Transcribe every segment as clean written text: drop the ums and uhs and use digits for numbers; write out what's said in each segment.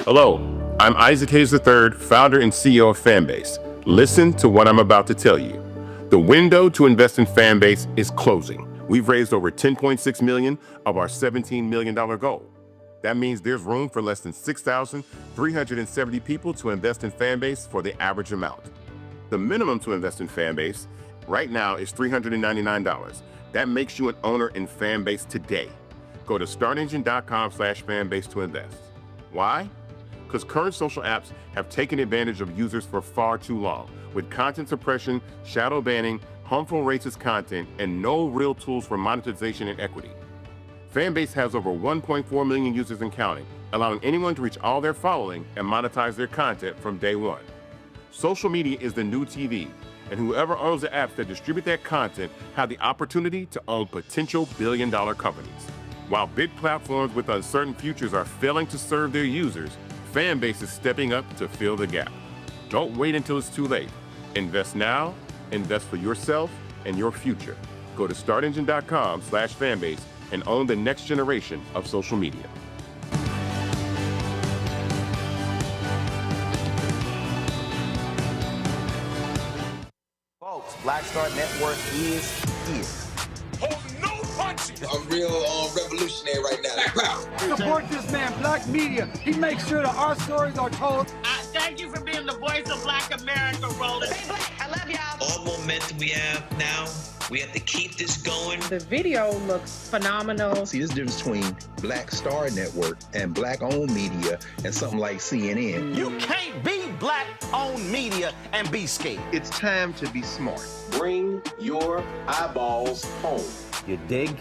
Hello, I'm Isaac Hayes III, founder and CEO of Fanbase. Listen to what I'm about to tell you. The window to invest in Fanbase is closing. We've raised over $10.6 million of our $17 million goal. That means there's room for less than 6,370 people to invest in Fanbase for the average amount. The minimum to invest in Fanbase right now is $399. That makes you an owner in Fanbase today. Go to startengine.com/fanbase to invest. Why? Because current social apps have taken advantage of users for far too long, with content suppression, shadow banning, harmful racist content, and no real tools for monetization and equity. Fanbase has over 1.4 million users and counting, allowing anyone to reach all their following and monetize their content from day one. Social media is the new TV, and whoever owns the apps that distribute that content have the opportunity to own potential billion-dollar companies. While big platforms with uncertain futures are failing to serve their users, Fanbase is stepping up to fill the gap. Don't wait until it's too late. Invest now, invest for yourself and your future. Go to startengine.com/fanbase and own the next generation of social media. Folks, Black Star Network is here. Hold no punches. I'm real revolutionary right now. Support this man, Black Media. He makes sure that our stories are told. Thank you for being the voice of Black America, Roland. Stay black. I love y'all. All momentum we have now, we have to keep this going. The video looks phenomenal. See, this difference between Black Star Network and Black-owned media and something like CNN. You can't be Black-owned media and be scared. It's time to be smart. Bring your eyeballs home. You dig?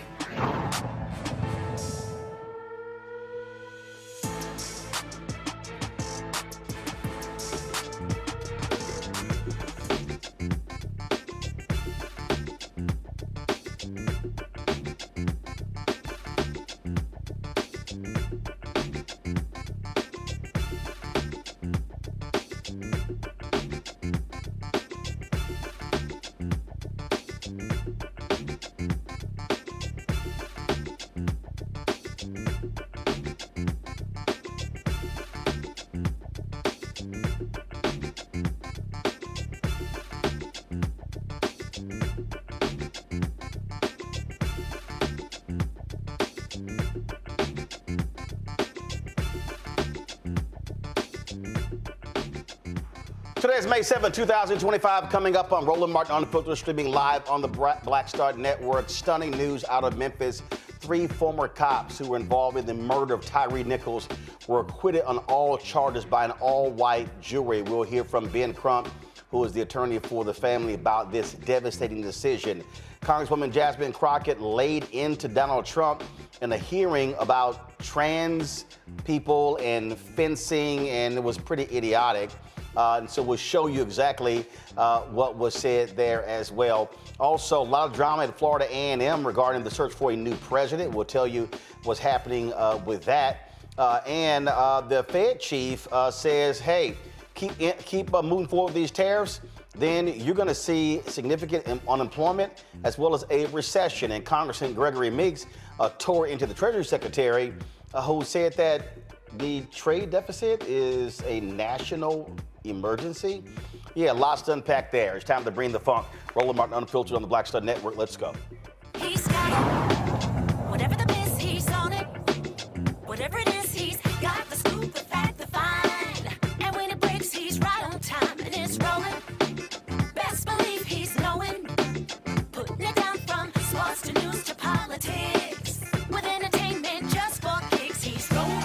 Today is May 7, 2025, coming up on Roland Martin Unfiltered, streaming live on the Black Star Network. Stunning news out of Memphis. 3 former cops who were involved in the murder of Tyre Nichols were acquitted on all charges by an all-white jury. We'll hear from Ben Crump, who is the attorney for the family, about this devastating decision. Congresswoman Jasmine Crockett laid into Donald Trump in a hearing about trans people and fencing, and it was pretty idiotic. And so we'll show you exactly what was said there as well. Also, a lot of drama at Florida A&M regarding the search for a new president. We'll tell you what's happening with that. And the Fed chief says, hey, keep moving forward with these tariffs, then you're going to see significant unemployment as well as a recession. And Congressman Gregory Meeks tore into the Treasury Secretary, who said that the trade deficit is a national emergency. Yeah, lots to unpack there. It's time to bring the funk. Roland Martin Unfiltered on the Black Star Network. Let's go. He's got it. Whatever the biz, he's on it. Whatever it is, he's got the scoop, the fact, the fine. And when it breaks, he's right on time and it's rolling. Best believe he's knowing. Putting it down from sports to news to politics. With entertainment just for kicks, he's rolling.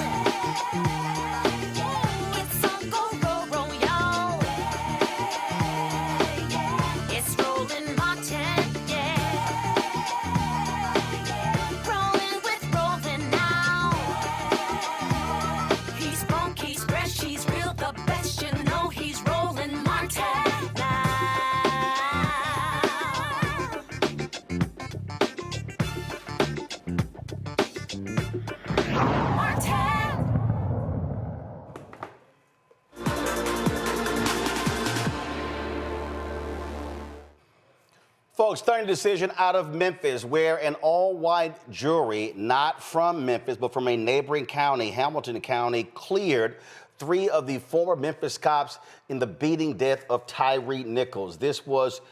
Folks, stunning decision out of Memphis where an all-white jury, not from Memphis, but from a neighboring county, Hamilton County, cleared three of the former Memphis cops in the beating death of Tyre Nichols. This was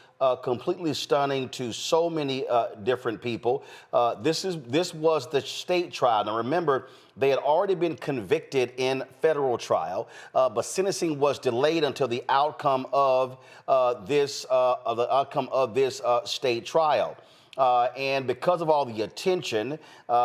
completely stunning to so many different people. This was the state trial. Now remember, they had already been convicted in federal trial, but sentencing was delayed until the outcome of this state trial. And because of all the attention,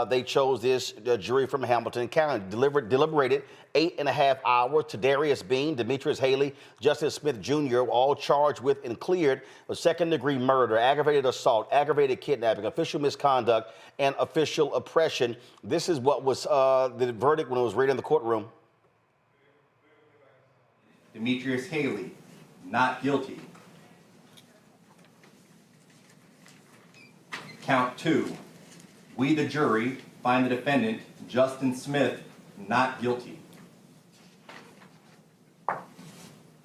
they chose this jury from Hamilton County, deliberated 8.5 hours. Darius Bean, Demetrius Haley, Justice Smith Jr., all charged with and cleared of second-degree murder, aggravated assault, aggravated kidnapping, official misconduct, and official oppression. This is what was the verdict when it was read in the courtroom. Demetrius Haley, not guilty. Count 2, we the jury find the defendant, Justin Smith, not guilty.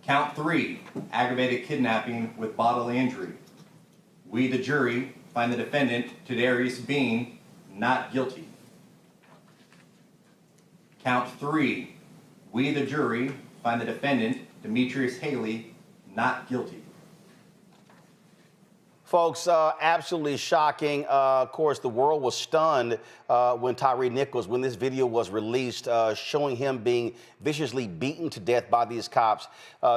Count 3, aggravated kidnapping with bodily injury. We the jury find the defendant, Darius Bean, not guilty. Count 3, we the jury find the defendant, Demetrius Haley, not guilty. Folks, absolutely shocking. Of course, the world was stunned when Tyre Nichols, when this video was released, showing him being viciously beaten to death by these cops.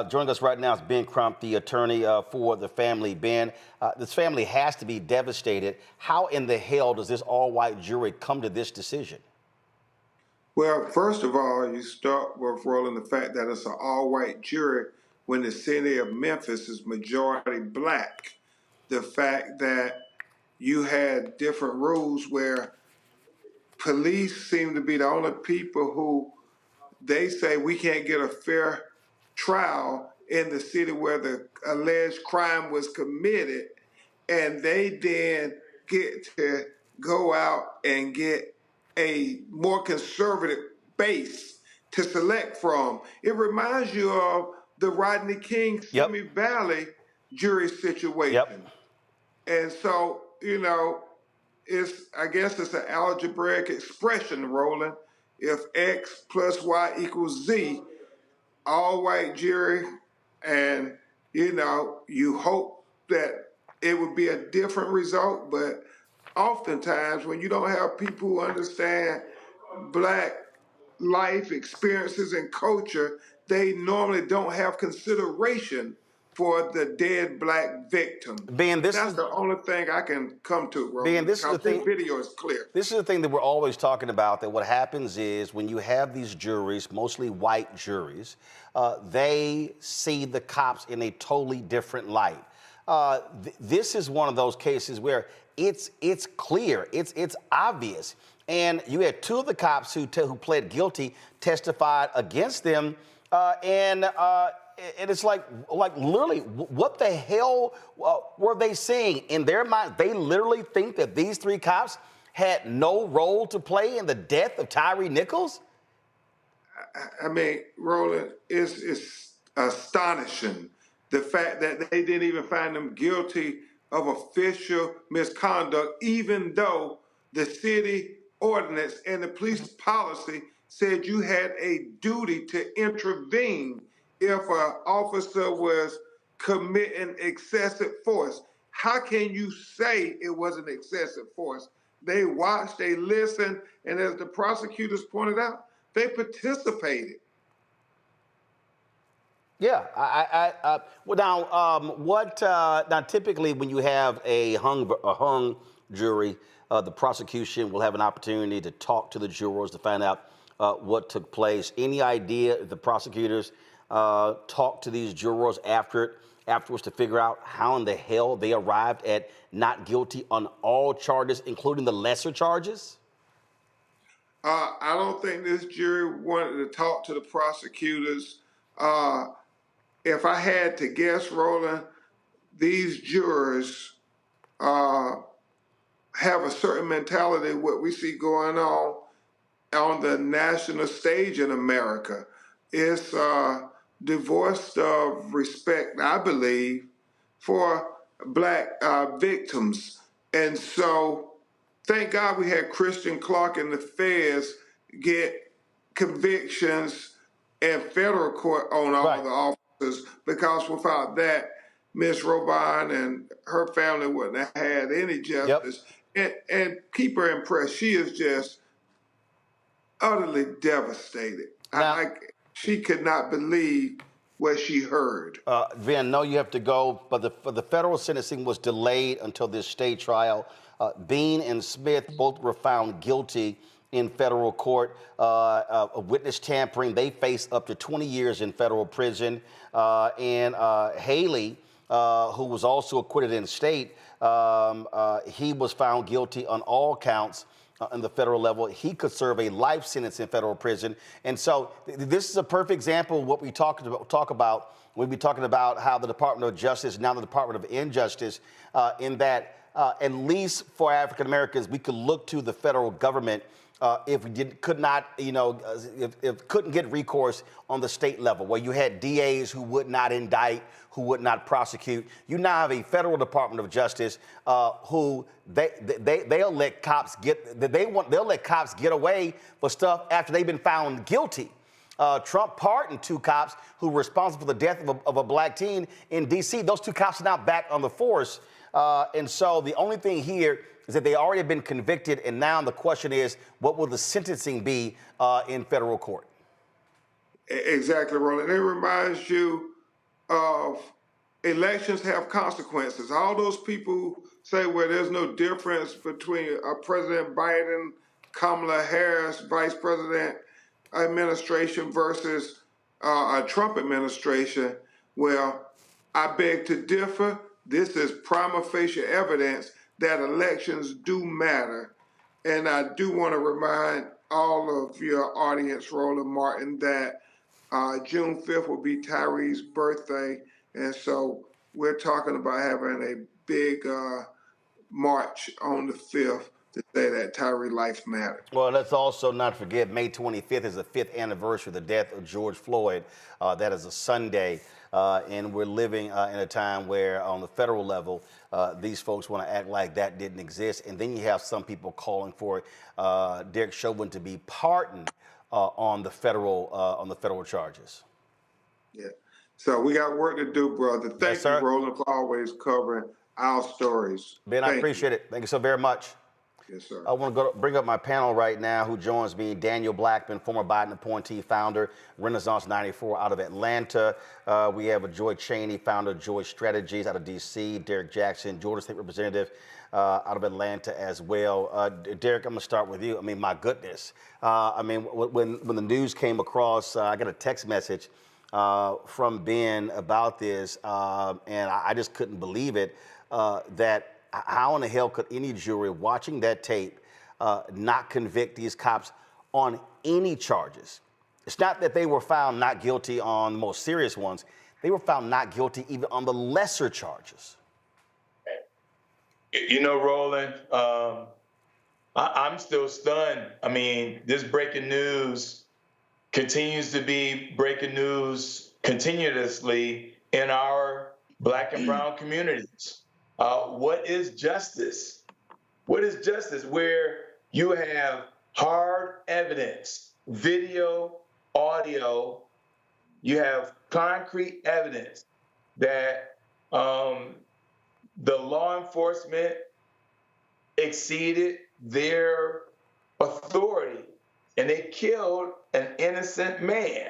Joining us right now is Ben Crump, the attorney for the family. Ben, this family has to be devastated. How in the hell does this all-white jury come to this decision? Well, first of all, you start with rolling the fact that it's an all-white jury when the city of Memphis is majority black. The fact that you had different rules where police seem to be the only people who they say we can't get a fair trial in the city where the alleged crime was committed, and they then get to go out and get a more conservative base to select from. It reminds you of the Rodney King, Simi Valley jury situation. Yep. And so, you know, I guess it's an algebraic expression, Roland. If X plus Y equals Z, all white jury, and, you know, you hope that it would be a different result, but oftentimes when you don't have people who understand black life experiences and culture, they normally don't have consideration for the dead black victim. Ben, that's the only thing I can come to, Roland. Ben, this is the thing. Video is clear. This is the thing that we're always talking about, that what happens is when you have these juries, mostly white juries, they see the cops in a totally different light. This is one of those cases where it's clear, it's obvious. And you had two of the cops who pled guilty testified against them, and it's like literally, what the hell were they seeing in their mind? They literally think that these three cops had no role to play in the death of Tyre Nichols? I mean, Roland, it's astonishing the fact that they didn't even find them guilty of official misconduct, even though the city ordinance and the police policy said you had a duty to intervene if an officer was committing excessive force. How can you say it wasn't excessive force? They watched, they listened, and as the prosecutors pointed out, they participated. Yeah, now typically when you have a hung jury, the prosecution will have an opportunity to talk to the jurors to find out what took place. Any idea if the prosecutors talk to these jurors afterwards to figure out how in the hell they arrived at not guilty on all charges, including the lesser charges? I don't think this jury wanted to talk to the prosecutors. If I had to guess, Roland, these jurors have a certain mentality, what we see going on the national stage in America. It's divorced of respect, I believe, for black victims. And so thank God we had Christian Clark and the feds get convictions in federal court on all the officers, because without that, Miss Robine and her family wouldn't have had any justice. And keep her impressed. She is just utterly devastated. She could not believe what she heard. Ben, no, you have to go, but the federal sentencing was delayed until this state trial. Bean and Smith both were found guilty in federal court of witness tampering. They face up to 20 years in federal prison. And Haley, who was also acquitted in state, he was found guilty on all counts on the federal level. He could serve a life sentence in federal prison. And so this is a perfect example of what we talk about when we talking about how the Department of Justice, now the Department of Injustice, in that at least for African Americans, we could look to the federal government if we couldn't get recourse on the state level, where you had DAs who would not indict, who would not prosecute. You now have a federal Department of Justice who they'll let cops get away for stuff after they've been found guilty. Trump pardoned 2 cops who were responsible for the death of a black teen in D.C. Those 2 cops are now back on the force. And so the only thing here is that they already have been convicted, and now the question is, what will the sentencing be in federal court? Exactly, Roland. It reminds you of elections have consequences. All those people who say, well, there's no difference between President Biden, Kamala Harris, Vice President administration versus a Trump administration. Well, I beg to differ. This is prima facie evidence that elections do matter. And I do want to remind all of your audience, Roland Martin, that June 5th will be Tyre's birthday. And so we're talking about having a big march on the 5th to say that Tyre life matters. Well, let's also not forget May 25th is the 5th anniversary of the death of George Floyd. That is a Sunday. And we're living in a time where on the federal level, these folks want to act like that didn't exist. And then you have some people calling for Derek Chauvin to be pardoned on the federal charges. Yeah. So we got work to do, brother. Thank you, Roland, for always covering our stories. Ben, I appreciate it. Thank you so very much. Yes, sir. I want to bring up my panel right now who joins me. Daniel Blackman, former Biden appointee, founder, Renaissance 94 out of Atlanta. We have Joy Cheney, founder of Joy Strategies out of D.C. Derek Jackson, Georgia State Representative out of Atlanta as well. Derek, I'm going to start with you. I mean, my goodness. When the news came across, I got a text message from Ben about this, and I just couldn't believe it, that how in the hell could any jury watching that tape not convict these cops on any charges? It's not that they were found not guilty on the most serious ones. They were found not guilty even on the lesser charges. You know, Roland, I'm still stunned. I mean, this breaking news continues to be breaking news continuously in our Black and brown communities. What is justice? What is justice? Where you have hard evidence, video, audio, you have concrete evidence that the law enforcement exceeded their authority and they killed an innocent man.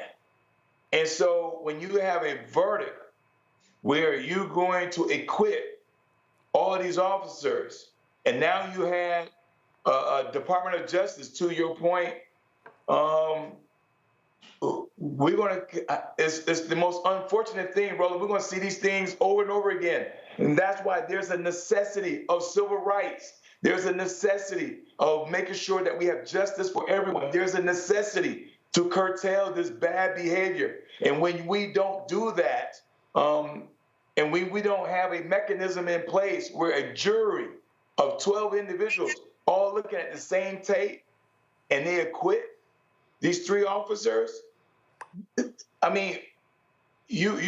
And so when you have a verdict where you're going to acquit all of these officers, and now you had a Department of Justice, to your point, it's the most unfortunate thing, brother. We're going to see these things over and over again. And that's why there's a necessity of civil rights. There's a necessity of making sure that we have justice for everyone. There's a necessity to curtail this bad behavior. And when we don't do that, and we don't have a mechanism in place where a jury of 12 individuals all looking at the same tape and they acquit these 3 officers. I mean, you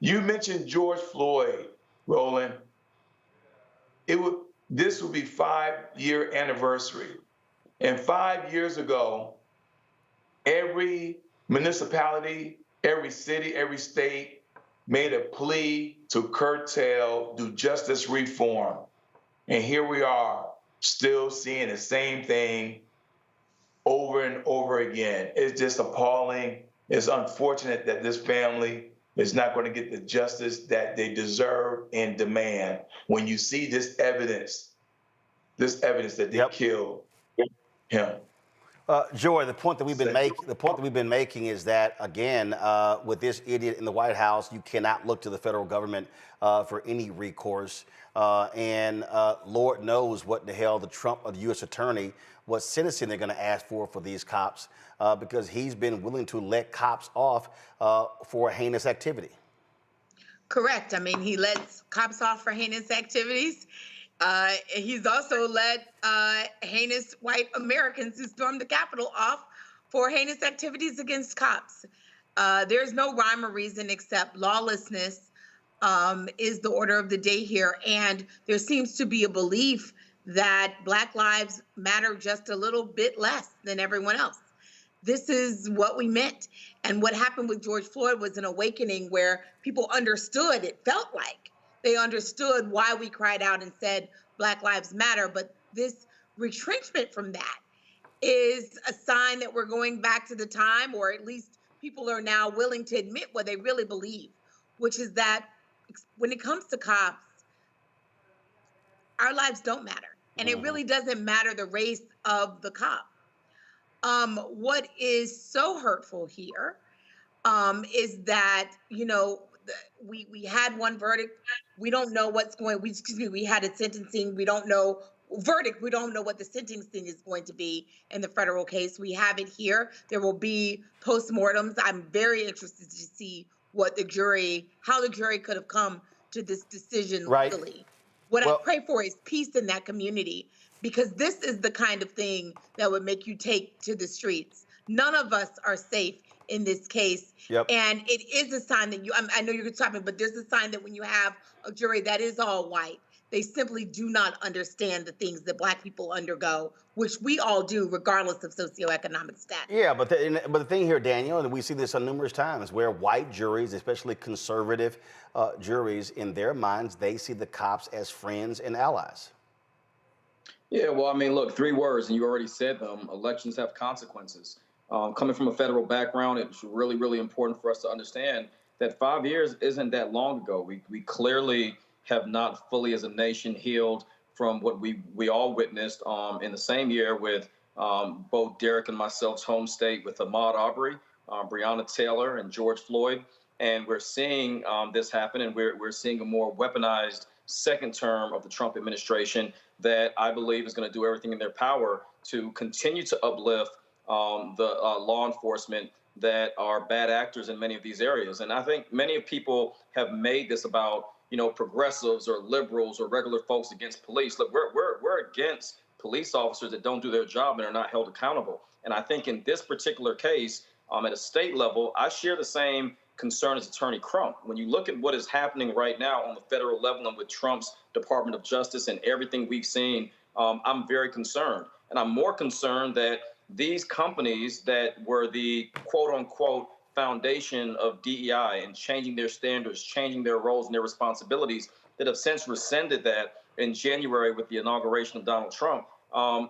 mentioned George Floyd, Roland. This will be 5-year anniversary. And 5 years ago, every municipality, every city, every state made a plea to curtail, do justice reform. And here we are, still seeing the same thing over and over again. It's just appalling. It's unfortunate that this family is not going to get the justice that they deserve and demand. When you see this evidence that they killed him. Joy, the point that we've been making is that, again, with this idiot in the White House, you cannot look to the federal government for any recourse. And Lord knows what the hell the U.S. attorney, what sentencing they're going to ask for these cops, because he's been willing to let cops off for heinous activity. Correct. I mean, he lets cops off for heinous activities. He's also let heinous white Americans who stormed the Capitol off for heinous activities against cops. There's no rhyme or reason except lawlessness is the order of the day here. And there seems to be a belief that Black lives matter just a little bit less than everyone else. This is what we meant. And what happened with George Floyd was an awakening where people understood, it felt like, they understood why we cried out and said Black Lives Matter. But this retrenchment from that is a sign that we're going back to the time, or at least people are now willing to admit what they really believe, which is that when it comes to cops, our lives don't matter. And it really doesn't matter the race of the cop. What is so hurtful here is that, you know, we had one verdict. We don't know what's going. We had a sentencing. We don't know verdict. We don't know what the sentencing is going to be in the federal case. We have it here. There will be postmortems. I'm very interested to see what how the jury could have come to this decision legally. What I pray for is peace in that community, because this is the kind of thing that would make you take to the streets. None of us are safe in this case. And it is a sign that I know you're talking, but there's a sign that when you have a jury that is all white, they simply do not understand the things that Black people undergo, which we all do regardless of socioeconomic status. Yeah, but the thing here, Daniel, and we see this on numerous times, where white juries, especially conservative juries, in their minds, they see the cops as friends and allies. Yeah, well, I mean, look, 3 words, and you already said them. Elections have consequences. Coming from a federal background, it's really, really important for us to understand that 5 years isn't that long ago. We clearly have not fully as a nation healed from what we all witnessed in the same year with both Derek and myself's home state with Ahmaud Arbery, Breonna Taylor, and George Floyd. And we're seeing this happen, and we're seeing a more weaponized second term of the Trump administration that I believe is going to do everything in their power to continue to uplift the law enforcement that are bad actors in many of these areas. And I think many people have made this about, you know, progressives or liberals or regular folks against police. Look, we're against police officers that don't do their job and are not held accountable. And I think in this particular case, at a state level, I share the same concern as Attorney Crump. When you look at what is happening right now on the federal level and with Trump's Department of Justice and everything we've seen, I'm very concerned. And I'm more concerned that these companies that were the quote unquote foundation of DEI and changing their standards, changing their roles and their responsibilities, that have since rescinded that in January with the inauguration of Donald Trump,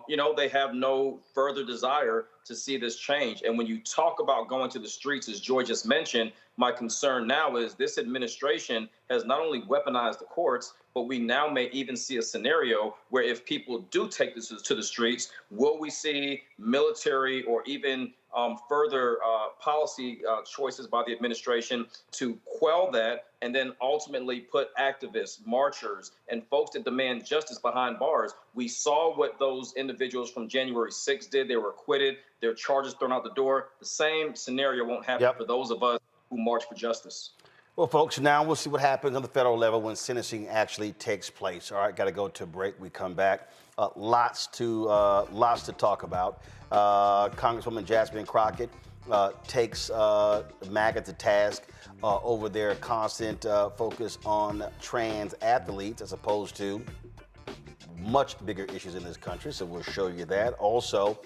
you know, they have no further desire to see this change. And when you talk about going to the streets, as Joy just mentioned, my concern now is this administration has not only weaponized the courts, but we now may even see a scenario where if people do take this to the streets, will we see military or even further policy choices by the administration to quell that and then ultimately put activists, marchers, and folks that demand justice behind bars? We saw what those individuals from January 6th did. They were acquitted, their charges thrown out the door. The same scenario won't happen for those of us who march for justice. Well, folks, now we'll see what happens on the federal level when sentencing actually takes place. All right, got to go to a break. We come back. Lots to talk about. Congresswoman Jasmine Crockett takes MAGA to task over their constant focus on trans athletes as opposed to much bigger issues in this country. So we'll show you that. Also,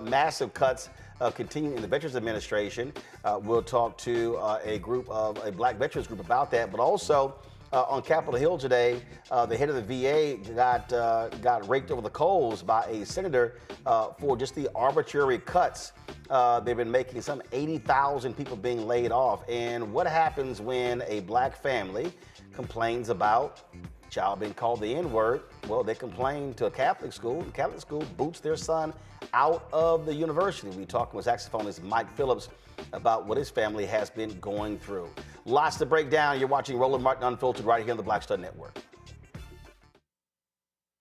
massive cuts continuing in the Veterans Administration. We'll talk to a black veterans group about that, but also on Capitol Hill today, the head of the VA got raked over the coals by a senator for just the arbitrary cuts they've been making. Some 80,000 people being laid off. And what happens when a black family complains about child being called the N-word? Well, they complain to a Catholic school. The Catholic school boots their son out of the university. We're talking with saxophonist Mike Phillips about what his family has been going through. Lots to break down. You're watching Roland Martin Unfiltered right here on the Black Star Network.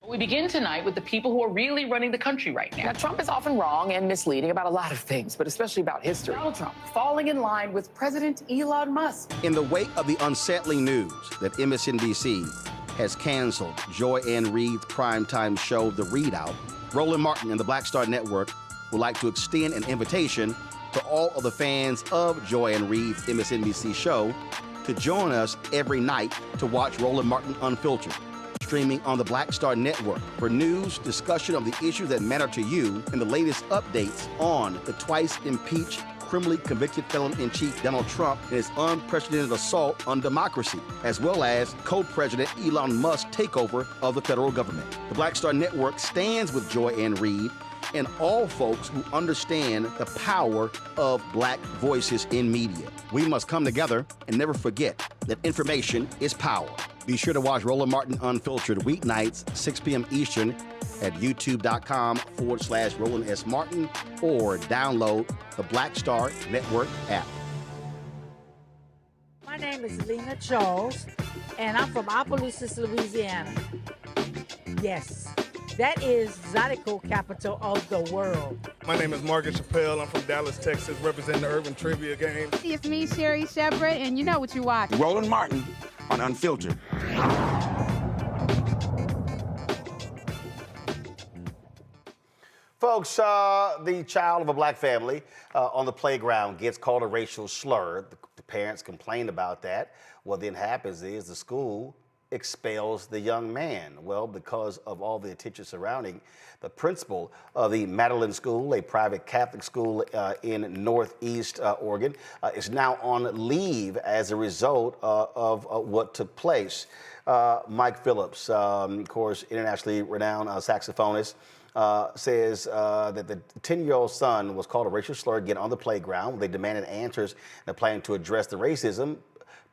We begin tonight with the people who are really running the country right now. Now, Trump is often wrong and misleading about a lot of things, but especially about history. Donald Trump falling in line with President Elon Musk. In the wake of the unsettling news that MSNBC has canceled Joy Ann Reid's primetime show, The Readout, Roland Martin and the Black Star Network would like to extend an invitation to all of the fans of Joy Ann Reid's MSNBC show to join us every night to watch Roland Martin Unfiltered, streaming on the Black Star Network for news, discussion of the issues that matter to you, and the latest updates on the twice impeached, criminally convicted felon-in-chief Donald Trump and his unprecedented assault on democracy, as well as co-president Elon Musk's takeover of the federal government. The Black Star Network stands with Joy Ann Reid and all folks who understand the power of black voices in media. We must come together and never forget that information is power. Be sure to watch Roland Martin Unfiltered weeknights, 6 p.m. Eastern at youtube.com/Roland S. Martin or download the Black Star Network app. My name is Lena Charles, and I'm from Opelousas, Louisiana. Yes, that is Zydeco capital of the world. My name is Margaret Chappelle. I'm from Dallas, Texas, representing the Urban Trivia Game. It's me, Sherry Shepherd, and you know what you watch. Roland Martin on Unfiltered. Folks, the child of a black family on the playground gets called a racial slur. The parents complain about that. What then happens is the school expels the young man. Well, because of all the attention surrounding the principal of the Madeline School, a private Catholic school in Northeast Oregon, is now on leave as a result of what took place. Mike Phillips, of course, internationally renowned saxophonist, says that the 10-year-old son was called a racial slur again on the playground. They demanded answers and planning to address the racism.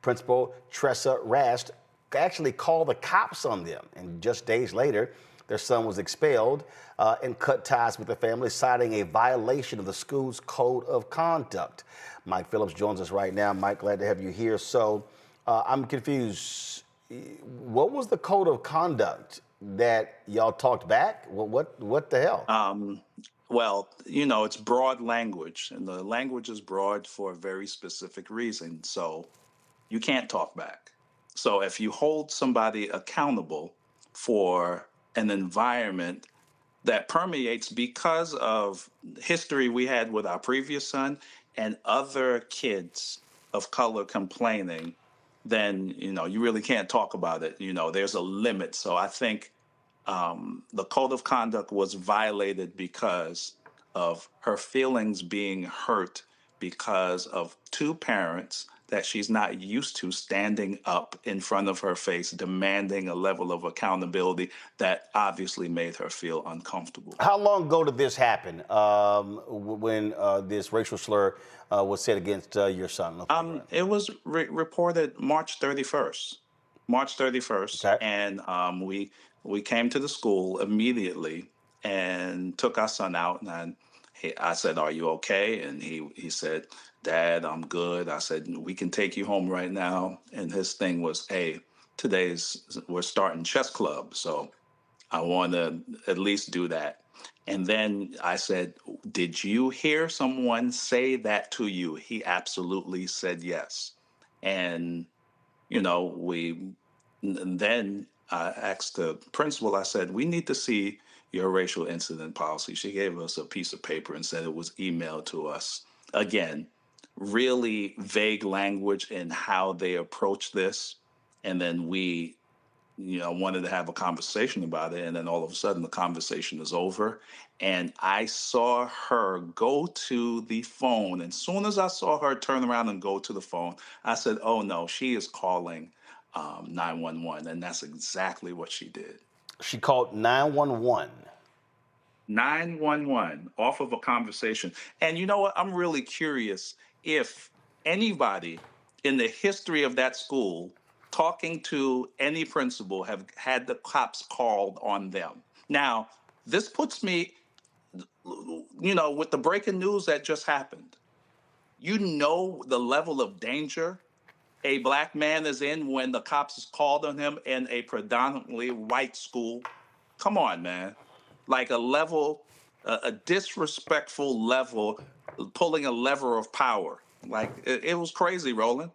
Principal Tressa Rast actually called the cops on them, and just days later, their son was expelled and cut ties with the family, citing a violation of the school's code of conduct. Mike Phillips joins us right now. Mike, glad to have you here. So I'm confused. What was the code of conduct that y'all talked back? What the hell? Well, you know, it's broad language, and the language is broad for a very specific reason. So you can't talk back. So if you hold somebody accountable for an environment that permeates because of history we had with our previous son and other kids of color complaining, then, you know, you really can't talk about it. You know, there's a limit. So I think the code of conduct was violated because of her feelings being hurt because of two parents that she's not used to standing up in front of her face, demanding a level of accountability that obviously made her feel uncomfortable. How long ago did this happen when this racial slur was said against your son? It was reported March 31st. March 31st. Okay. And we came to the school immediately and took our son out. And I said, "Are you okay?" And he said, "Dad, I'm good." I said, "We can take you home right now." And his thing was, "Hey, we're starting chess club, so I want to at least do that." And then I said, "Did you hear someone say that to you?" He absolutely said yes. And, you know, then I asked the principal, I said, "We need to see your racial incident policy." She gave us a piece of paper and said it was emailed to us. Again, really vague language in how they approach this. And then we wanted to have a conversation about it. And then all of a sudden the conversation is over. And I saw her go to the phone. And as soon as I saw her turn around and go to the phone, I said, oh no, she is calling 911. And that's exactly what she did. She called 911. 911 off of a conversation. And you know what? I'm really curious if anybody in the history of that school talking to any principal have had the cops called on them. Now, this puts me, with the breaking news that just happened. You know the level of danger a black man is in when the cops is called on him in a predominantly white school. Come on, man. Like a disrespectful level, pulling a lever of power. Like it was crazy, Roland.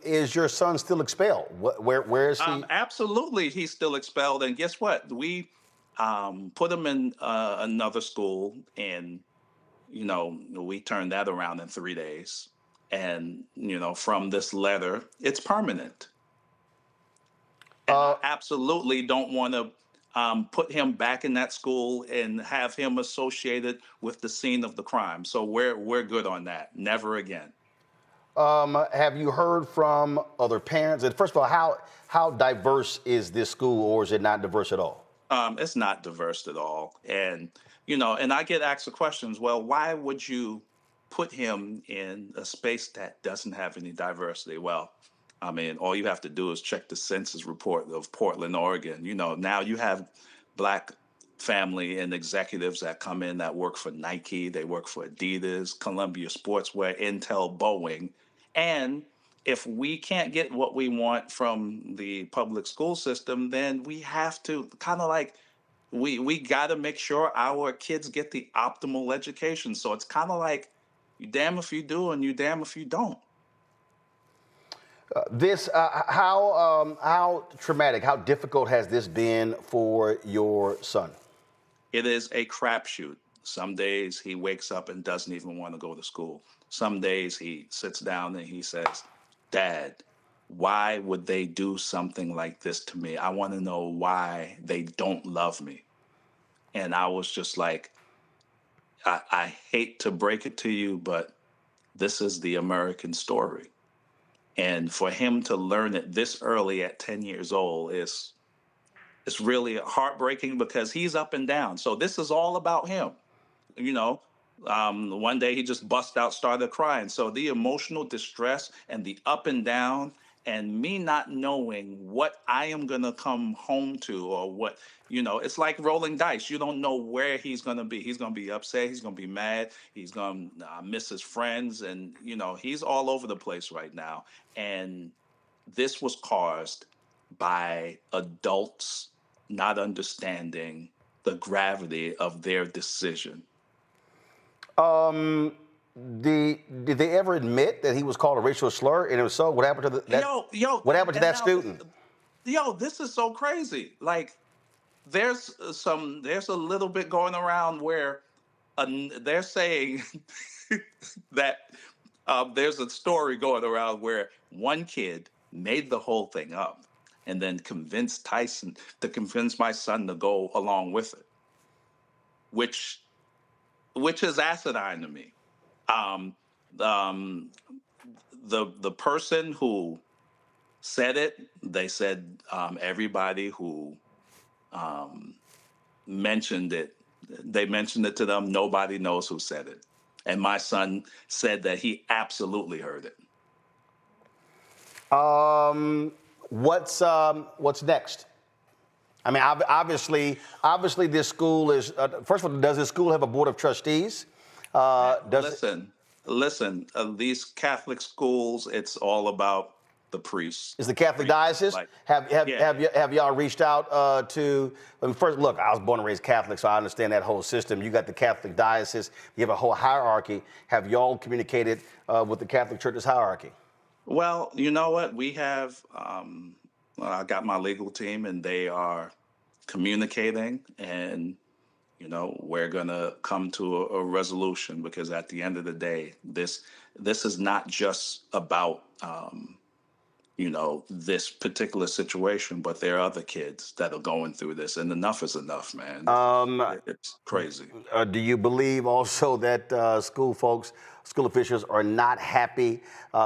Is your son still expelled? Where is he? Absolutely, he's still expelled. And guess what? We put him in another school, and we turned that around in 3 days. And from this letter, it's permanent. And I absolutely don't want to put him back in that school and have him associated with the scene of the crime. So we're good on that. Never again. Have you heard from other parents? And first of all, how diverse is this school, or is it not diverse at all? It's not diverse at all. And and I get asked the questions. Well, why would you put him in a space that doesn't have any diversity? Well, I mean, all you have to do is check the census report of Portland, Oregon. Now you have black family and executives that come in that work for Nike, they work for Adidas, Columbia Sportswear, Intel, Boeing. And if we can't get what we want from the public school system, then we have to kind of like, we got to make sure our kids get the optimal education. So it's kind of like, you damn if you do and you damn if you don't. How traumatic, how difficult has this been for your son? It is a crapshoot. Some days he wakes up and doesn't even want to go to school. Some days he sits down and he says, Dad, why would they do something like this to me? I want to know why they don't love me. And I was just like, I hate to break it to you, but this is the American story. And for him to learn it this early at 10 years old is really heartbreaking, because he's up and down. So this is all about him. One day he just bust out, started crying. So the emotional distress and the up and down, and me not knowing what I am going to come home to, or what, it's like rolling dice. You don't know where he's going to be. He's going to be upset. He's going to be mad. He's going to miss his friends. And, he's all over the place right now. And this was caused by adults not understanding the gravity of their decision. Did they ever admit that he was called a racial slur? And if so, what happened to what happened to that student? This is so crazy. Like, there's a little bit going around where they're saying that there's a story going around where one kid made the whole thing up and then convinced my son to go along with it, which is asinine to me. The person who said it, they said everybody who mentioned it, they mentioned it to them. Nobody knows who said it. And my son said that he absolutely heard it. What's next? I mean, obviously, this school is. First of all, does this school have a board of trustees? Listen. These Catholic schools, it's all about the priests. Is the Catholic diocese? Have y'all reached out to? I mean, first, look, I was born and raised Catholic, so I understand that whole system. You got the Catholic diocese. You have a whole hierarchy. Have y'all communicated with the Catholic Church's hierarchy? Well, you know what? We have. I got my legal team, and they are communicating, and we're gonna come to a resolution, because at the end of the day, this is not just about this particular situation, but there are other kids that are going through this, and enough is enough, man. It's crazy. Do you believe also that school officials are not happy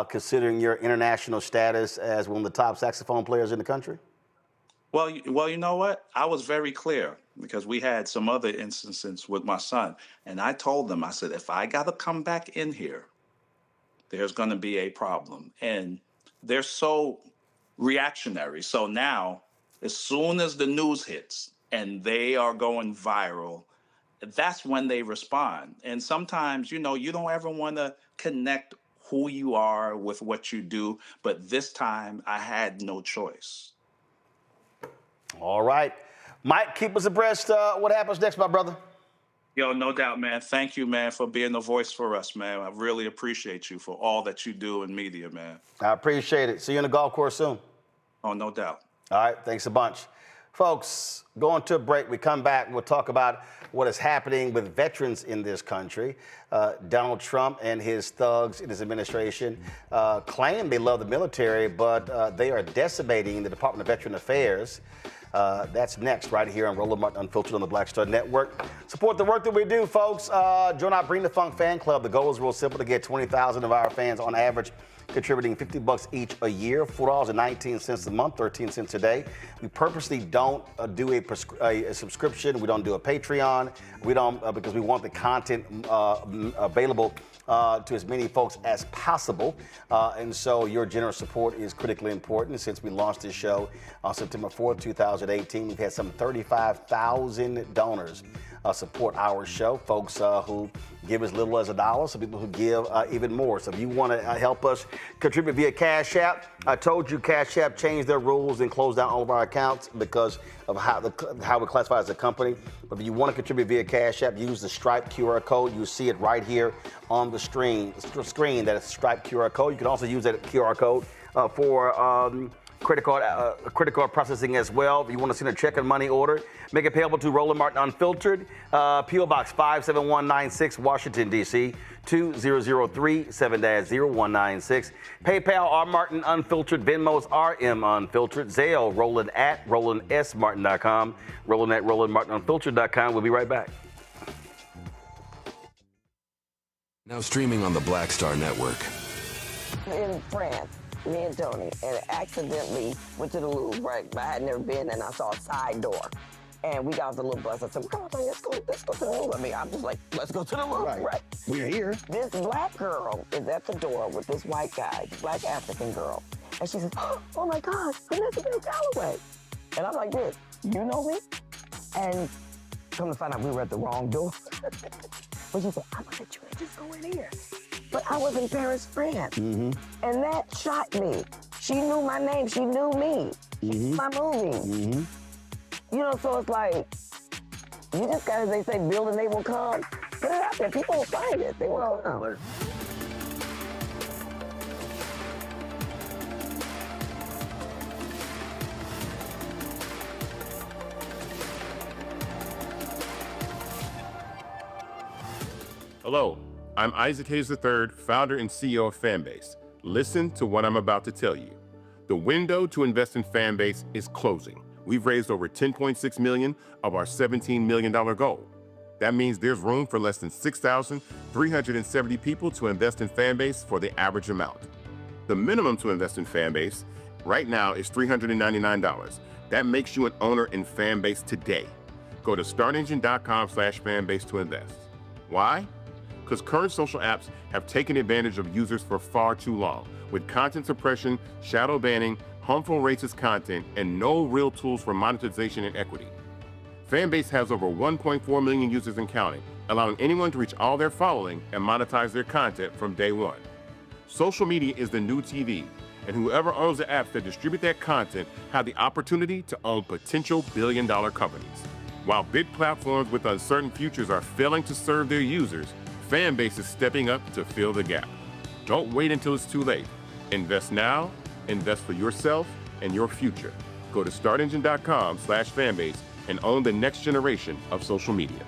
considering your international status as one of the top saxophone players in the country? Well, you know what? I was very clear because we had some other instances with my son, and I told them, I said, if I got to come back in here, there's going to be a problem. And they're so reactionary. So now, as soon as the news hits and they are going viral, that's when they respond. And sometimes, you don't ever want to connect who you are with what you do. But this time, I had no choice. All right. Mike, keep us abreast. What happens next, my brother? Yo, no doubt, man. Thank you, man, for being the voice for us, man. I really appreciate you for all that you do in media, man. I appreciate it. See you on the golf course soon. Oh, no doubt. All right. Thanks a bunch. Folks, going to a break. We come back. We'll talk about what is happening with veterans in this country. Donald Trump and his thugs in his administration claim they love the military, but they are decimating the Department of Veteran Affairs. That's next right here on Roland Martin Unfiltered on the Black Star Network. Support the work that we do, folks. Join our Bring the Funk fan club. The goal is real simple, to get 20,000 of our fans on average contributing $50 each a year, $4.19 a month, 13 cents a day. We purposely don't do a subscription. We don't do a Patreon. We don't because we want the content available to as many folks as possible. And so your generous support is critically important. Since we launched this show on September 4th, 2018, we've had some 35,000 donors support our show. Folks who give as little as $1, some people who give even more. So if you want to help us contribute via Cash App, I told you Cash App changed their rules and closed down all of our accounts because of how we classify as a company. But if you want to contribute via Cash App, use the Stripe QR code. You see it right here on the screen. That is Stripe QR code. You can also use that QR code for credit card processing as well. If you want to send a check and money order, make it payable to Roland Martin Unfiltered, P.O. Box 57196, Washington, D.C. 20037-0196. PayPal, R. Martin Unfiltered. Venmo's RM Unfiltered. Zelle, Roland at RolandSMartin.com. Roland at RolandMartinUnfiltered.com. We'll be right back. Now streaming on the Black Star Network. In France, me and Tony, and accidentally went to the Louvre, right? I had never been, and I saw a side door. And we got off the little bus. I said, come on, let's go to the Louvre. I mean, I'm just like, let's go to the Louvre, right? We're here. This black girl is at the door with this white guy, black African girl. And she says, oh my gosh, Vanessa Bell Calloway. And I'm like this, you know me? And come to find out we were at the wrong door. But she said, I'm gonna let you in, just go in here. But I was in Paris, France. Mm-hmm. And that shocked me. She knew my name, she knew me. Mm-hmm. My movie. Mm-hmm. You know, so it's like, you just gotta, they say, build and they will come. Put it out there, people will find it, they will come. Hello, I'm Isaac Hayes III, founder and CEO of Fanbase. Listen to what I'm about to tell you. The window to invest in Fanbase is closing. We've raised over $10.6 million of our $17 million goal. That means there's room for less than 6,370 people to invest in Fanbase for the average amount. The minimum to invest in Fanbase right now is $399. That makes you an owner in Fanbase today. Go to startengine.com/fanbase to invest. Why? Because current social apps have taken advantage of users for far too long, with content suppression, shadow banning, harmful racist content, and no real tools for monetization and equity. Fanbase has over 1.4 million users and counting, allowing anyone to reach all their following and monetize their content from day one. Social media is the new TV, and whoever owns the apps that distribute that content have the opportunity to own potential billion-dollar companies. While big platforms with uncertain futures are failing to serve their users, Fanbase is stepping up to fill the gap. Don't wait until it's too late. Invest now, invest for yourself and your future. Go to startengine.com/fanbase and own the next generation of social media.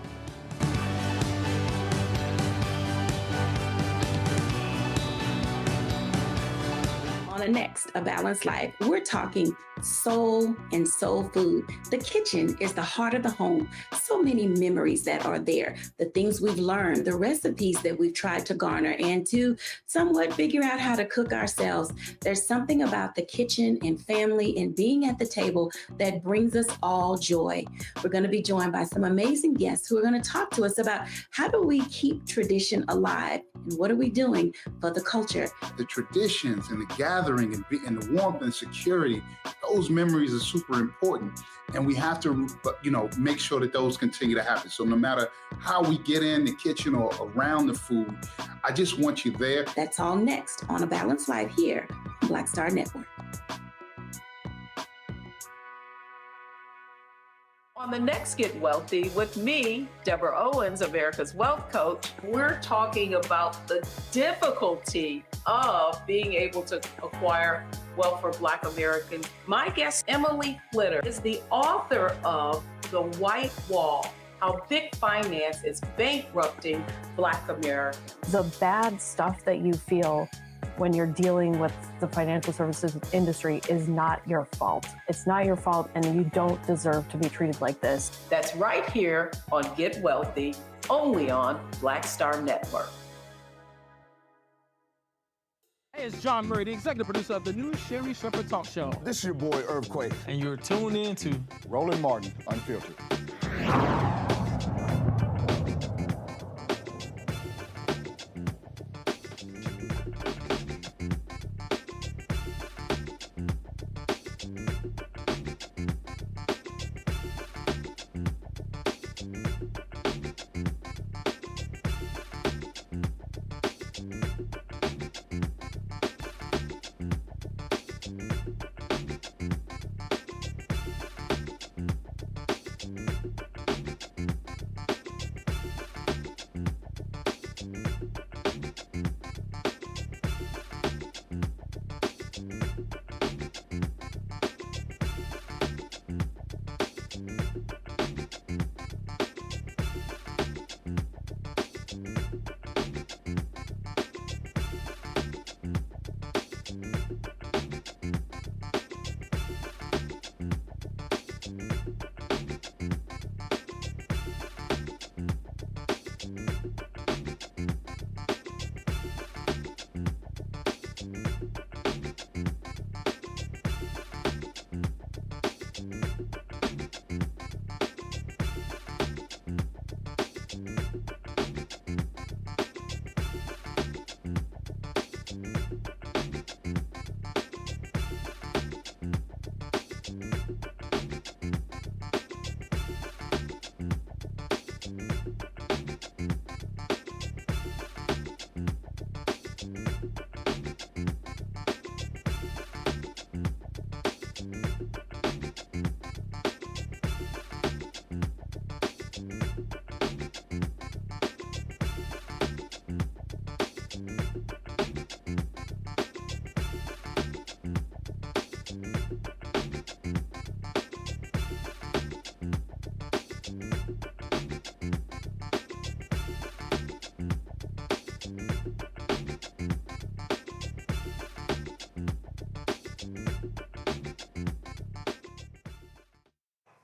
On the next, A Balanced Life, we're talking soul and soul food. The kitchen is the heart of the home. So many memories that are there, the things we've learned, the recipes that we've tried to garner and to somewhat figure out how to cook ourselves. There's something about the kitchen and family and being at the table that brings us all joy. We're going to be joined by some amazing guests who are going to talk to us about how do we keep tradition alive and what are we doing for the culture. The traditions and the gathering and the warmth and security, those memories are super important. And we have to, make sure that those continue to happen. So no matter how we get in the kitchen or around the food, I just want you there. That's all next on A Balanced Life here on Black Star Network. On the next Get Wealthy with me, Deborah Owens, America's Wealth Coach, we're talking about the difficulty of being able to acquire wealth for Black Americans. My guest, Emily Flitter, is the author of The White Wall, How Big Finance is Bankrupting Black Americans. The bad stuff that you feel when you're dealing with the financial services industry is not your fault. It's not your fault, and you don't deserve to be treated like this. That's right here on Get Wealthy, only on Black Star Network. Hey, it's John Murray, the executive producer of the new Sherry Shepherd Talk Show. This is your boy, Earthquake. And you're tuned in to Roland Martin, Unfiltered.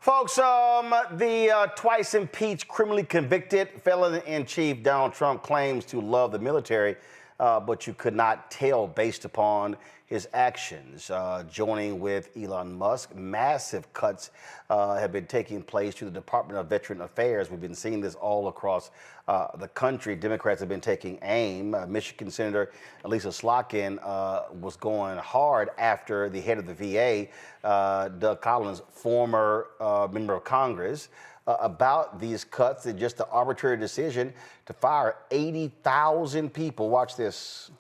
Folks, the twice impeached, criminally convicted felon-in-chief Donald Trump claims to love the military, but you could not tell based upon his actions. Joining with Elon Musk, massive cuts have been taking place to the Department of Veteran Affairs. We've been seeing this all across the country. Democrats have been taking aim. Michigan Senator Lisa Slotkin was going hard after the head of the VA, Doug Collins, former member of Congress, about these cuts and just the arbitrary decision to fire 80,000 people. Watch this.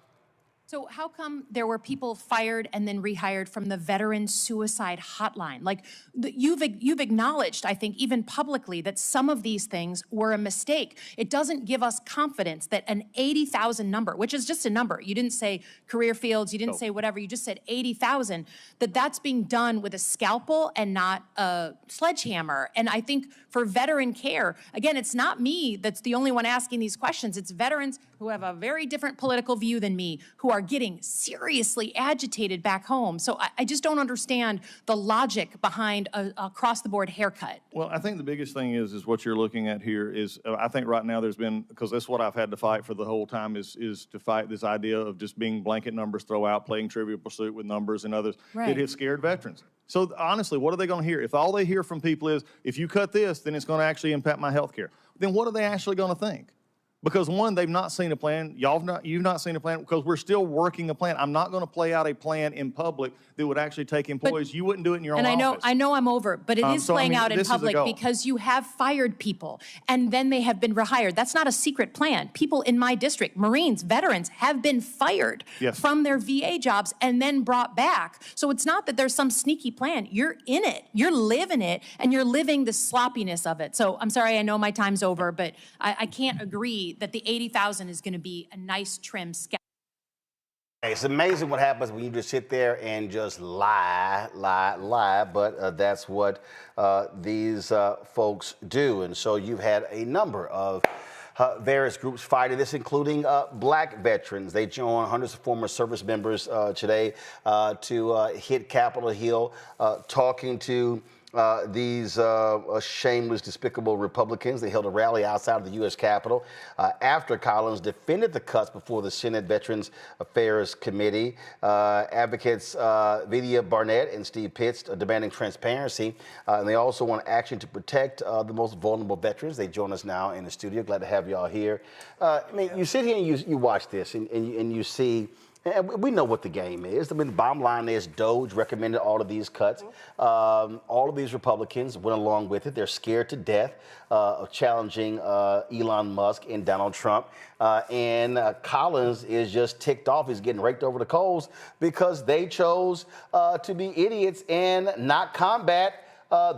So how come there were people fired and then rehired from the veteran suicide hotline? Like you've acknowledged, I think, even publicly, that some of these things were a mistake. It doesn't give us confidence that an 80,000 number, which is just a number, you didn't say career fields, you didn't say whatever, you just said 80,000, that's being done with a scalpel and not a sledgehammer. And I think for veteran care, again, it's not me that's the only one asking these questions. It's veterans who have a very different political view than me, who are getting seriously agitated back home. So I just don't understand the logic behind a across-the-board haircut. Well, I think the biggest thing is what you're looking at here is, I think right now there's been, because that's what I've had to fight for the whole time, is to fight this idea of just being blanket numbers throw out, playing Trivial Pursuit with numbers and others. Right. It has scared veterans. So honestly, what are they going to hear? If all they hear from people is, if you cut this, then it's going to actually impact my health care, then what are they actually going to think? Because one, they've not seen a plan. You've not seen a plan, because we're still working a plan. I'm not going to play out a plan in public that would actually take employees. You wouldn't do it in your own office. I know I'm over, but it is playing out in public because you have fired people and then they have been rehired. That's not a secret plan. People in my district, Marines, veterans, have been fired from their VA jobs and then brought back. So it's not that there's some sneaky plan. You're in it. You're living it, and you're living the sloppiness of it. So I'm sorry, I know my time's over, but I can't agree that the 80,000 is going to be a nice trim scalp. It's amazing what happens when you just sit there and just lie, but that's what these folks do. And so you've had a number of various groups fighting this, including black veterans. They joined hundreds of former service members today to hit Capitol Hill, talking to these shameless, despicable Republicans. They held a rally outside of the U.S. Capitol after Collins defended the cuts before the Senate Veterans Affairs Committee. Advocates Vidya Barnett and Steve Pitts are demanding transparency, and they also want action to protect the most vulnerable veterans. They join us now in the studio. Glad to have y'all here. I mean, you sit here and you watch this, and you see. And we know what the game is. I mean, the bottom line is DOGE recommended all of these cuts. All of these Republicans went along with it. They're scared to death of challenging Elon Musk and Donald Trump. And Collins is just ticked off. He's getting raked over the coals because they chose to be idiots and not combat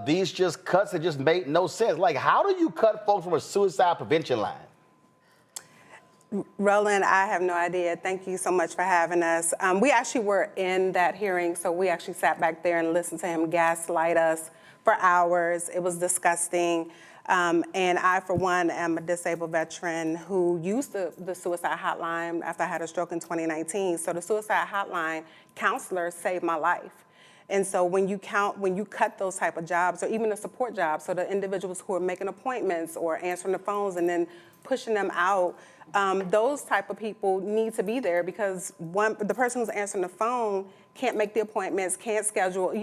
these just cuts that just made no sense. Like, how do you cut folks from a suicide prevention line? Roland, I have no idea. Thank you so much for having us. We actually were in that hearing, so we actually sat back there and listened to him gaslight us for hours. It was disgusting. And I, for one, am a disabled veteran who used the suicide hotline after I had a stroke in 2019. So the suicide hotline counselor saved my life. And so when you cut those type of jobs, or even the support jobs, so the individuals who are making appointments or answering the phones and then pushing them out, those type of people need to be there, because the person who's answering the phone can't make the appointments, can't schedule.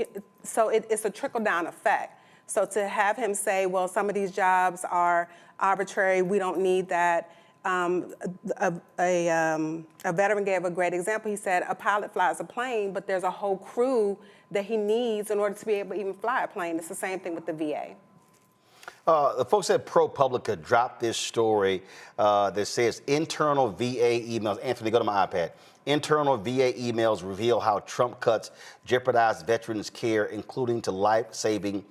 So it's a trickle-down effect. So to have him say, well, some of these jobs are arbitrary, we don't need that. A veteran gave a great example. He said a pilot flies a plane, but there's a whole crew that he needs in order to be able to even fly a plane. It's the same thing with the VA. The folks at ProPublica dropped this story that says internal VA emails. Anthony, go to my iPad. Internal VA emails reveal how Trump cuts jeopardize veterans' care, including to life-saving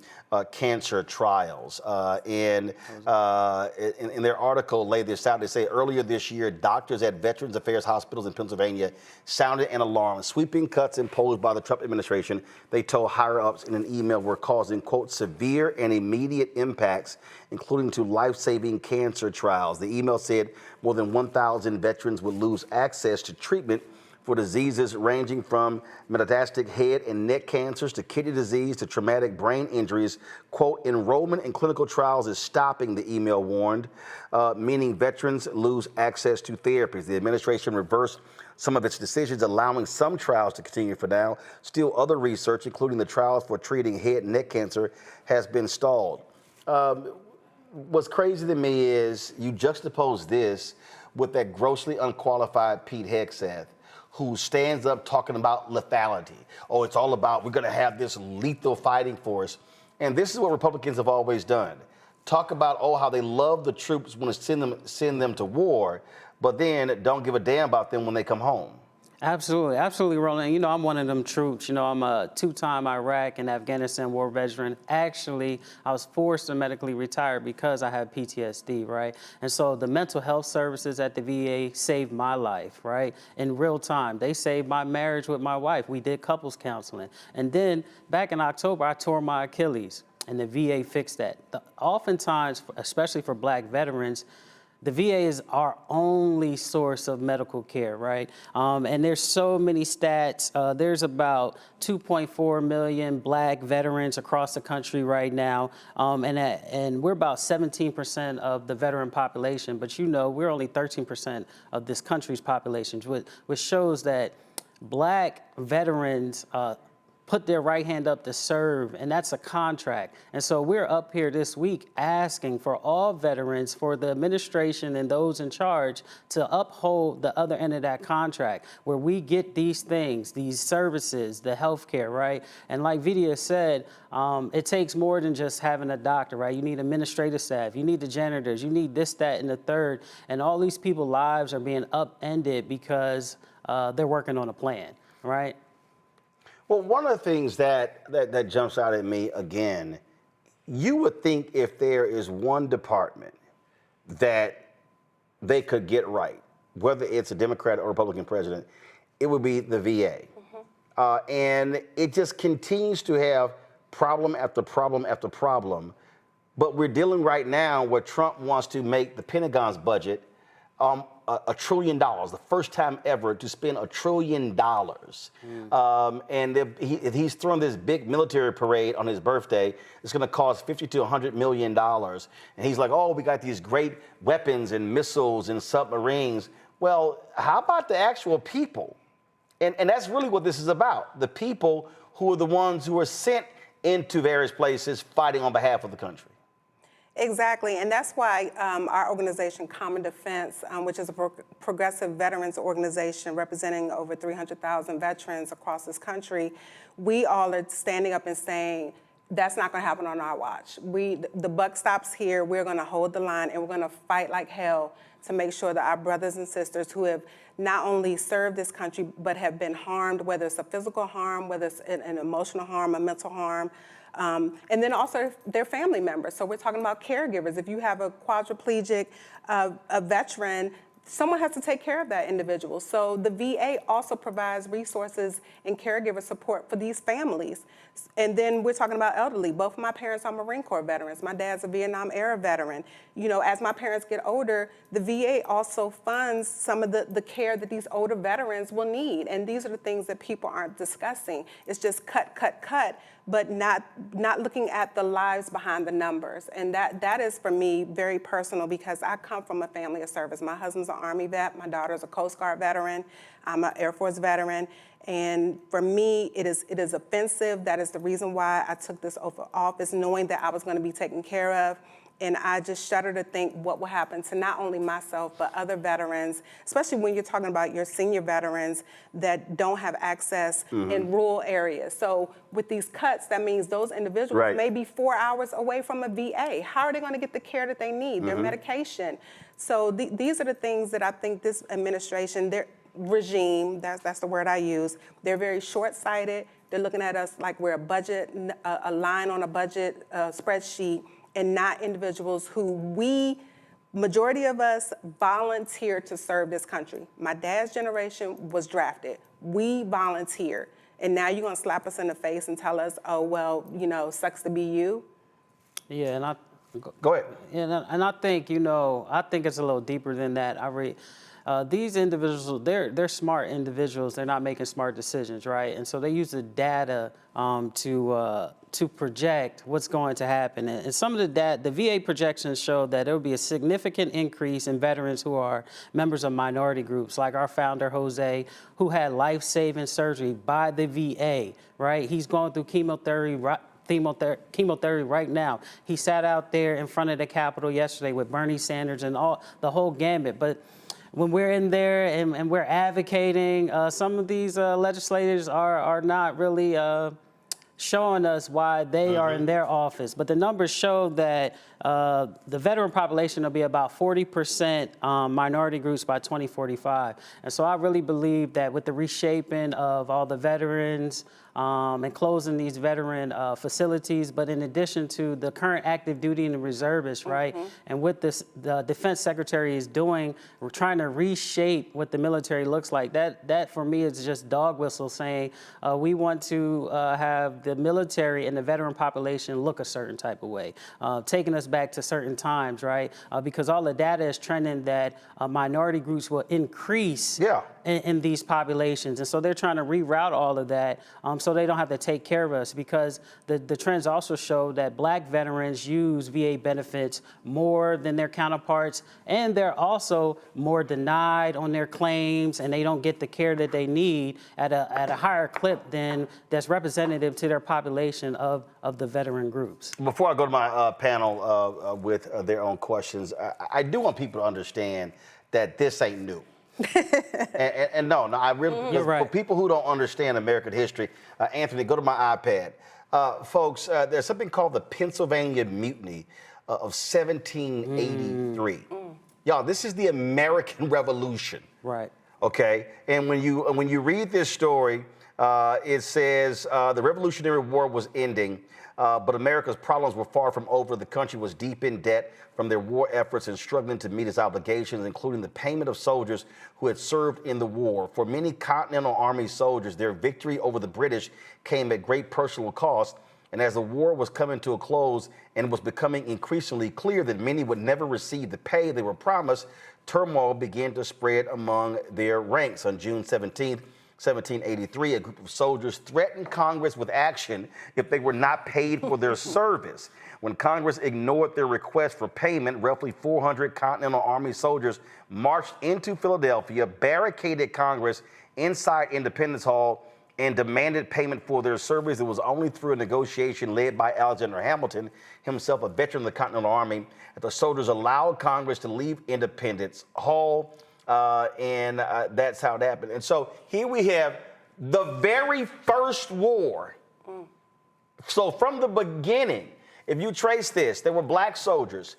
cancer trials. In their article, laid this out. They say earlier this year, doctors at Veterans Affairs hospitals in Pennsylvania sounded an alarm. Sweeping cuts imposed by the Trump administration, they told higher-ups in an email, were causing, quote, severe and immediate impacts, including to life-saving cancer trials. The email said more than 1,000 veterans would lose access to treatment for diseases ranging from metastatic head and neck cancers to kidney disease to traumatic brain injuries. Quote, enrollment in clinical trials is stopping, the email warned, meaning veterans lose access to therapies. The administration reversed some of its decisions, allowing some trials to continue for now. Still, other research, including the trials for treating head and neck cancer, has been stalled. What's crazy to me is you juxtapose this with that grossly unqualified Pete Hegseth, who stands up talking about lethality. Oh, it's all about, we're gonna have this lethal fighting force. And this is what Republicans have always done. Talk about, oh, how they love the troops when it's send them to war, but then don't give a damn about them when they come home. Absolutely, absolutely, Roland. You know, I'm one of them troops. You know, I'm a two-time Iraq and Afghanistan war veteran. Actually, I was forced to medically retire because I had PTSD, right? And so the mental health services at the VA saved my life, right? In real time. They saved my marriage with my wife. We did couples counseling. And then back in October, I tore my Achilles, and the VA fixed that. Oftentimes, especially for black veterans, the VA is our only source of medical care, right? And there's so many stats. There's about 2.4 million Black veterans across the country right now, and we're about 17% of the veteran population. But you know, we're only 13% of this country's population, which shows that Black veterans put their right hand up to serve, and that's a contract. And so we're up here this week asking for all veterans, for the administration and those in charge to uphold the other end of that contract, where we get these things, these services, the health care, right? And like Vidya said, it takes more than just having a doctor, right? You need administrative staff, you need the janitors, you need this, that, and the third. And all these people's lives are being upended because they're working on a plan, right? Well, one of the things that jumps out at me again, you would think if there is one department that they could get right, whether it's a Democrat or Republican president, it would be the VA. And it just continues to have problem after problem after problem. But we're dealing right now where Trump wants to make the Pentagon's budget $1 trillion, the first time ever to spend $1 trillion. And if he's throwing this big military parade on his birthday, it's going to cost $50 to $100 million. And he's like, oh, we got these great weapons and missiles and submarines. Well, how about the actual people? And that's really what this is about. The people who are the ones who are sent into various places fighting on behalf of the country. Exactly, and that's why our organization, Common Defense, which is a progressive veterans organization representing over 300,000 veterans across this country, we all are standing up and saying, that's not going to happen on our watch. The buck stops here. We're going to hold the line, and we're going to fight like hell to make sure that our brothers and sisters who have not only served this country, but have been harmed, whether it's a physical harm, whether it's an emotional harm, a mental harm, and then also their family members. So we're talking about caregivers. If you have a quadriplegic, a veteran, someone has to take care of that individual. So the VA also provides resources and caregiver support for these families. And then we're talking about elderly. Both of my parents are Marine Corps veterans. My dad's a Vietnam era veteran. You know, as my parents get older, the VA also funds some of the care that these older veterans will need. And these are the things that people aren't discussing. It's just cut, cut, cut, but not looking at the lives behind the numbers. And that is, for me, very personal because I come from a family of service. My husband's an Army vet. My daughter's a Coast Guard veteran. I'm an Air Force veteran. And for me, it is offensive. That is the reason why I took this oath of office, knowing that I was going to be taken care of. And I just shudder to think what will happen to not only myself, but other veterans, especially when you're talking about your senior veterans that don't have access in rural areas. So with these cuts, that means those individuals may be 4 hours away from a VA. How are they going to get the care that they need, their medication? So these are the things that I think this administration, their regime, that's the word I use, they're very short-sighted. They're looking at us like we're a budget, a line on a budget spreadsheet, and not individuals who majority of us volunteer to serve this country. My dad's generation was drafted. We volunteered. And now you're going to slap us in the face and tell us, oh, well, you know, sucks to be you? Yeah, and Go ahead. Yeah, and I think, you know, I think it's a little deeper than that. These individuals, they're smart individuals. They're not making smart decisions, right? And so they use the data to project what's going to happen. And some of the VA projections show that there will be a significant increase in veterans who are members of minority groups, like our founder, Jose, who had life-saving surgery by the VA, right? He's going through chemotherapy right now. He sat out there in front of the Capitol yesterday with Bernie Sanders and the whole gambit. But when we're in there and we're advocating, some of these legislators are not really showing us why they are in their office. But the numbers show that the veteran population will be about 40% minority groups by 2045. And so I really believe that with the reshaping of all the veterans and closing these veteran facilities, but in addition to the current active duty and the reservists, right? And what the Defense Secretary is doing, we're trying to reshape what the military looks like. That for me is just dog whistle saying we want to have the military and the veteran population look a certain type of way, taking us back to certain times, right? Because all the data is trending that minority groups will increase in these populations. And so they're trying to reroute all of that so they don't have to take care of us, because the trends also show that Black veterans use VA benefits more than their counterparts, and they're also more denied on their claims, and they don't get the care that they need at a higher clip than that's representative to their population of the veteran groups. Before I go to my panel with their own questions, I do want people to understand that this ain't new. and no, I really, You're right. For people who don't understand American history, Anthony, go to my iPad. Folks, there's something called the Pennsylvania Mutiny of 1783. Y'all, this is the American Revolution. Right. Okay, and when you read this story, it says the Revolutionary War was ending, but America's problems were far from over. The country was deep in debt from their war efforts and struggling to meet its obligations, including the payment of soldiers who had served in the war. For many Continental Army soldiers, their victory over the British came at great personal cost. And as the war was coming to a close and was becoming increasingly clear that many would never receive the pay they were promised, turmoil began to spread among their ranks. On June 17th, 1783, a group of soldiers threatened Congress with action if they were not paid for their service. When Congress ignored their request for payment, roughly 400 Continental Army soldiers marched into Philadelphia, barricaded Congress inside Independence Hall, and demanded payment for their service. It was only through a negotiation led by Alexander Hamilton, himself a veteran of the Continental Army, that the soldiers allowed Congress to leave Independence Hall, and that's how it happened. And so here we have the very first war. So from the beginning, if you trace this, there were Black soldiers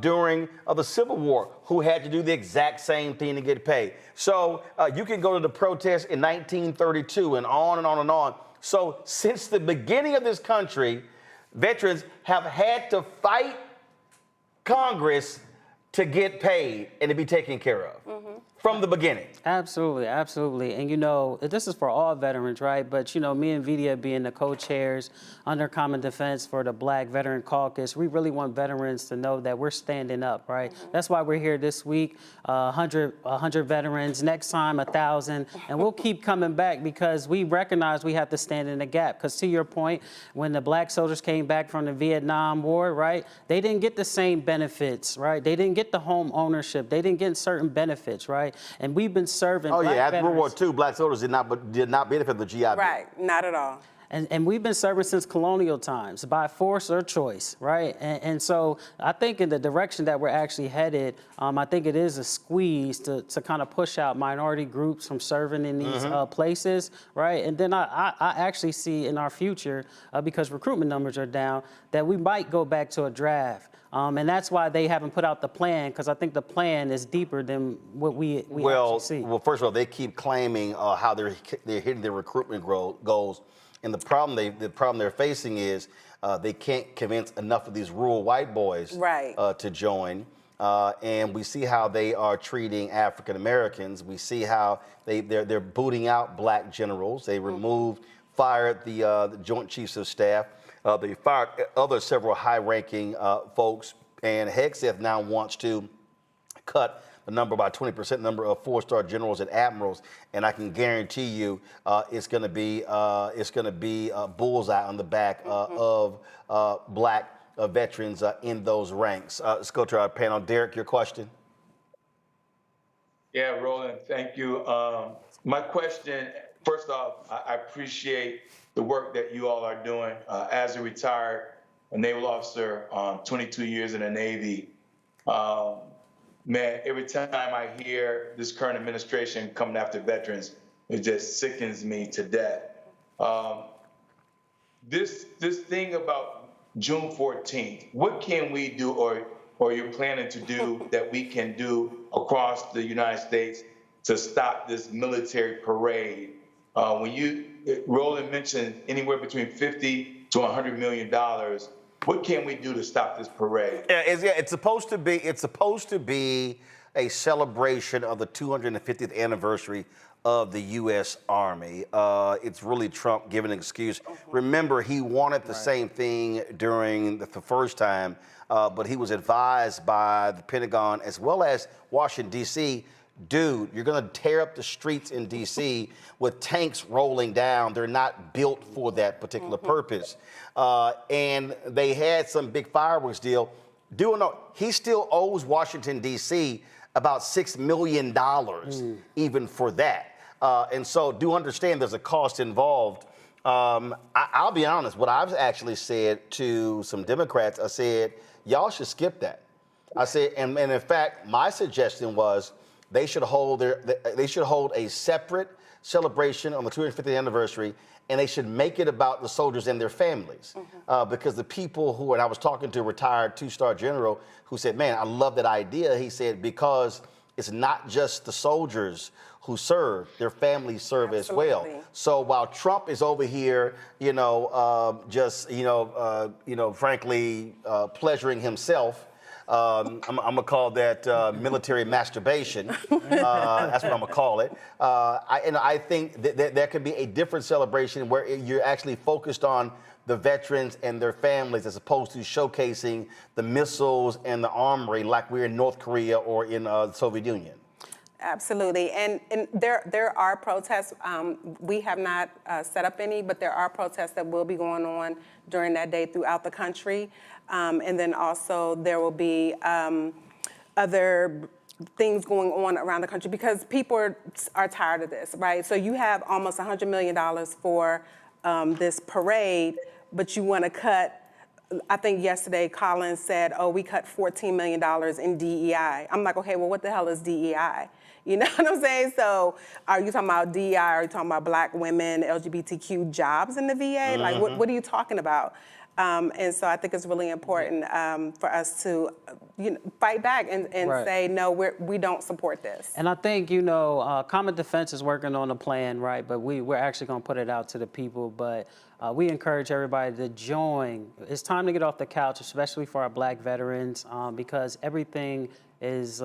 during the Civil War who had to do the exact same thing to get paid. So you can go to the protests in 1932 and on and on and on. So since the beginning of this country, veterans have had to fight Congress to get paid and to be taken care of. From the beginning. Absolutely, absolutely. And you know, this is for all veterans, right? But you know, me and Vidya being the co-chairs under Common Defense for the Black Veteran Caucus, we really want veterans to know that we're standing up, right? That's why we're here this week, 100 veterans, next time 1,000, and we'll keep coming back because we recognize we have to stand in the gap. Because to your point, when the Black soldiers came back from the Vietnam War, right, they didn't get the same benefits, right? They didn't get the home ownership. They didn't get certain benefits, right? And we've been serving. Oh Black yeah, after veterans. World War II, Black soldiers did not benefit the GI Bill. Right, not at all. And we've been serving since colonial times by force or choice, right? And so I think in the direction that we're actually headed, I think it is a squeeze to kind of push out minority groups from serving in these places, right? And then I actually see in our future, because recruitment numbers are down, that we might go back to a draft. And that's why they haven't put out the plan, because I think the plan is deeper than what we actually see. Well, first of all, they keep claiming how they're hitting their recruitment goals. And the problem they're facing is they can't convince enough of these rural white boys to join. And we see how they are treating African Americans. We see how they're booting out Black generals. They fired the Joint Chiefs of Staff. They fired several high-ranking folks. And Hegseth now wants to cut the number by 20%, number of four-star generals and admirals, and I can guarantee you it's going to be a bullseye on the back of Black veterans in those ranks. Let's go to our panel. Derek, your question. Yeah, Roland, thank you. My question, first off, I appreciate the work that you all are doing. As a retired naval officer, 22 years in the Navy, man, every time I hear this current administration coming after veterans, it just sickens me to death. This thing about June 14th, what can we do or you're planning to do that we can do across the United States to stop this military parade? Roland mentioned anywhere between $50 to $100 million. What can we do to stop this parade? It's supposed to be a celebration of the 250th anniversary of the U.S. Army. It's really Trump giving an excuse. Remember, he wanted the same thing during the first time, but he was advised by the Pentagon as well as Washington, D.C., dude, you're going to tear up the streets in D.C. with tanks rolling down. They're not built for that particular purpose. And they had some big fireworks deal. He still owes Washington, D.C. about $6 million even for that. And so do understand there's a cost involved. I'll be honest, what I've actually said to some Democrats, I said, y'all should skip that. I said, and in fact, my suggestion was, they should hold a separate celebration on the 250th anniversary, and they should make it about the soldiers and their families. Because the people who, and I was talking to a retired two-star general who said, man, I love that idea. He said, because it's not just the soldiers who serve, their families serve as well. So while Trump is over here, frankly, pleasuring himself, I'm gonna call that military masturbation. That's what I'm gonna call it. I think that there could be a different celebration where you're actually focused on the veterans and their families as opposed to showcasing the missiles and the armory like we're in North Korea or in the Soviet Union. Absolutely, and there are protests. We have not set up any, but there are protests that will be going on during that day throughout the country. And then also there will be other things going on around the country because people are tired of this, right? So you have almost $100 million for this parade, but you want to cut, I think yesterday Collins said, oh, we cut $14 million in DEI. I'm like, okay, well, what the hell is DEI? You know what I'm saying? So are you talking about DEI? Are you talking about Black women, LGBTQ jobs in the VA? Like, what are you talking about? And so I think it's really important for us to fight back and say, no, we don't support this. And I think, Common Defense is working on a plan, right? But we're actually going to put it out to the people. But we encourage everybody to join. It's time to get off the couch, especially for our Black veterans, because everything is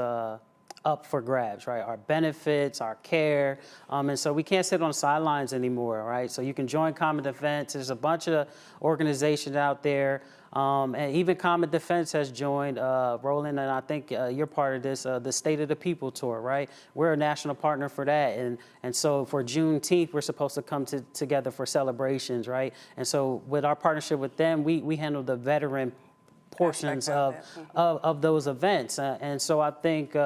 up for grabs, right? Our benefits, our care, and so we can't sit on the sidelines anymore, right? So you can join Common Defense. There's a bunch of organizations out there, and even Common Defense has joined, Roland, and I think you're part of this, the State of the People Tour, right? We're a national partner for that, and so for Juneteenth, we're supposed to come together for celebrations, right? And so with our partnership with them, we handle the veteran portions of those events, and so I think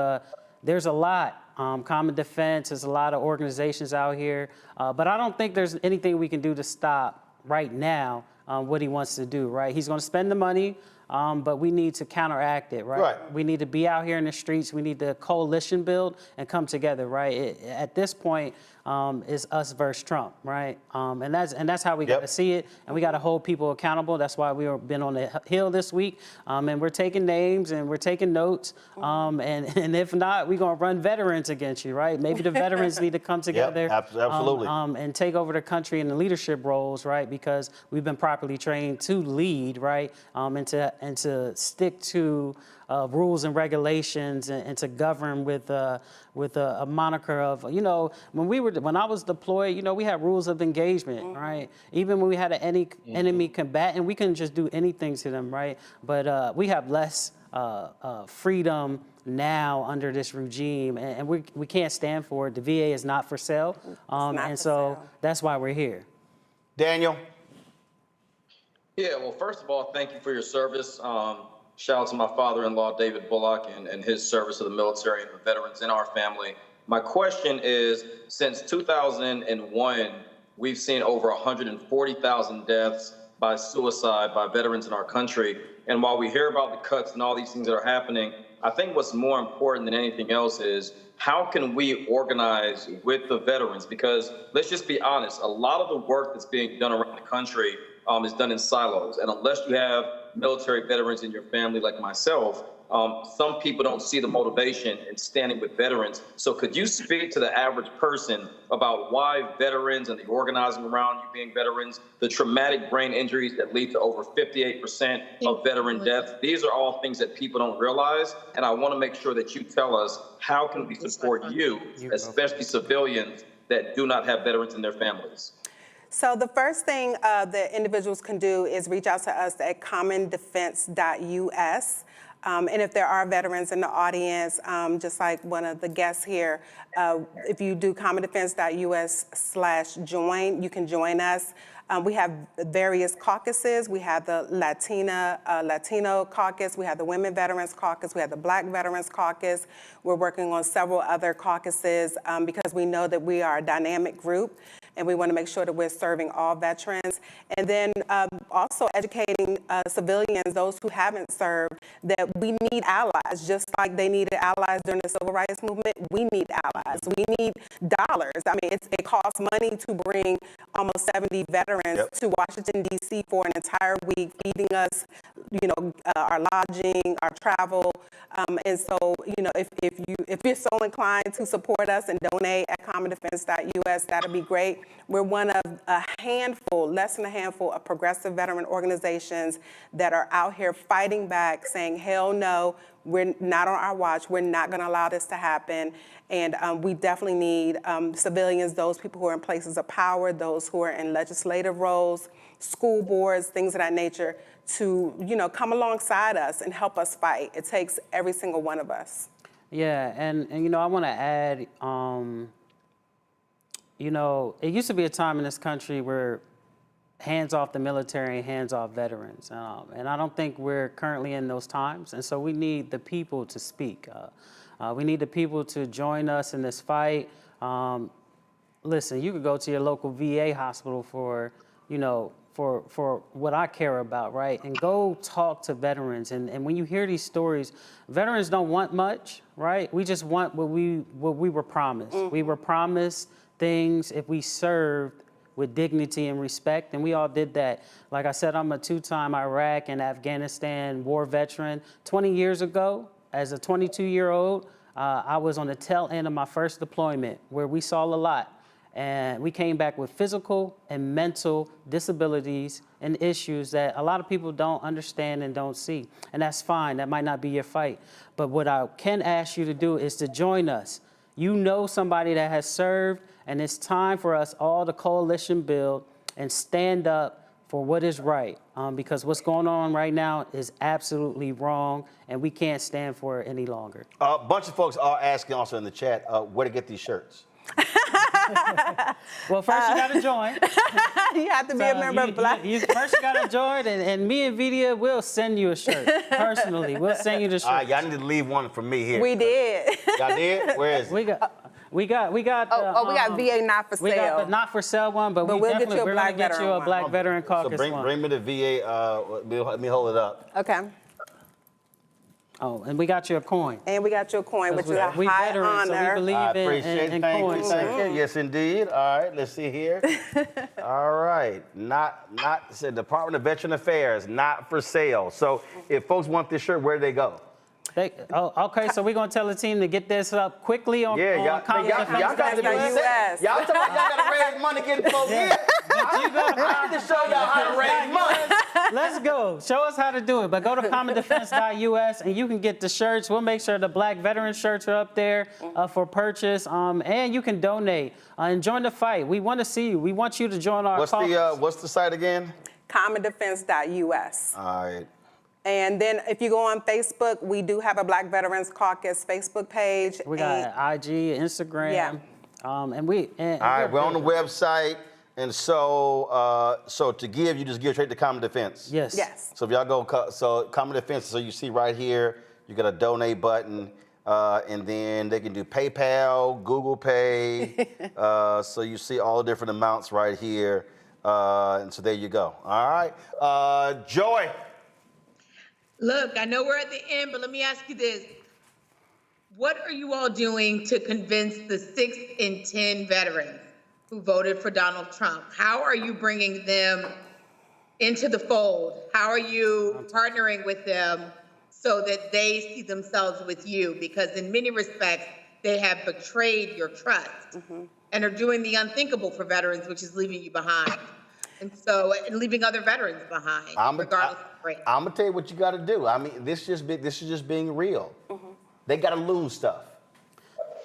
there's a lot. Common Defense, there's a lot of organizations out here, but I don't think there's anything we can do to stop right now what he wants to do, right? He's going to spend the money, but we need to counteract it, right? We need to be out here in the streets. We need to coalition build and come together, right? At this point, it's us versus Trump, right? And that's how we got to see it, and we got to hold people accountable. That's why we've been on the Hill this week, and we're taking names and we're taking notes, and if not, we're gonna run veterans against you, right? Maybe the veterans need to come together, absolutely, and take over the country in the leadership roles, right? Because we've been properly trained to lead, right? And to stick to rules and regulations and to govern with a moniker of, when I was deployed, we had rules of engagement, right? Even when we had an enemy combatant, we couldn't just do anything to them, right? But we have less freedom now under this regime, and we can't stand for it. The VA is not for sale, that's why we're here. Daniel? Yeah, well, first of all, thank you for your service. Shout out to my father-in-law, David Bullock, and his service to the military and the veterans in our family. My question is, since 2001, we've seen over 140,000 deaths by suicide by veterans in our country. And while we hear about the cuts and all these things that are happening, I think what's more important than anything else is how can we organize with the veterans? Because let's just be honest, a lot of the work that's being done around the country is done in silos. And unless you have military veterans in your family like myself, some people don't see the motivation in standing with veterans. So could you speak to the average person about why veterans and the organizing around you being veterans, the traumatic brain injuries that lead to over 58% of veteran deaths? These are all things that people don't realize. And I want to make sure that you tell us, how can we support you, especially civilians that do not have veterans in their families? So the first thing that individuals can do is reach out to us at commondefense.us. And if there are veterans in the audience, just like one of the guests here, if you do commondefense.us/join, you can join us. We have various caucuses. We have the Latino caucus. We have the Women Veterans Caucus. We have the Black Veterans Caucus. We're working on several other caucuses because we know that we are a dynamic group, and we want to make sure that we're serving all veterans. And then also educating civilians, those who haven't served, that we need allies, just like they needed allies during the Civil Rights Movement. We need allies. We need dollars. I mean, it costs money to bring almost 70 veterans to Washington, D.C. for an entire week, feeding us, our lodging, our travel. And so, if you're so inclined to support us and donate at commondefense.us, that'll be great. We're one of less than a handful of progressive veteran organizations that are out here fighting back, saying, hell no, we're not on our watch. We're not going to allow this to happen. And we definitely need civilians, those people who are in places of power, those who are in legislative roles, school boards, things of that nature, to come alongside us and help us fight. It takes every single one of us. Yeah, and I want to add, it used to be a time in this country where hands off the military and hands off veterans. And I don't think we're currently in those times. And so we need the people to speak. We need the people to join us in this fight. Listen, you could go to your local VA hospital for what I care about, right? And go talk to veterans. And when you hear these stories, veterans don't want much, right? We just want what we were promised. Mm-hmm. We were promised things if we served with dignity and respect, and we all did that. Like I said, I'm a two-time Iraq and Afghanistan war veteran. 20 years ago, as a 22-year-old, I was on the tail end of my first deployment, where we saw a lot. And we came back with physical and mental disabilities and issues that a lot of people don't understand and don't see. And that's fine. That might not be your fight. But what I can ask you to do is to join us. You know somebody that has served, and it's time for us all to coalition build and stand up for what is right. Because what's going on right now is absolutely wrong, and we can't stand for it any longer. A bunch of folks are asking also in the chat where to get these shirts. Well, first you got to join. You have to be a member of Black. First you got to join, and me and Vidia will send you a shirt personally. We'll send you the shirt. All right, y'all need to leave one for me here. We did. Y'all did? Where is it? We got. We got VA not for sale. We got the not for sale one, but we'll get you a Black get you a Black Veteran Caucus one. So bring me the VA. Let me hold it up. Okay. Oh, and we got you a coin. And we got you a coin, which is a high veterans, honor. So we believe in coins. Thank you. Yes, indeed. All right, let's see here. All right, said Department of Veteran Affairs, not for sale. So if folks want this shirt, where do they go? Okay, so we're going to tell the team to get this up quickly on y'all got to be set. Y'all talking about y'all got to raise money getting folks here. I need to show y'all how to raise money. Let's go. Show us how to do it. But go to commondefense.us and you can get the shirts. We'll make sure the Black veteran shirts are up there for purchase. And you can donate and join the fight. We want to see you. We want you to join our caucus. What's the site again? commondefense.us. All right. And then if you go on Facebook, we do have a Black Veterans Caucus Facebook page. We got IG, Instagram. Yeah. All right, we're on the website. And so to give, you just give straight to Common Defense. Yes. Yes. So if y'all go, Common Defense, so you see right here, you got a donate button, and then they can do PayPal, Google Pay. So you see all the different amounts right here. And so there you go. All right. Joy. Look, I know we're at the end, but let me ask you this. What are you all doing to convince the 6 in 10 veterans who voted for Donald Trump? How are you bringing them into the fold? How are you partnering with them so that they see themselves with you, because in many respects, they have betrayed your trust and are doing the unthinkable for veterans, which is leaving you behind. And leaving other veterans behind, regardless of rank. I'm gonna tell you what you gotta do. I mean, this is just being real. They gotta lose stuff.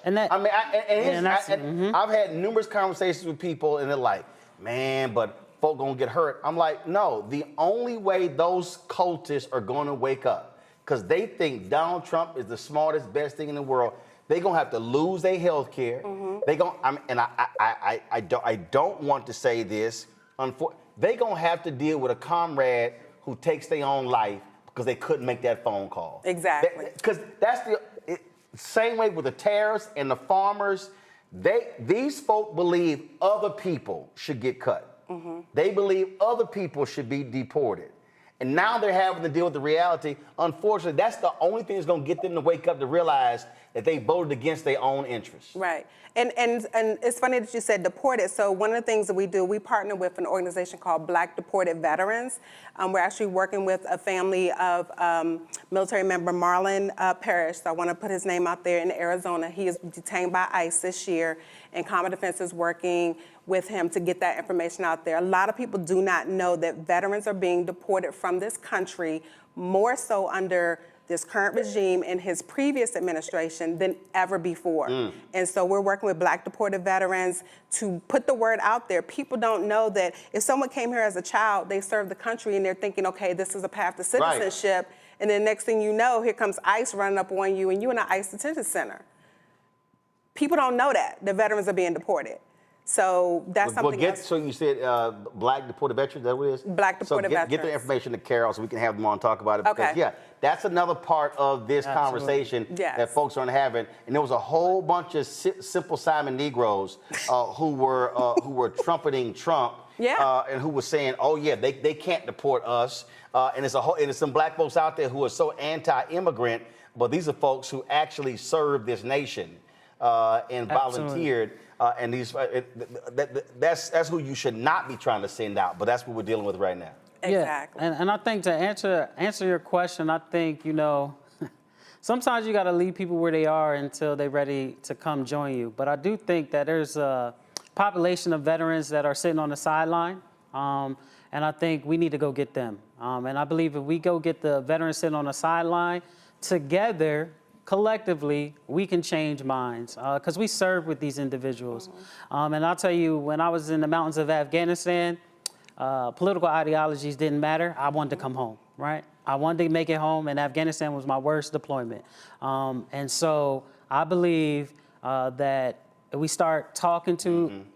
And that, I mean, I've had numerous conversations with people, and they're like, man, but folk gonna get hurt. I'm like, no, the only way those cultists are gonna wake up, because they think Donald Trump is the smartest, best thing in the world, they gonna have to lose their health care. They gonna, I don't want to say this, they gonna have to deal with a comrade who takes their own life because they couldn't make that phone call. Exactly. Because that's the same way with the terrorists and the farmers. These folk believe other people should get cut. They believe other people should be deported. And now they're having to deal with the reality. Unfortunately, that's the only thing that's going to get them to wake up to realize that they voted against their own interests. Right. And it's funny that you said deported. So one of the things that we do, we partner with an organization called Black Deported Veterans. We're actually working with a family of military member Marlon Parrish. So I want to put his name out there in Arizona. He is detained by ICE this year, and Common Defense is working with him to get that information out there. A lot of people do not know that veterans are being deported from this country more so under this current regime and his previous administration than ever before. And so we're working with Black deported veterans to put the word out there. People don't know that if someone came here as a child, they served the country and they're thinking, okay, this is a path to citizenship. Right. And then next thing you know, here comes ICE running up on you and you're in an ICE detention center. People don't know that the veterans are being deported. So that's something else. So you said Black deported veterans, is that what it is? Black deported veterans. Get the information to Carol so we can have them on and talk about it. Because, yeah, that's another part of this conversation that folks aren't having. And there was a whole bunch of Simple Simon Negroes who were trumpeting Trump and who were saying, oh, yeah, they can't deport us. And there's some black folks out there who are so anti-immigrant, but these are folks who actually served this nation and volunteered. And that's who you should not be trying to send out, but that's what we're dealing with right now. Exactly. Yeah. And I think to answer your question, I think, sometimes you got to leave people where they are until they're ready to come join you. But I do think that there's a population of veterans that are sitting on the sideline, and I think we need to go get them. And I believe if we go get the veterans sitting on the sideline together, collectively, we can change minds because we serve with these individuals. And I'll tell you, when I was in the mountains of Afghanistan, political ideologies didn't matter. I wanted to come home, right? I wanted to make it home, and Afghanistan was my worst deployment. And so I believe that if we start talking to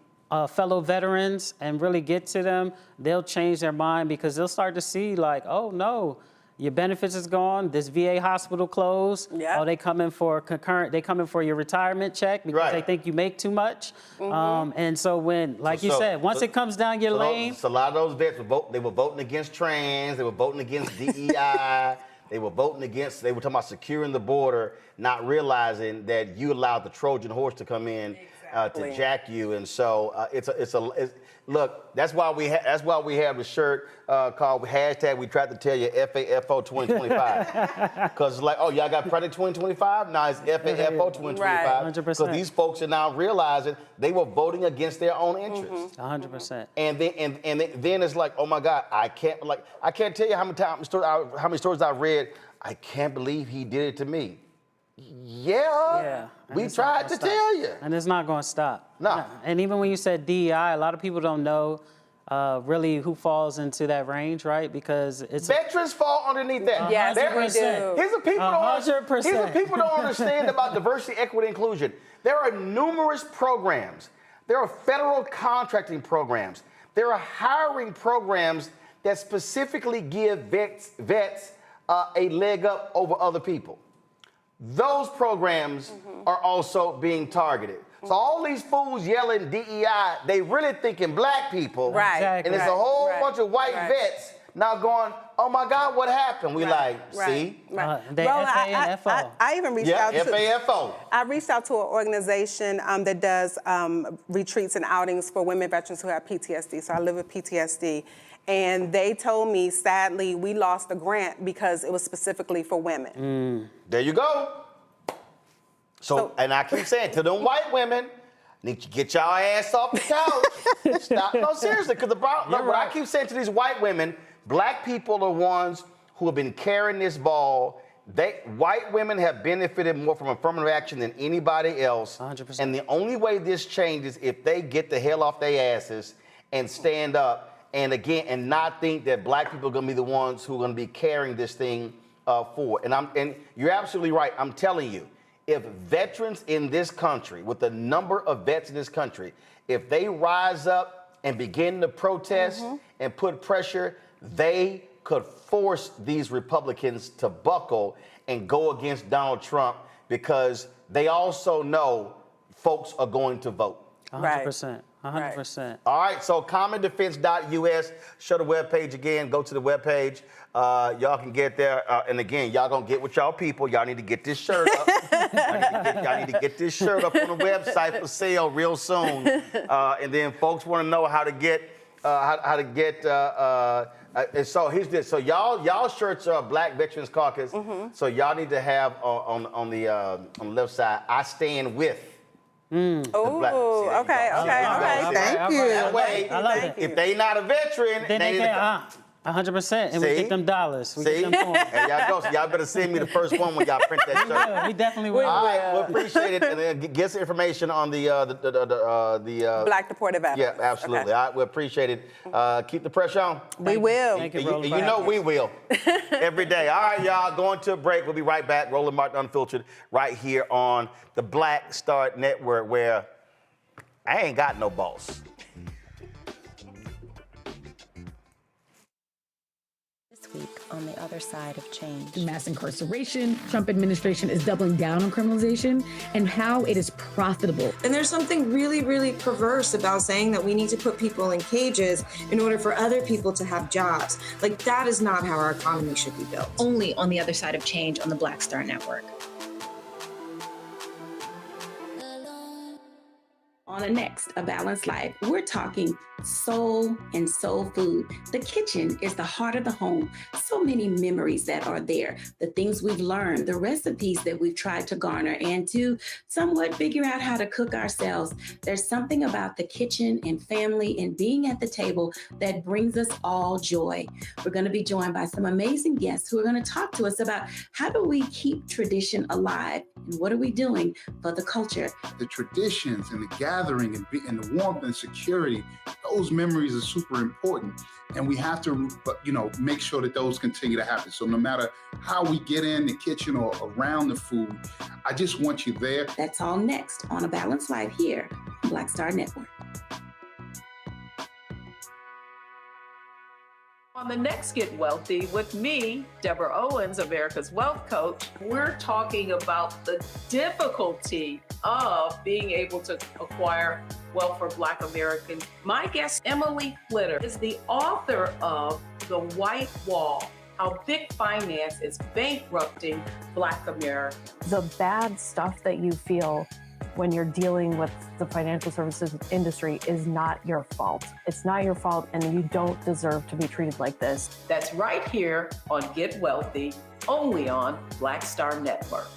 fellow veterans and really get to them, they'll change their mind because they'll start to see like, oh, no, your benefits is gone. This VA hospital closed. Oh, they come in for concurrent. They come in for your retirement check because they think you make too much. And so when, like you said, once it comes down your lane. So a lot of those vets they were voting against trans. They were voting against DEI. They were voting against. They were talking about securing the border, not realizing that you allowed the Trojan horse to come in to jack you. And so look, that's why we have the shirt called hashtag we tried to tell you FAFO 2025. Because it's like, oh, y'all got Project 2025? Now it's FAFO 2025. Right, 100%. Because these folks are now realizing they were voting against their own interests. 100%. And then it's like, oh my God, I can't tell you how many stories I've read. I can't believe he did it to me. Yeah. We tried to tell you. And it's not going to stop. No. And even when you said DEI, a lot of people don't know really who falls into that range, right? Because it's veterans fall underneath that. Yes, we do. Here's what people don't understand about diversity, equity, inclusion. There are numerous programs. There are federal contracting programs. There are hiring programs that specifically give vets a leg up over other people. Those programs are also being targeted. So all these fools yelling DEI, they really thinking black people. Right. Exactly. And it's a whole bunch of white vets now going, oh my God, what happened? We see? FAFO. I even reached out to FAFO. I reached out to an organization that does retreats and outings for women veterans who have PTSD. So I live with PTSD. And they told me, sadly, we lost the grant because it was specifically for women. There you go. So, and I keep saying to them white women, need to get y'all ass off the couch. Stop. No, seriously, because what I keep saying to these white women, black people are ones who have been carrying this ball. White women have benefited more from affirmative action than anybody else. 100%. And the only way this changes if they get the hell off their asses and stand up and not think that black people are going to be the ones who are going to be carrying this thing forward. And you're absolutely right. I'm telling you, if veterans in this country, with the number of vets in this country, if they rise up and begin to protest and put pressure, they could force these Republicans to buckle and go against Donald Trump, because they also know folks are going to vote. 100%. 100%. All right, so commondefense.us, show the webpage again, go to the webpage. Y'all can get there. And again, y'all gonna get with y'all people. Y'all need to get this shirt up. Y'all need to get this shirt up on the website for sale real soon. And then folks wanna know how to get, and so here's this. So y'all shirts are Black Veterans Caucus. So y'all need to have on the left side, I stand with. Oh, okay. Thank you. That way, I love it. if they not a veteran, Then they get 100%, and we get them dollars. We get them coins. There y'all go. So y'all better send me the first one when y'all print that shirt. We definitely will. All right, we appreciate it. And then get some information on the Black deported veterans. Yeah, absolutely. Okay. All right, we appreciate it. Keep the pressure on. We will. Thank you, You Roland. know we will. Every day. All right, y'all, going to a break. We'll be right back. Roland Martin Unfiltered right here on the Black Star Network, where I ain't got no boss. This week on the other side of change. Mass incarceration, Trump administration is doubling down on criminalization, and how it is profitable. And there's something really, really perverse about saying that we need to put people in cages in order for other people to have jobs. Like, that is not how our economy should be built. Only on the other side of change on the Black Star Network. On the next, A Balanced Life, we're talking soul and soul food. The kitchen is the heart of the home. So many memories that are there, the things we've learned, the recipes that we've tried to garner and to somewhat figure out how to cook ourselves. There's something about the kitchen and family and being at the table that brings us all joy. We're going to be joined by some amazing guests who are going to talk to us about how do we keep tradition alive and what are we doing for the culture. The traditions and the gathering and the warmth and security, those memories are super important. And we have to, make sure that those continue to happen. So no matter how we get in the kitchen or around the food, I just want you there. That's all next on A Balanced Life here on Black Star Network. On the next Get Wealthy with me, Deborah Owens, America's Wealth Coach, we're talking about the difficulty of being able to acquire wealth for Black Americans. My guest, Emily Flitter, is the author of The White Wall: How Big Finance is Bankrupting Black Americans. The bad stuff that you feel when you're dealing with the financial services industry is not your fault. It's not your fault, and you don't deserve to be treated like this. That's right here on Get Wealthy, only on Black Star Network.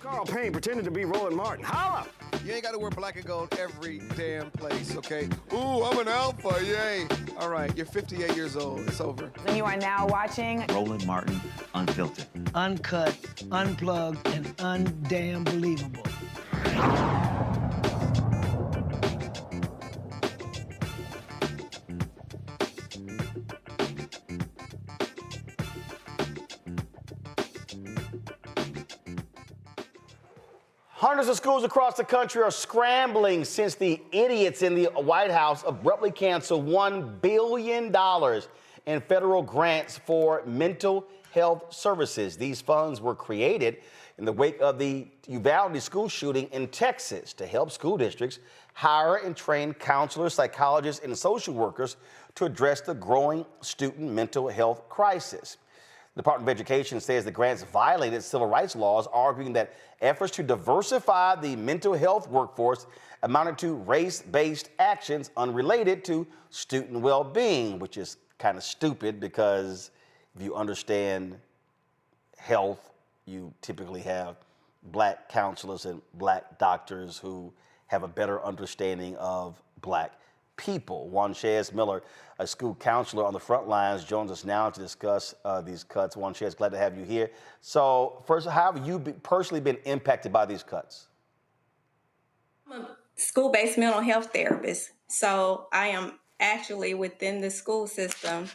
Carl Payne pretending to be Roland Martin. Holla! You ain't got to wear black and gold every damn place, okay? Ooh, I'm an alpha, yay. All right, you're 58 years old. It's over. And you are now watching Roland Martin Unfiltered. Uncut, unplugged, and undamn believable. Hundreds of schools across the country are scrambling since the idiots in the White House abruptly canceled $1 billion in federal grants for mental health services. These funds were created in the wake of the Uvalde school shooting in Texas to help school districts hire and train counselors, psychologists, and social workers to address the growing student mental health crisis. The Department of Education says the grants violated civil rights laws, arguing that efforts to diversify the mental health workforce amounted to race-based actions unrelated to student well-being, which is kind of stupid because if you understand health, you typically have black counselors and black doctors who have a better understanding of black people. Juanchez Miller, a school counselor on the front lines, joins us now to discuss these cuts. Juanchez, glad to have you here. So first, how have you personally been impacted by these cuts? I'm a school-based mental health therapist, so I am actually within the school system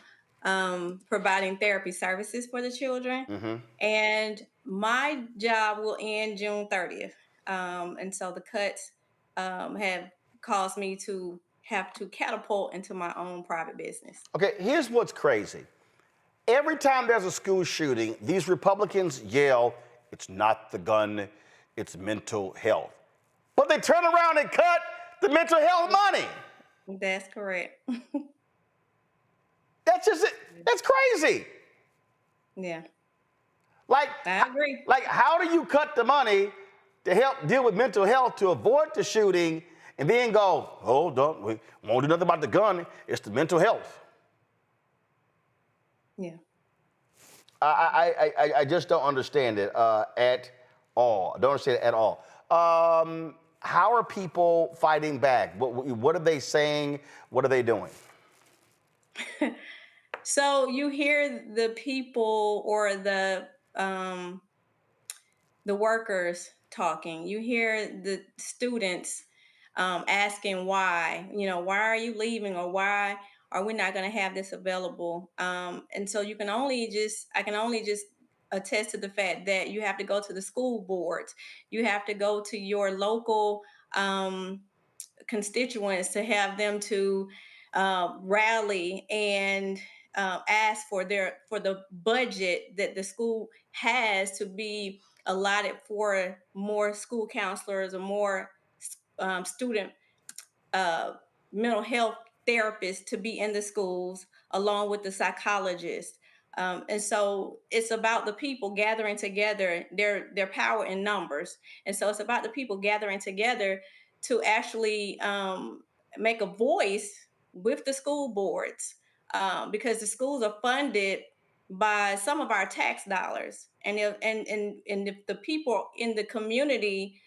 providing therapy services for the children. And my job will end June 30th. And so the cuts have caused me to have to catapult into my own private business. Okay, here's what's crazy. Every time there's a school shooting, these Republicans yell, it's not the gun, it's mental health. But they turn around and cut the mental health money. That's correct. That's just it. That's crazy. Yeah. Like, I agree. Like, how do you cut the money to help deal with mental health to avoid the shooting and then go, hold on, we won't do nothing about the gun, it's the mental health? Yeah. I just don't understand it at all. I don't understand it at all. How are people fighting back? What are they saying? What are they doing? So you hear the people or the workers talking. You hear the students asking why. You know, why are you leaving, or why are we not going to have this available? And so I can only just attest to the fact that you have to go to the school boards. You have to go to your local constituents to have them to rally and ask for the budget that the school has to be allotted for more school counselors or more student mental health therapists to be in the schools, along with the psychologists. And so it's about the people gathering together, their power in numbers. And so it's about the people gathering together to actually make a voice with the school boards, because the schools are funded by some of our tax dollars. And if the people in the community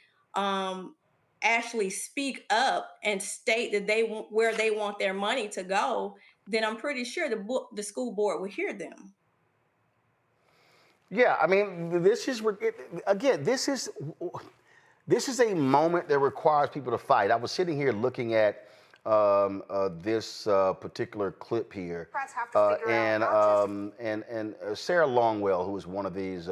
actually speak up and state that where they want their money to go, then I'm pretty sure the school board will hear them. Yeah, I mean, this is a moment that requires people to fight. I was sitting here looking at this particular clip here, and Sarah Longwell, who is one of these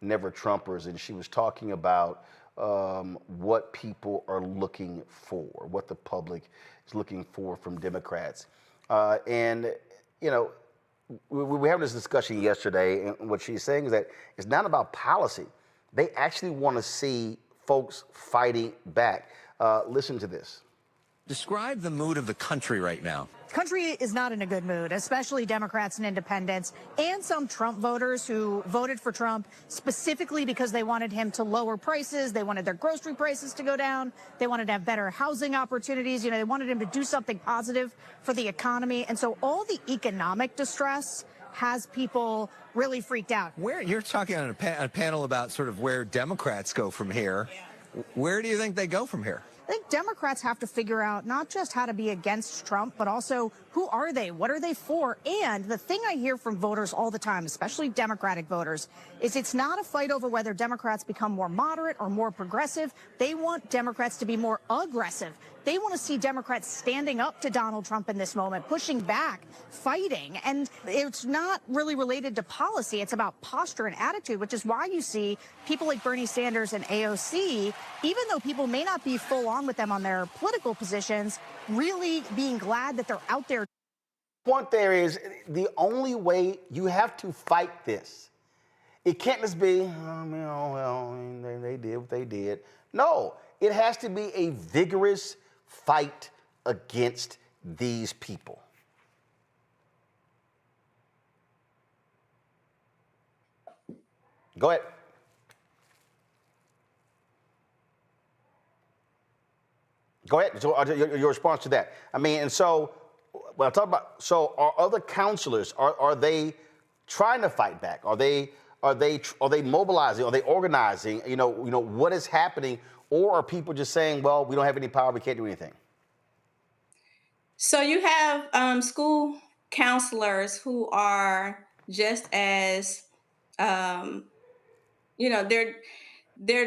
Never Trumpers, and she was talking about what people are looking for, what the public is looking for from Democrats. And, you know, we were having this discussion yesterday, and what she's saying is that it's not about policy. They actually want to see folks fighting back. Listen to this. Describe the mood of the country right now. Country is not in a good mood, especially Democrats and independents and some Trump voters who voted for Trump specifically because they wanted him to lower prices. They wanted their grocery prices to go down. They wanted to have better housing opportunities. You know, they wanted him to do something positive for the economy. And so all the economic distress has people really freaked out. Where you're talking on a panel about sort of where Democrats go from here. Yeah. Where do you think they go from here? I think Democrats have to figure out not just how to be against Trump, but also who are they? What are they for? And the thing I hear from voters all the time, especially Democratic voters, is it's not a fight over whether Democrats become more moderate or more progressive. They want Democrats to be more aggressive. They want to see Democrats standing up to Donald Trump in this moment, pushing back, fighting. And it's not really related to policy. It's about posture and attitude, which is why you see people like Bernie Sanders and AOC, even though people may not be full on with them on their political positions, really being glad that they're out there. Point there is the only way you have to fight this. It can't just be, they did what they did. No, it has to be a vigorous fight against these people. Go ahead. Go ahead. So your response to that. I mean, and so when I talk about, so are other counselors, are they trying to fight back? Are they mobilizing? Are they organizing? You know what is happening, or are people just saying, well, we don't have any power, we can't do anything? So you have school counselors who are just as, they're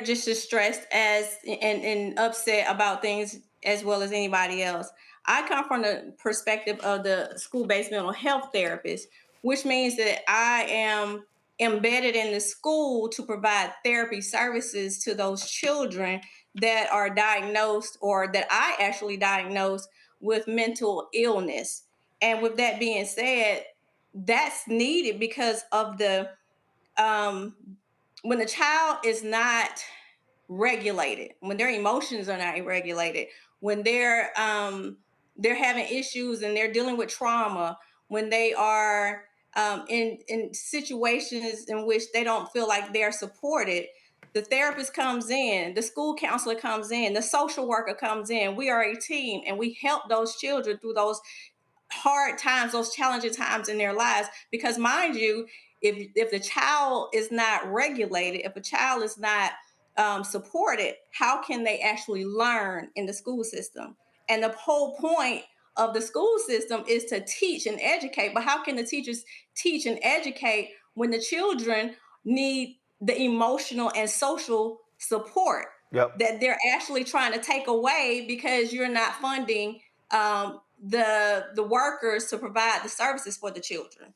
just as stressed as and upset about things as well as anybody else. I come from the perspective of the school-based mental health therapist, which means that I am embedded in the school to provide therapy services to those children that are diagnosed or that I actually diagnosed with mental illness. And with that being said, that's needed because of the when the child is not regulated, when their emotions are not regulated, when they're having issues and they're dealing with trauma, when they are in situations in which they don't feel like they're supported, the therapist comes in, the school counselor comes in, the social worker comes in. We are a team and we help those children through those hard times, those challenging times in their lives. Because mind you, if the child is not regulated, if a child is not supported, how can they actually learn in the school system? And the whole point of the school system is to teach and educate. But how can the teachers teach and educate when the children need the emotional and social support that they're actually trying to take away because you're not funding the workers to provide the services for the children?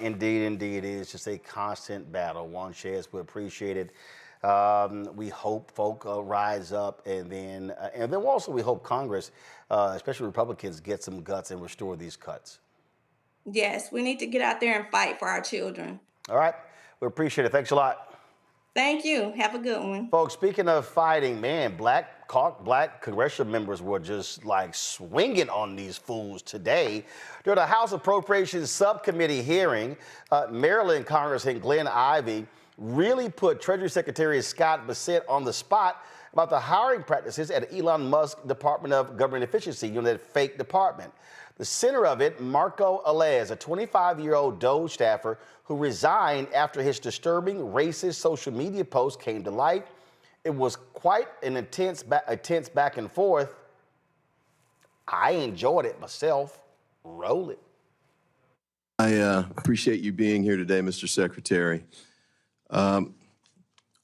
Indeed, it is just a constant battle. Juan Shez, we appreciate it. We hope folk rise up, and then also we hope Congress, especially Republicans, get some guts and restore these cuts. Yes, we need to get out there and fight for our children. All right, we appreciate it. Thanks a lot. Thank you. Have a good one. Folks, speaking of fighting, man, black congressional members were just like swinging on these fools today. During the House Appropriations Subcommittee hearing, Maryland Congressman Glenn Ivey really put Treasury Secretary Scott Bassett on the spot about the hiring practices at Elon Musk's Department of Government Efficiency, that fake department. The center of it, Marco Alez, a 25-year-old DOGE staffer who resigned after his disturbing racist social media post came to light. It was quite an intense back and forth. I enjoyed it myself. Roll it. I appreciate you being here today, Mr. Secretary. I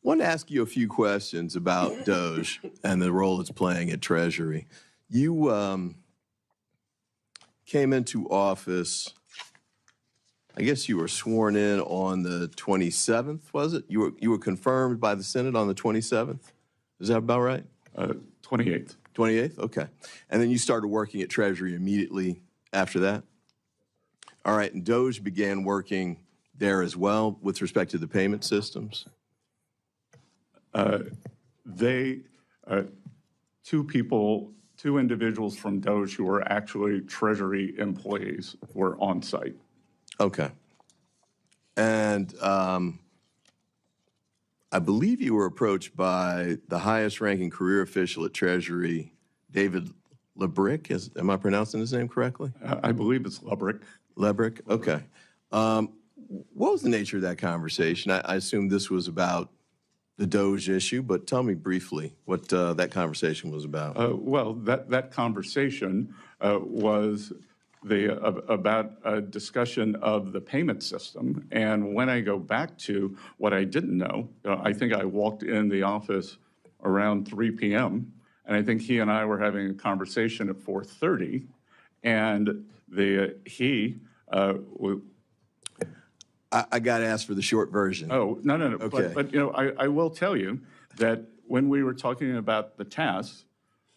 want to ask you a few questions about DOGE and the role it's playing at Treasury. You came into office, I guess you were sworn in on the 27th, was it? You were confirmed by the Senate on the 27th? Is that about right? 28th. 28th, okay. And then you started working at Treasury immediately after that? All right, and DOGE began working there as well with respect to the payment systems? Two individuals from DOGE who were actually Treasury employees were on site. Okay. And I believe you were approached by the highest ranking career official at Treasury, David Lebrick. Am I pronouncing his name correctly? I believe it's Lebrick. Lebrick, okay. What was the nature of that conversation? I assume this was about the DOGE issue, but tell me briefly what that conversation was about. Well, that conversation was about a discussion of the payment system. And when I go back to what I didn't know, I think I walked in the office around 3 p.m. and I think he and I were having a conversation at 4:30, and I got to ask for the short version. Oh, no. Okay. But I will tell you that when we were talking about the tasks,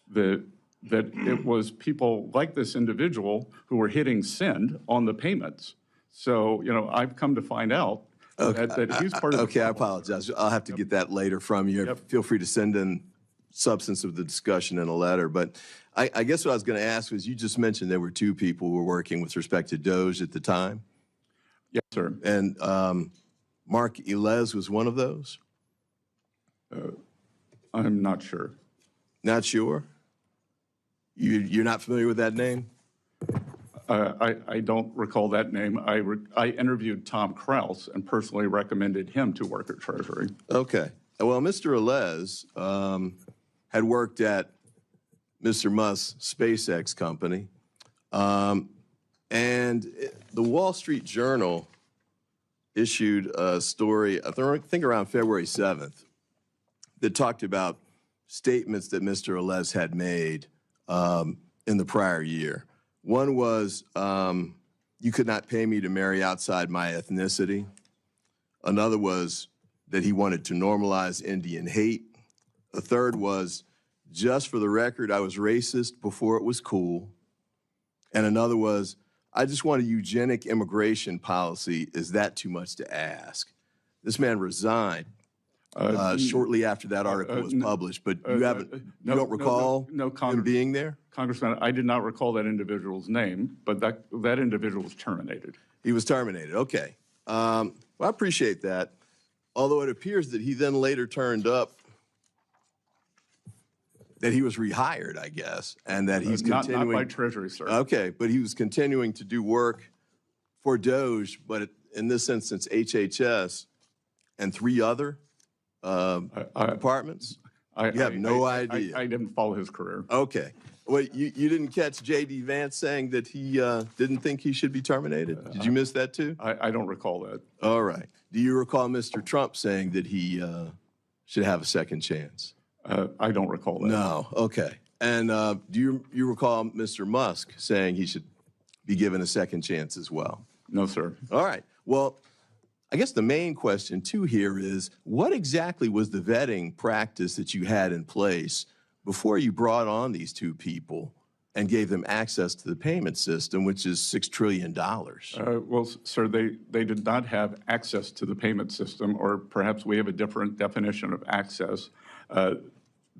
that it was people like this individual who were hitting send on the payments. So, I've come to find out that he's part of the Okay, I apologize. I'll have to get that later from you. Yep. Feel free to send in substance of the discussion in a letter. But I guess what I was going to ask was, you just mentioned there were two people who were working with respect to DOGE at the time. Yes, sir. And Mark Elez was one of those? I'm not sure. Not sure? You're not familiar with that name? I don't recall that name. I interviewed Tom Krause and personally recommended him to work at Treasury. Okay. Well, Mr. Elez had worked at Mr. Musk's SpaceX company. And the Wall Street Journal issued a story, I think around February 7th, that talked about statements that Mr. Elez had made in the prior year. One was, you could not pay me to marry outside my ethnicity. Another was that he wanted to normalize Indian hate. A third was, just for the record, I was racist before it was cool. And another was, I just want a eugenic immigration policy. Is that too much to ask? This man resigned shortly after that article was published, but you don't recall him being there? Congressman, I did not recall that individual's name, but that individual was terminated. He was terminated, okay. Well, I appreciate that. Although it appears that he then later turned up that he was rehired, I guess, and that he's continuing. Not by Treasury, sir. Okay, but he was continuing to do work for DOGE, but in this instance, HHS and 3 other departments? You have no idea. I didn't follow his career. Okay. Well, you didn't catch J.D. Vance saying that he didn't think he should be terminated? Did you miss that too? I don't recall that. All right. Do you recall Mr. Trump saying that he should have a second chance? I don't recall that. No. Okay. And do you recall Mr. Musk saying he should be given a second chance as well? No, sir. All right. Well, I guess the main question too here is, what exactly was the vetting practice that you had in place before you brought on these 2 people and gave them access to the payment system, which is $6 trillion? Well, sir, they did not have access to the payment system, or perhaps we have a different definition of access.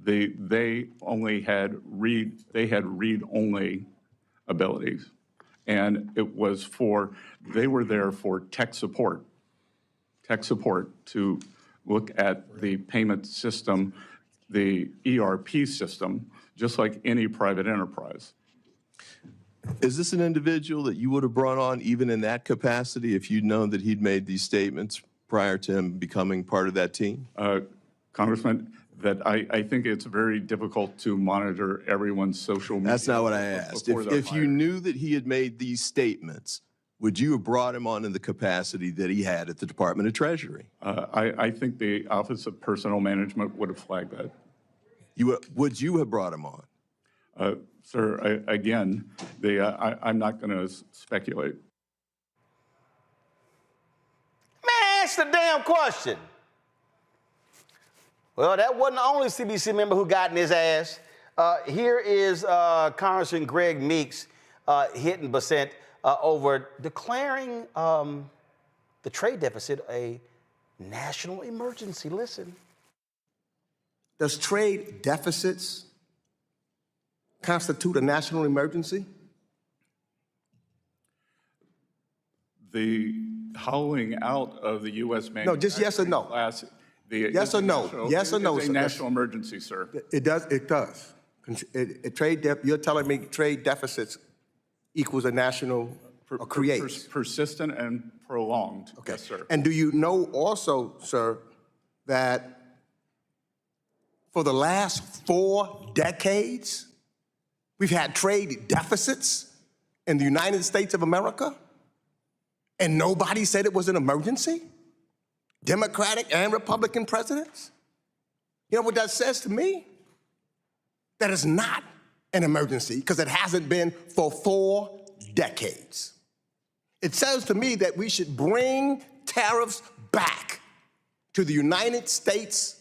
They only had read-only abilities, and they were there for tech support to look at the payment system, the ERP system, just like any private enterprise. Is this an individual that you would have brought on even in that capacity if you'd known that he'd made these statements prior to him becoming part of that team? Congressman, that I think it's very difficult to monitor everyone's social media. That's not what I asked. If you knew that he had made these statements, would you have brought him on in the capacity that he had at the Department of Treasury? I think the Office of Personnel Management would have flagged that. Would you have brought him on? Sir, again, I'm not going to speculate. Man, ask the damn question. Well, that wasn't the only CBC member who got in his ass. Here is Congressman Greg Meeks hitting Bassett over declaring the trade deficit a national emergency. Listen. Does trade deficits constitute a national emergency? The hollowing out of the U.S. manufacturing No, just yes or no. class. Yes or no? Yes or no? It's a national emergency, sir. It does. It does. You're telling me trade deficits equals a national or creates persistent and prolonged. Okay. Yes, sir. And do you know also, sir, that for the last 4 decades, we've had trade deficits in the United States of America, and nobody said it was an emergency? Democratic and Republican presidents? You know what that says to me? That it's not an emergency because it hasn't been for 4 decades. It says to me that we should bring tariffs back to the United States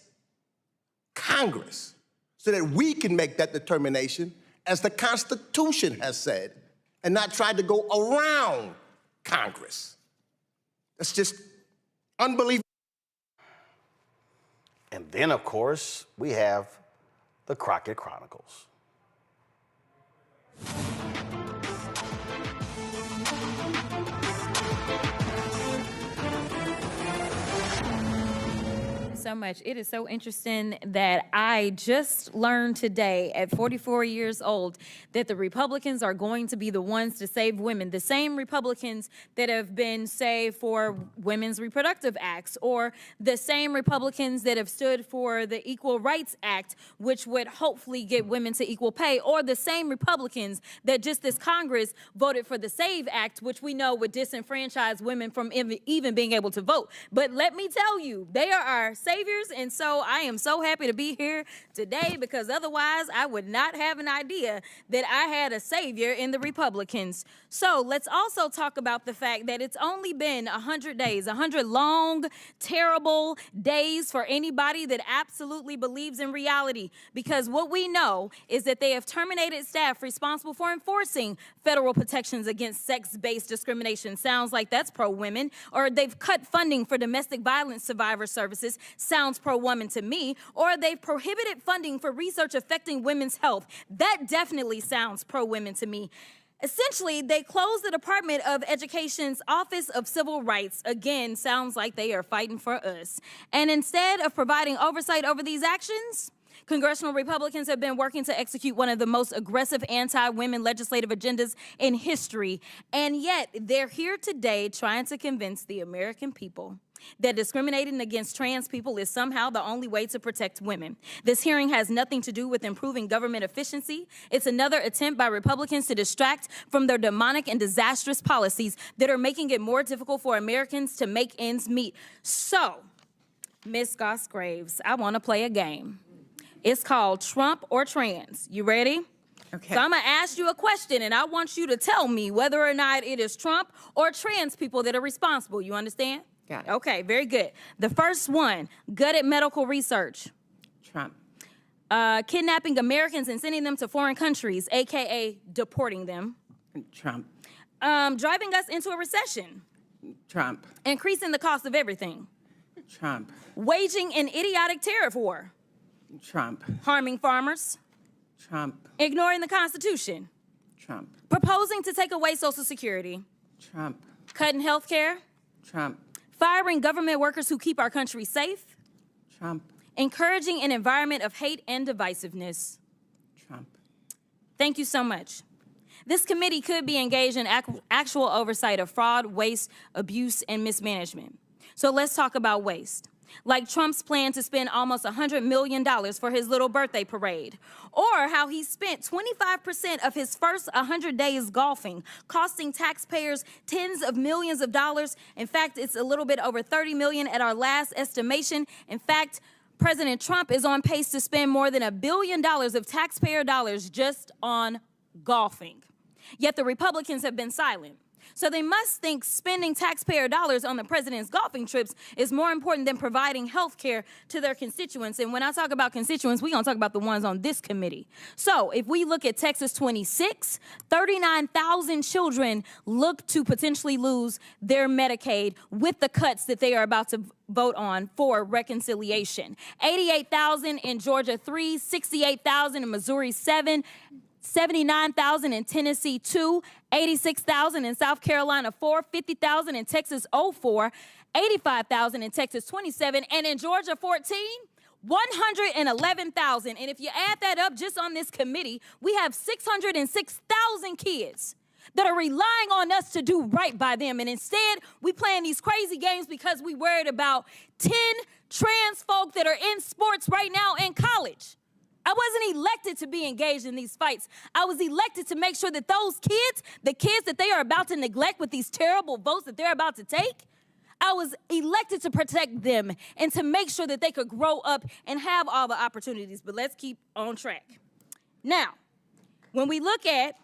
Congress so that we can make that determination as the Constitution has said and not try to go around Congress. That's just unbelievable. And then, of course, we have the Crockett Chronicles. so much. It is so interesting that I just learned today at 44 years old that the Republicans are going to be the ones to save women. The same Republicans that have been saved for women's reproductive acts, or the same Republicans that have stood for the Equal Rights Act, which would hopefully get women to equal pay, or the same Republicans that just this Congress voted for the SAVE Act, which we know would disenfranchise women from even being able to vote. But let me tell you, they are our saviors, and so I am so happy to be here today, because otherwise I would not have an idea that I had a savior in the Republicans. So let's also talk about the fact that it's only been 100 days, 100 long, terrible days for anybody that absolutely believes in reality, because what we know is that they have terminated staff responsible for enforcing federal protections against sex-based discrimination. Sounds like that's pro-women. Or they've cut funding for domestic violence survivor services. Sounds pro-woman to me. Or they've prohibited funding for research affecting women's health. That definitely sounds pro-women to me. Essentially, they closed the Department of Education's Office of Civil Rights. Again, sounds like they are fighting for us. And instead of providing oversight over these actions, congressional Republicans have been working to execute one of the most aggressive anti-women legislative agendas in history. And yet, they're here today trying to convince the American people that discriminating against trans people is somehow the only way to protect women. This hearing has nothing to do with improving government efficiency. It's another attempt by Republicans to distract from their demonic and disastrous policies that are making it more difficult for Americans to make ends meet. So, Ms. Goss-Graves, I want to play a game. It's called Trump or Trans. You ready? Okay. So I'm going to ask you a question, and I want you to tell me whether or not it is Trump or trans people that are responsible. You understand? Got it. Okay, very good. The first one, gutted medical research. Trump. Kidnapping Americans and sending them to foreign countries, a.k.a. deporting them. Trump. Driving us into a recession. Trump. Increasing the cost of everything. Trump. Waging an idiotic tariff war. Trump. Harming farmers. Trump. Ignoring the Constitution. Trump. Proposing to take away Social Security. Trump. Cutting health care. Trump. Firing government workers who keep our country safe. Trump. Encouraging an environment of hate and divisiveness. Trump. Thank you so much. This committee could be engaged in actual oversight of fraud, waste, abuse, and mismanagement. So let's talk about waste. Like Trump's plan to spend almost $100 million for his little birthday parade, or how he spent 25% of his first 100 days golfing, costing taxpayers tens of millions of dollars. In fact, it's a little bit over $30 million at our last estimation. In fact, President Trump is on pace to spend more than $1 billion of taxpayer dollars just on golfing. Yet the Republicans have been silent. So they must think spending taxpayer dollars on the president's golfing trips is more important than providing health care to their constituents. And when I talk about constituents, we're going to talk about the ones on this committee. So if we look at Texas 26, 39,000 children look to potentially lose their Medicaid with the cuts that they are about to vote on for reconciliation. 88,000 in Georgia 3, 68,000 in Missouri 7, 79,000 in Tennessee 2, 86,000 in South Carolina 4, 50,000 in Texas 04, 85,000 in Texas 27, and in Georgia 14, 111,000. And if you add that up just on this committee, we have 606,000 kids that are relying on us to do right by them. And instead, we playing these crazy games because we worried about 10 trans folk that are in sports right now in college. I wasn't elected to be engaged in these fights. I was elected to make sure that those kids, the kids that they are about to neglect with these terrible votes that they're about to take, I was elected to protect them and to make sure that they could grow up and have all the opportunities. But let's keep on track. Now, when we look at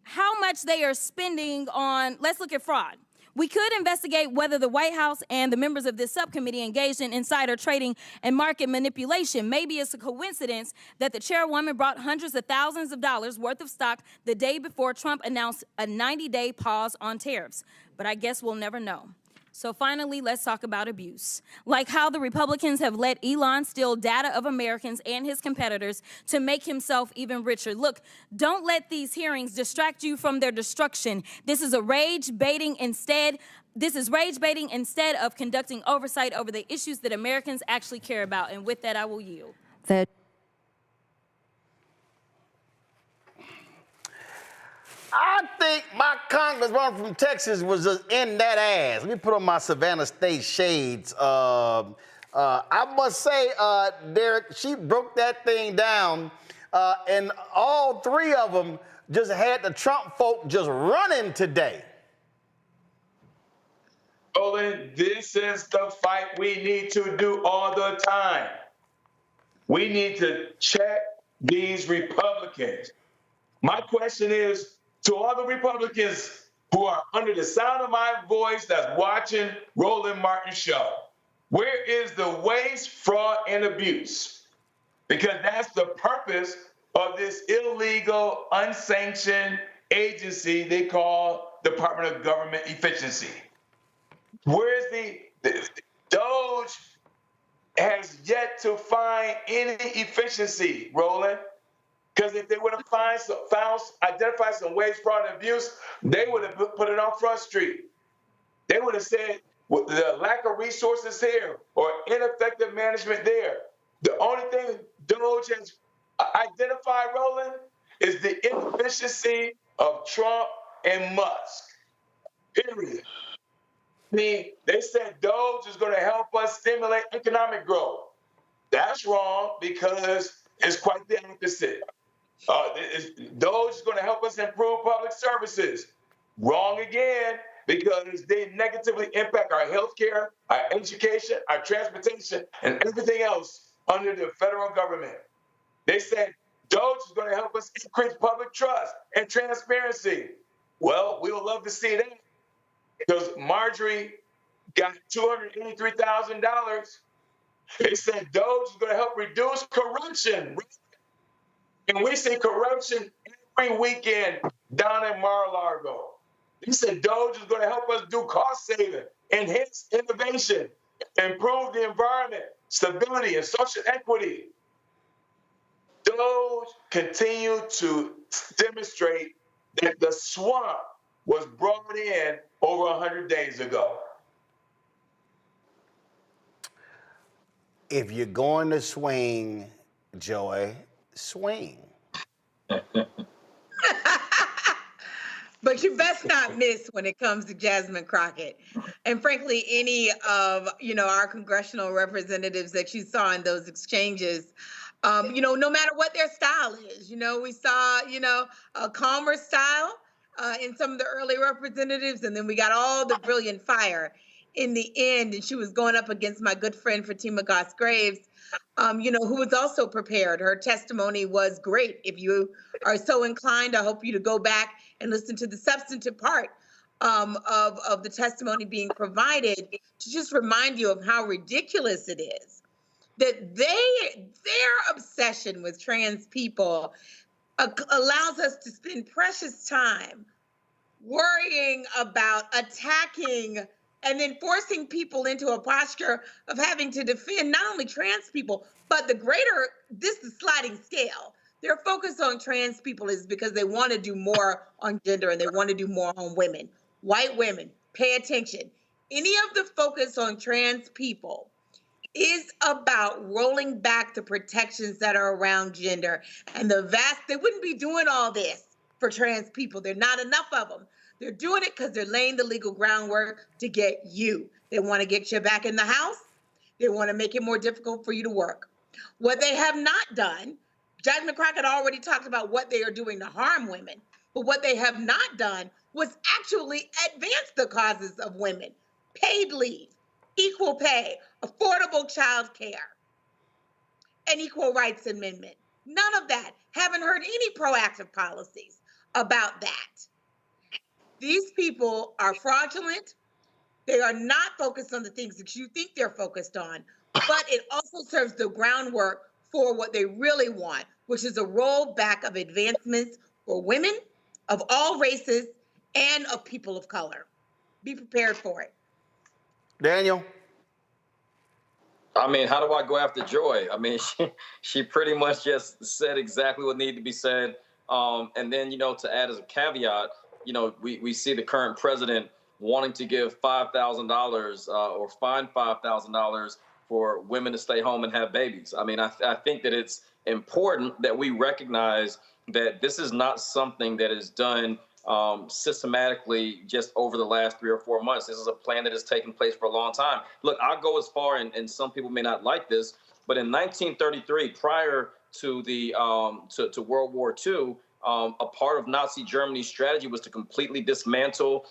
how much they are spending on, let's look at fraud. We could investigate whether the White House and the members of this subcommittee engaged in insider trading and market manipulation. Maybe it's a coincidence that the chairwoman brought hundreds of thousands of dollars worth of stock the day before Trump announced a 90-day pause on tariffs. But I guess we'll never know. So finally, let's talk about abuse. Like how the Republicans have let Elon steal data of Americans and his competitors to make himself even richer. Look, don't let these hearings distract you from their destruction. This is rage baiting instead of conducting oversight over the issues that Americans actually care about. And with that, I will yield. I think my congresswoman from Texas was just in that ass. Let me put on my Savannah State shades. I must say, Derek, she broke that thing down, and all three of them just had the Trump folk just running today. Roland, this is the fight we need to do all the time. We need to check these Republicans. My question is, to all the Republicans who are under the sound of my voice that's watching Roland Martin's show, where is the waste, fraud, and abuse? Because that's the purpose of this illegal, unsanctioned agency they call Department of Government Efficiency. Where's the DOGE has yet to find any efficiency, Roland. Because if they would have identified some waste, fraud, and abuse, they would have put it on Front Street. They would have said the lack of resources here or ineffective management there. The only thing DOGE has identified, Roland, is the inefficiency of Trump and Musk. Period. I mean, they said DOGE is going to help us stimulate economic growth. That's wrong because it's quite the opposite. DOGE is going to help us improve public services. Wrong again, because they negatively impact our healthcare, our education, our transportation, and everything else under the federal government. They said DOGE is going to help us increase public trust and transparency. Well, we would love to see that, because Marjorie got $283,000. They said DOGE is going to help reduce corruption. And we see corruption every weekend down in Mar-a-Lago. He said DOGE is going to help us do cost saving, enhance innovation, improve the environment, stability, and social equity. DOGE continue to demonstrate that the swamp was brought in over 100 days ago. If you're going to swing, Joy, swing. But you best not miss when it comes to Jasmine Crockett. And frankly, any of, our congressional representatives that you saw in those exchanges, no matter what their style is, we saw, a calmer style in some of the early representatives, and then we got all the brilliant fire in the end. And she was going up against my good friend Fatima Goss-Graves, who was also prepared. Her testimony was great. If you are so inclined, I hope you to go back and listen to the substantive part of the testimony being provided to just remind you of how ridiculous it is that their obsession with trans people allows us to spend precious time worrying about attacking and then forcing people into a posture of having to defend not only trans people, but this is sliding scale. Their focus on trans people is because they want to do more on gender and they want to do more on women. White women, pay attention. Any of the focus on trans people is about rolling back the protections that are around gender. And they wouldn't be doing all this for trans people. There are not enough of them. They're doing it because they're laying the legal groundwork to get you. They want to get you back in the house. They want to make it more difficult for you to work. What they have not done, Jasmine Crockett already talked about what they are doing to harm women, but what they have not done was actually advance the causes of women. Paid leave, equal pay, affordable child care, and equal rights amendment. None of that. Haven't heard any proactive policies about that. These people are fraudulent. They are not focused on the things that you think they're focused on, but it also serves the groundwork for what they really want, which is a rollback of advancements for women of all races and of people of color. Be prepared for it. Daniel? I mean, how do I go after Joy? I mean, she pretty much just said exactly what needed to be said. And then, to add as a caveat, we see the current president wanting to give $5,000 or fine $5,000 for women to stay home and have babies. I mean, I think that it's important that we recognize that this is not something that is done systematically just over the last 3 or 4 months. This is a plan that has taken place for a long time. Look, I'll go as far, and some people may not like this, but in 1933, prior to the to World War II, a part of Nazi Germany's strategy was to completely dismantle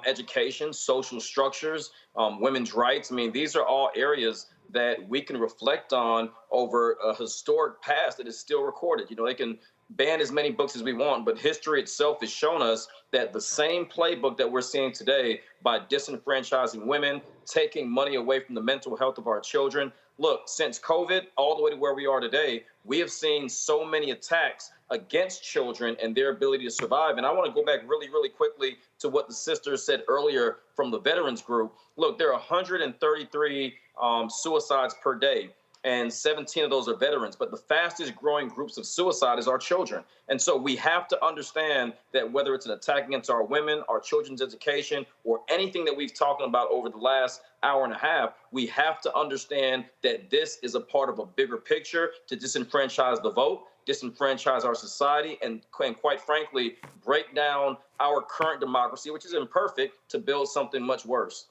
education, social structures, women's rights. I mean, these are all areas that we can reflect on over a historic past that is still recorded. They can ban as many books as we want, but history itself has shown us that the same playbook that we're seeing today by disenfranchising women, taking money away from the mental health of our children. Look, since COVID, all the way to where we are today, we have seen so many attacks against children and their ability to survive. And I want to go back really, really quickly to what the sister said earlier from the veterans group. Look, there are 133 suicides per day, and 17 of those are veterans. But the fastest growing groups of suicide is our children. And so we have to understand that whether it's an attack against our women, our children's education, or anything that we've talked about over the last hour and a half, we have to understand that this is a part of a bigger picture to disenfranchise the vote, disenfranchise our society, and quite frankly, break down our current democracy, which is imperfect, to build something much worse.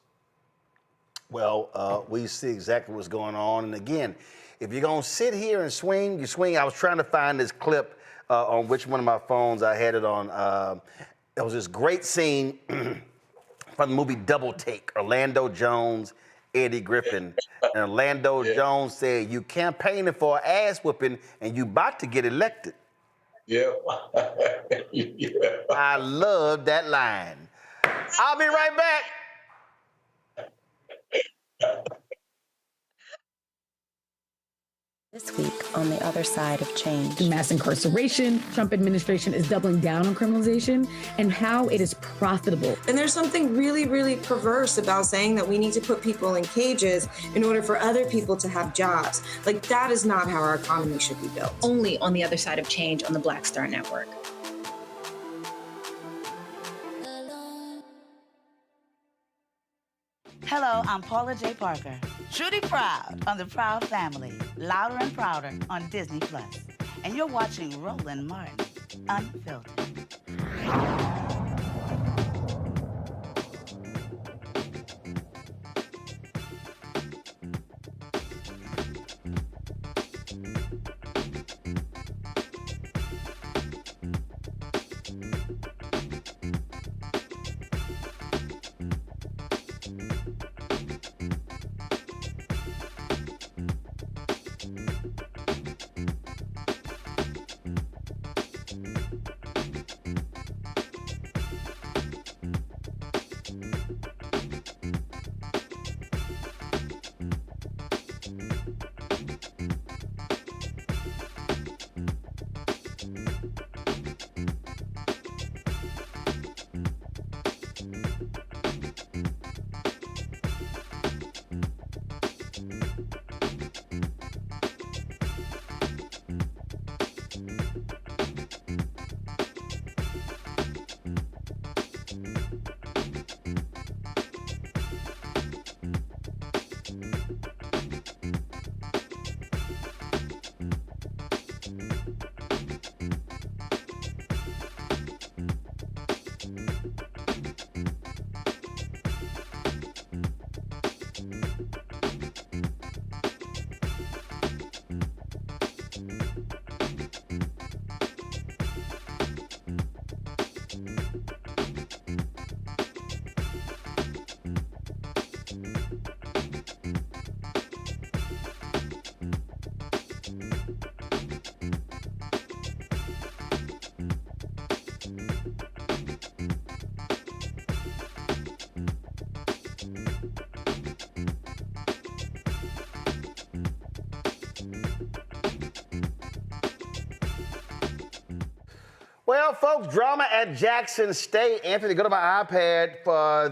Well, we see exactly what's going on. And again, if you're going to sit here and swing, you swing. I was trying to find this clip on which one of my phones I had it on. It was this great scene from the movie Double Take, Orlando Jones, Eddie Griffin. And Orlando Jones said, "You campaigning for an ass whooping and you about to get elected." Yeah. I love that line. I'll be right back. This week on the other side of change. Mass incarceration, Trump administration is doubling down on criminalization, and how it is profitable. And there's something really, really perverse about saying that we need to put people in cages in order for other people to have jobs. Like, that is not how our economy should be built. Only on the other side of change on the Black Star Network. Hello, I'm Paula J. Parker. Truly proud on the Proud Family, Louder and Prouder on Disney+. And you're watching Roland Martin, Unfiltered. Well, folks, drama at Jackson State. Anthony, go to my iPad.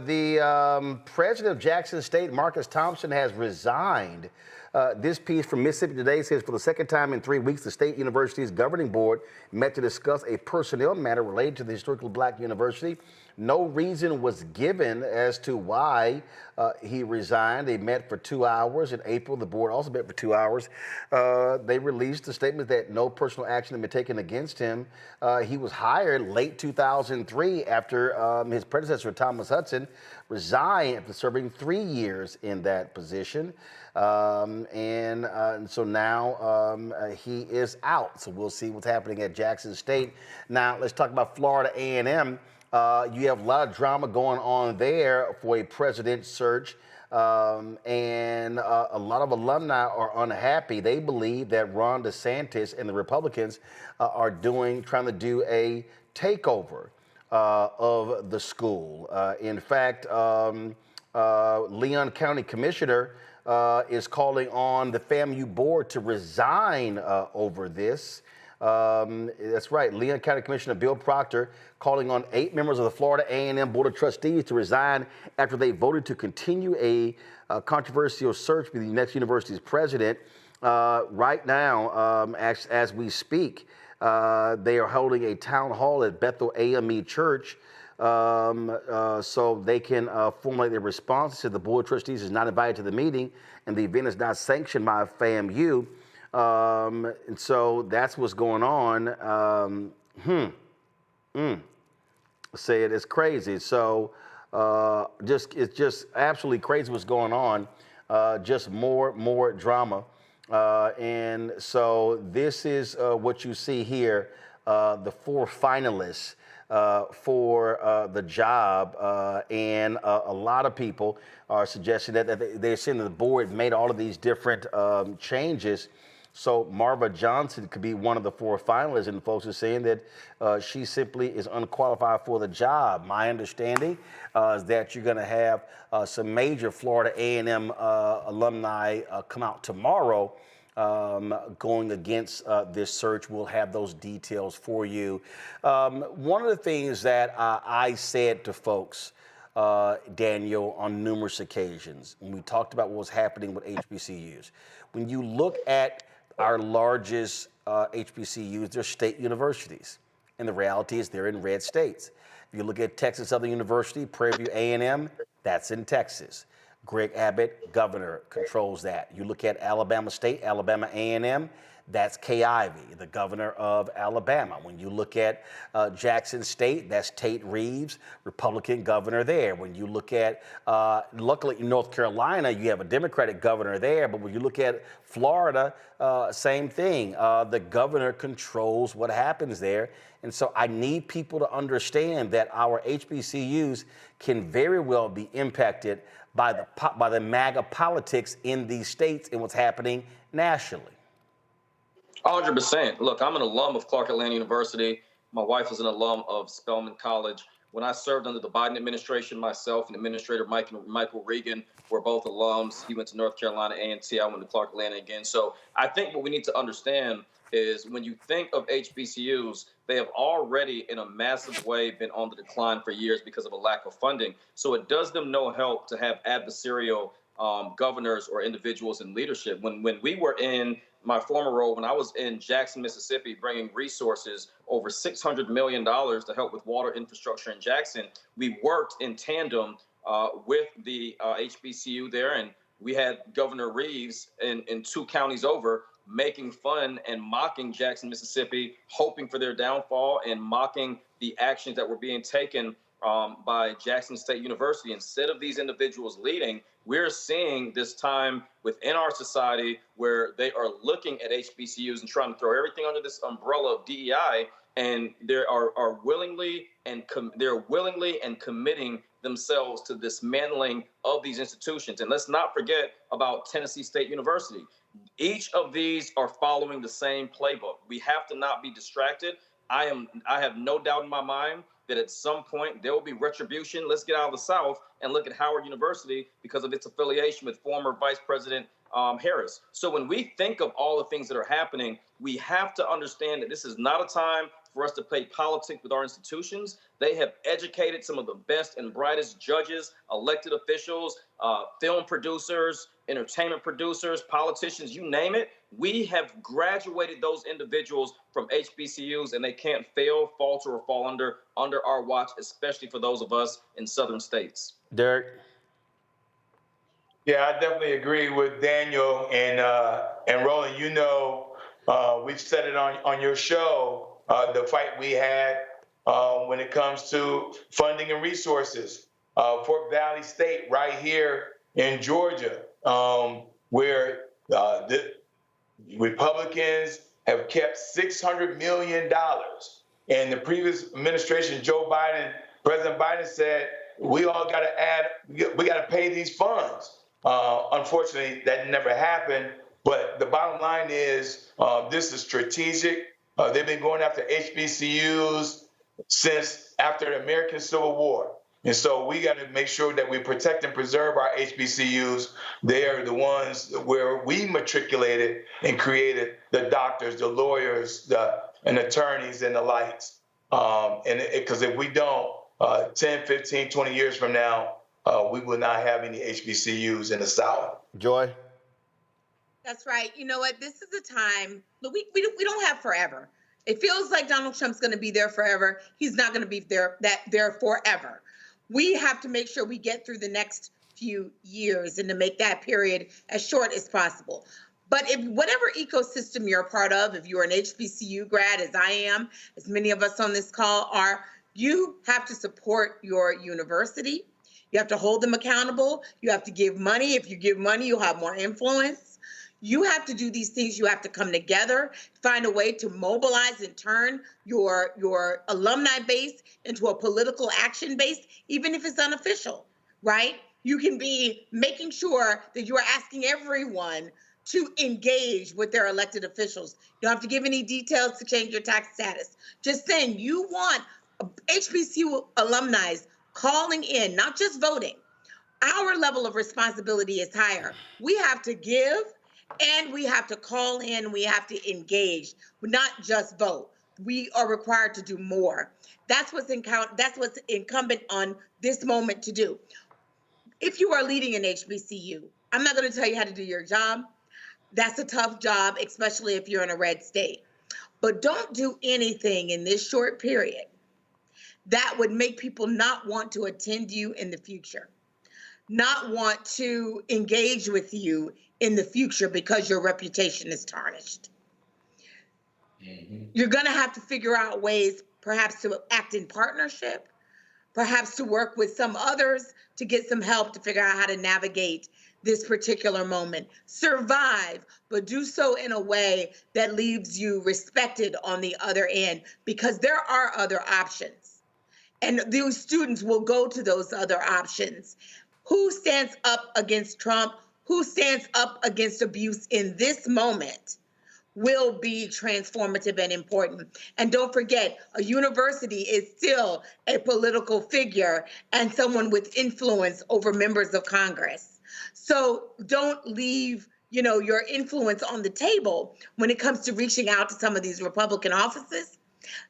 The president of Jackson State, Marcus Thompson, has resigned. This piece from Mississippi Today says, for the second time in 3 weeks, the state university's governing board met to discuss a personnel matter related to the historically black university. No reason was given as to why he resigned. They met for 2 hours. In April, the board also met for 2 hours. They released a statement that no personal action had been taken against him. He was hired late 2003 after his predecessor, Thomas Hudson, resigned after serving 3 years in that position. And so now he is out. So we'll see what's happening at Jackson State. Now, let's talk about Florida A&M. You have a lot of drama going on there for a president search, and a lot of alumni are unhappy. They believe that Ron DeSantis and the Republicans are trying to do a takeover of the school. In fact, Leon County Commissioner is calling on the FAMU board to resign over this. That's right. Leon County Commissioner Bill Proctor calling on 8 members of the Florida A&M Board of Trustees to resign after they voted to continue a controversial search for the next university's president. Right now, as we speak, they are holding a town hall at Bethel AME Church so they can formulate their response. To the Board of Trustees is not invited to the meeting, and the event is not sanctioned by FAMU. And so that's what's going on. Say it's crazy. So it's just absolutely crazy what's going on. Just more drama. And so this is what you see here. The 4 finalists for the job, and a lot of people are suggesting that they're saying that the board made all of these different changes. So Marva Johnson could be one of the 4 finalists, and folks are saying that she simply is unqualified for the job. My understanding is that you're going to have some major Florida A&M alumni come out tomorrow going against this search. We'll have those details for you. One of the things that I said to folks, Daniel, on numerous occasions, when we talked about what was happening with HBCUs, when you look at our largest HBCUs, they're state universities. And the reality is they're in red states. If you look at Texas Southern University, Prairie View A&M, that's in Texas. Greg Abbott, governor, controls that. You look at Alabama State, Alabama A&M, that's Kay Ivey, the governor of Alabama. When you look at Jackson State, that's Tate Reeves, Republican governor there. When you look at, luckily in North Carolina, you have a Democratic governor there. But when you look at Florida, same thing. The governor controls what happens there. And so I need people to understand that our HBCUs can very well be impacted by the MAGA politics in these states and what's happening nationally. 100%. Look, I'm an alum of Clark Atlanta University. My wife is an alum of Spelman College. When I served under the Biden administration, myself and Administrator Michael Regan were both alums. He went to North Carolina A&T. I went to Clark Atlanta again. So I think what we need to understand is when you think of HBCUs, they have already in a massive way been on the decline for years because of a lack of funding. So it does them no help to have adversarial governors or individuals in leadership. When we were in my former role, when I was in Jackson, Mississippi, bringing resources, over $600 million to help with water infrastructure in Jackson, we worked in tandem with the HBCU there, and we had Governor Reeves in 2 counties over making fun and mocking Jackson, Mississippi, hoping for their downfall and mocking the actions that were being taken by Jackson State University. Instead of these individuals leading, we're seeing this time within our society where they are looking at HBCUs and trying to throw everything under this umbrella of DEI, and they are willingly and committing themselves to dismantling of these institutions. And let's not forget about Tennessee State University. Each of these are following the same playbook. We have to not be distracted. I have no doubt in my mind that at some point there will be retribution. Let's get out of the South and look at Howard University because of its affiliation with former Vice President Harris. So when we think of all the things that are happening, we have to understand that this is not a time for us to play politics with our institutions. They have educated some of the best and brightest judges, elected officials, film producers, entertainment producers, politicians, you name it. We have graduated those individuals from HBCUs, and they can't fail, falter, or fall under our watch, especially for those of us in southern states. Derek? Yeah, I definitely agree with Daniel and Roland. You know, we've said it on your show, the fight we had when it comes to funding and resources. Fort Valley State, right here in Georgia, where the Republicans have kept $600 million. And the previous administration, President Biden said, we all got to add, we got to pay these funds. Unfortunately, that never happened. But the bottom line is this is strategic. They've been going after HBCUs since after the American Civil War. And so we got to make sure that we protect and preserve our HBCUs. They are the ones where we matriculated and created the doctors, the lawyers, and attorneys and the lights. Because if we don't, 10, 15, 20 years from now, we will not have any HBCUs in the South. Joy? That's right. You know what? This is a time, we don't have forever. It feels like Donald Trump's going to be there forever. He's not going to be there forever. We have to make sure we get through the next few years and to make that period as short as possible. But if whatever ecosystem you're a part of, if you're an HBCU grad, as I am, as many of us on this call are, you have to support your university. You have to hold them accountable. You have to give money. If you give money, you'll have more influence. You have to do these things. You have to come together, find a way to mobilize and turn your alumni base into a political action base, even if it's unofficial, right? You can be making sure that you are asking everyone to engage with their elected officials. You don't have to give any details to change your tax status. Just saying you want HBCU alumni calling in, not just voting. Our level of responsibility is higher. We have to give, and we have to call in, we have to engage, not just vote. We are required to do more. That's what's incumbent on this moment to do. If you are leading an HBCU, I'm not going to tell you how to do your job. That's a tough job, especially if you're in a red state. But don't do anything in this short period that would make people not want to attend you in the future, not want to engage with you in the future because your reputation is tarnished. You're going to have to figure out ways perhaps to act in partnership, perhaps to work with some others to get some help to figure out how to navigate this particular moment. Survive, but do so in a way that leaves you respected on the other end, because there are other options. And those students will go to those other options. Who stands up against Trump? Who stands up against abuse in this moment will be transformative and important. And don't forget, a university is still a political figure and someone with influence over members of Congress. So don't leave, your influence on the table when it comes to reaching out to some of these Republican offices,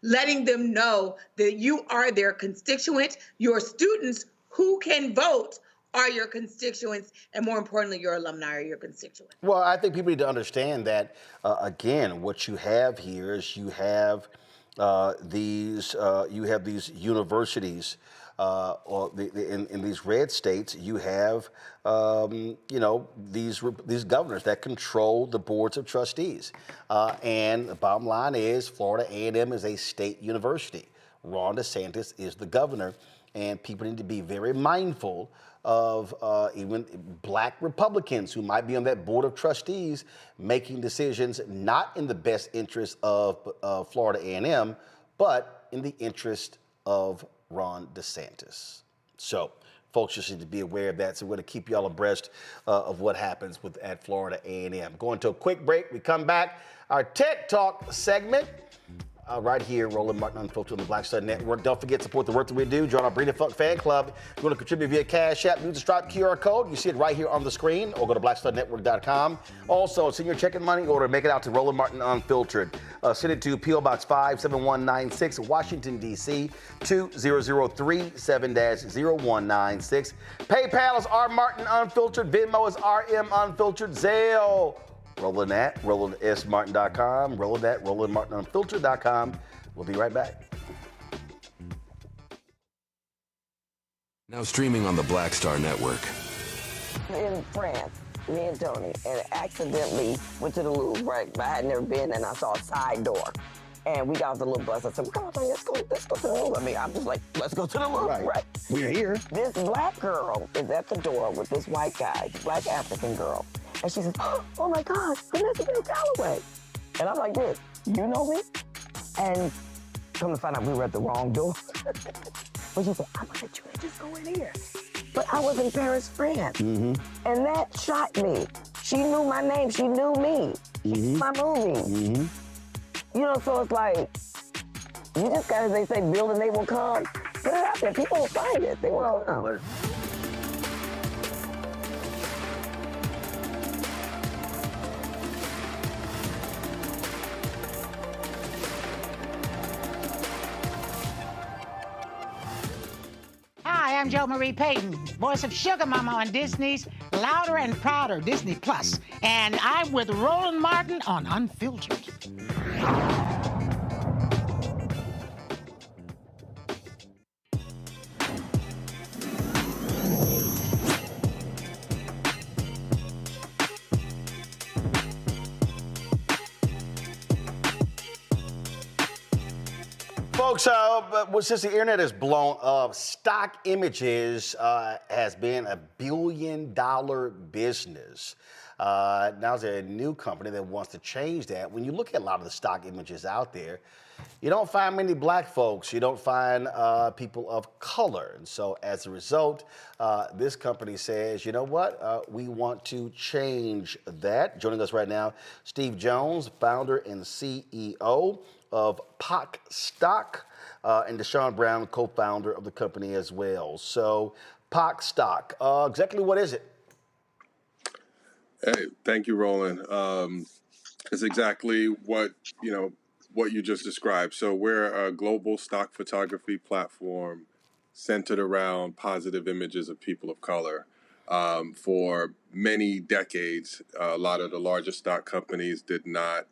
letting them know that you are their constituent, your students who can vote are your constituents, and more importantly, your alumni are your constituents. Well, I think people need to understand that, again, what you have here is you have these universities, in these red states, you have, these governors that control the boards of trustees. And the bottom line is Florida A&M is a state university. Ron DeSantis is the governor, and people need to be very mindful of even black Republicans who might be on that board of trustees making decisions not in the best interest of Florida A&M, but in the interest of Ron DeSantis. So folks just need to be aware of that. So we're going to keep y'all abreast of what happens at Florida A&M. Going to a quick break. We come back. Our Tech Talk segment. right here, Roland Martin Unfiltered on the Black Star Network. Don't forget to support the work that we do. Join our Breeding Fuck fan club. If you want to contribute via Cash App, use the Stripe QR code. You see it right here on the screen, or go to blackstarnetwork.com. Also, send your checking money order. Make it out to Roland Martin Unfiltered. Send it to P.O. Box 57196, Washington, D.C. 20037-0196. PayPal is R Martin Unfiltered. Venmo is RM Unfiltered. Zelle. Roland at RolandSMartin.com. Roland at RolandMartinUnfiltered.com. We'll be right back. Now streaming on the Black Star Network. In France, me and Tony, and accidentally went to the Louvre, right? I had never been, and I saw a side door. And we got off the little bus. I said, come on, Tony, let's go to the Louvre. I mean, I'm just like, let's go to the Louvre, right? We're here. This black girl is at the door with this white guy, black African girl. And she says, oh my God, Vanessa Bell Calloway. And I'm like this, you know me? And come to find out we were at the wrong door. But she said, I'm gonna let you just go in here. But I was in Paris, France. And that shocked me. She knew my name, she knew me. She knew my movie. You know, so it's like, you just gotta, they say, build and they will come. Put it out there, people will find it, they will come. Hi, I'm Jo Marie Payton, voice of Sugar Mama on Disney's Louder and Prouder Disney Plus, and I'm with Roland Martin on Unfiltered. Folks, since the internet has blown up, stock images has been a billion-dollar business. Now there's a new company that wants to change that. When you look at a lot of the stock images out there, you don't find many black folks. You don't find people of color. And so as a result, this company says, you know what? We want to change that. Joining us right now, Steve Jones, founder and CEO of POC Stock, and Deshaun Brown, co-founder of the company as well. So POC Stock, exactly what is it? Hey, thank you, Roland. It's exactly what you just described. So we're a global stock photography platform centered around positive images of people of color. For many decades, a lot of the largest stock companies did not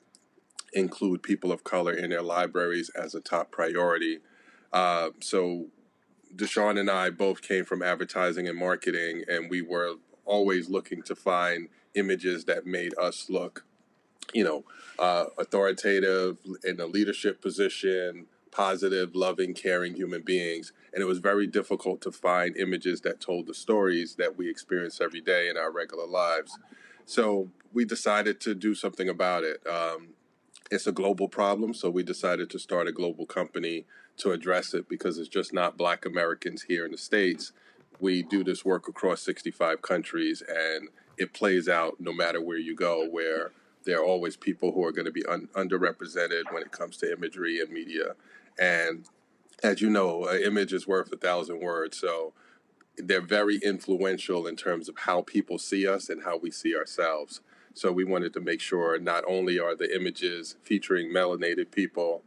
include people of color in their libraries as a top priority. So Deshaun and I both came from advertising and marketing, and we were always looking to find images that made us look, authoritative, in a leadership position, positive, loving, caring human beings. And it was very difficult to find images that told the stories that we experience every day in our regular lives. So we decided to do something about it. It's a global problem, so we decided to start a global company to address it because it's just not Black Americans here in the States. We do this work across 65 countries, and it plays out no matter where you go, where there are always people who are going to be underrepresented when it comes to imagery and media. And as you know, an image is worth 1,000 words, so they're very influential in terms of how people see us and how we see ourselves. So we wanted to make sure not only are the images featuring melanated people,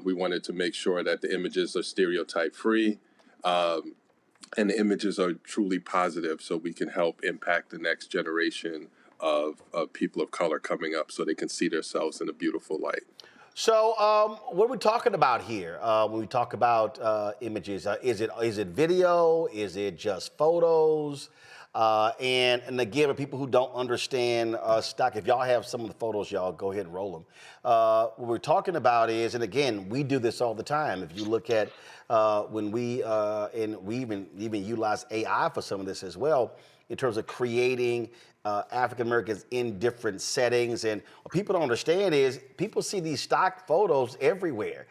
we wanted to make sure that the images are stereotype free, and the images are truly positive, so we can help impact the next generation of people of color coming up so they can see themselves in a beautiful light. So what are we talking about here when we talk about images? Is it video? Is it just photos? And again, for people who don't understand stock, if y'all have some of the photos, y'all go ahead and roll them. What we're talking about is, and again, we do this all the time. If you look at when we even utilize AI for some of this as well, in terms of creating African Americans in different settings. And what people don't understand is people see these stock photos everywhere,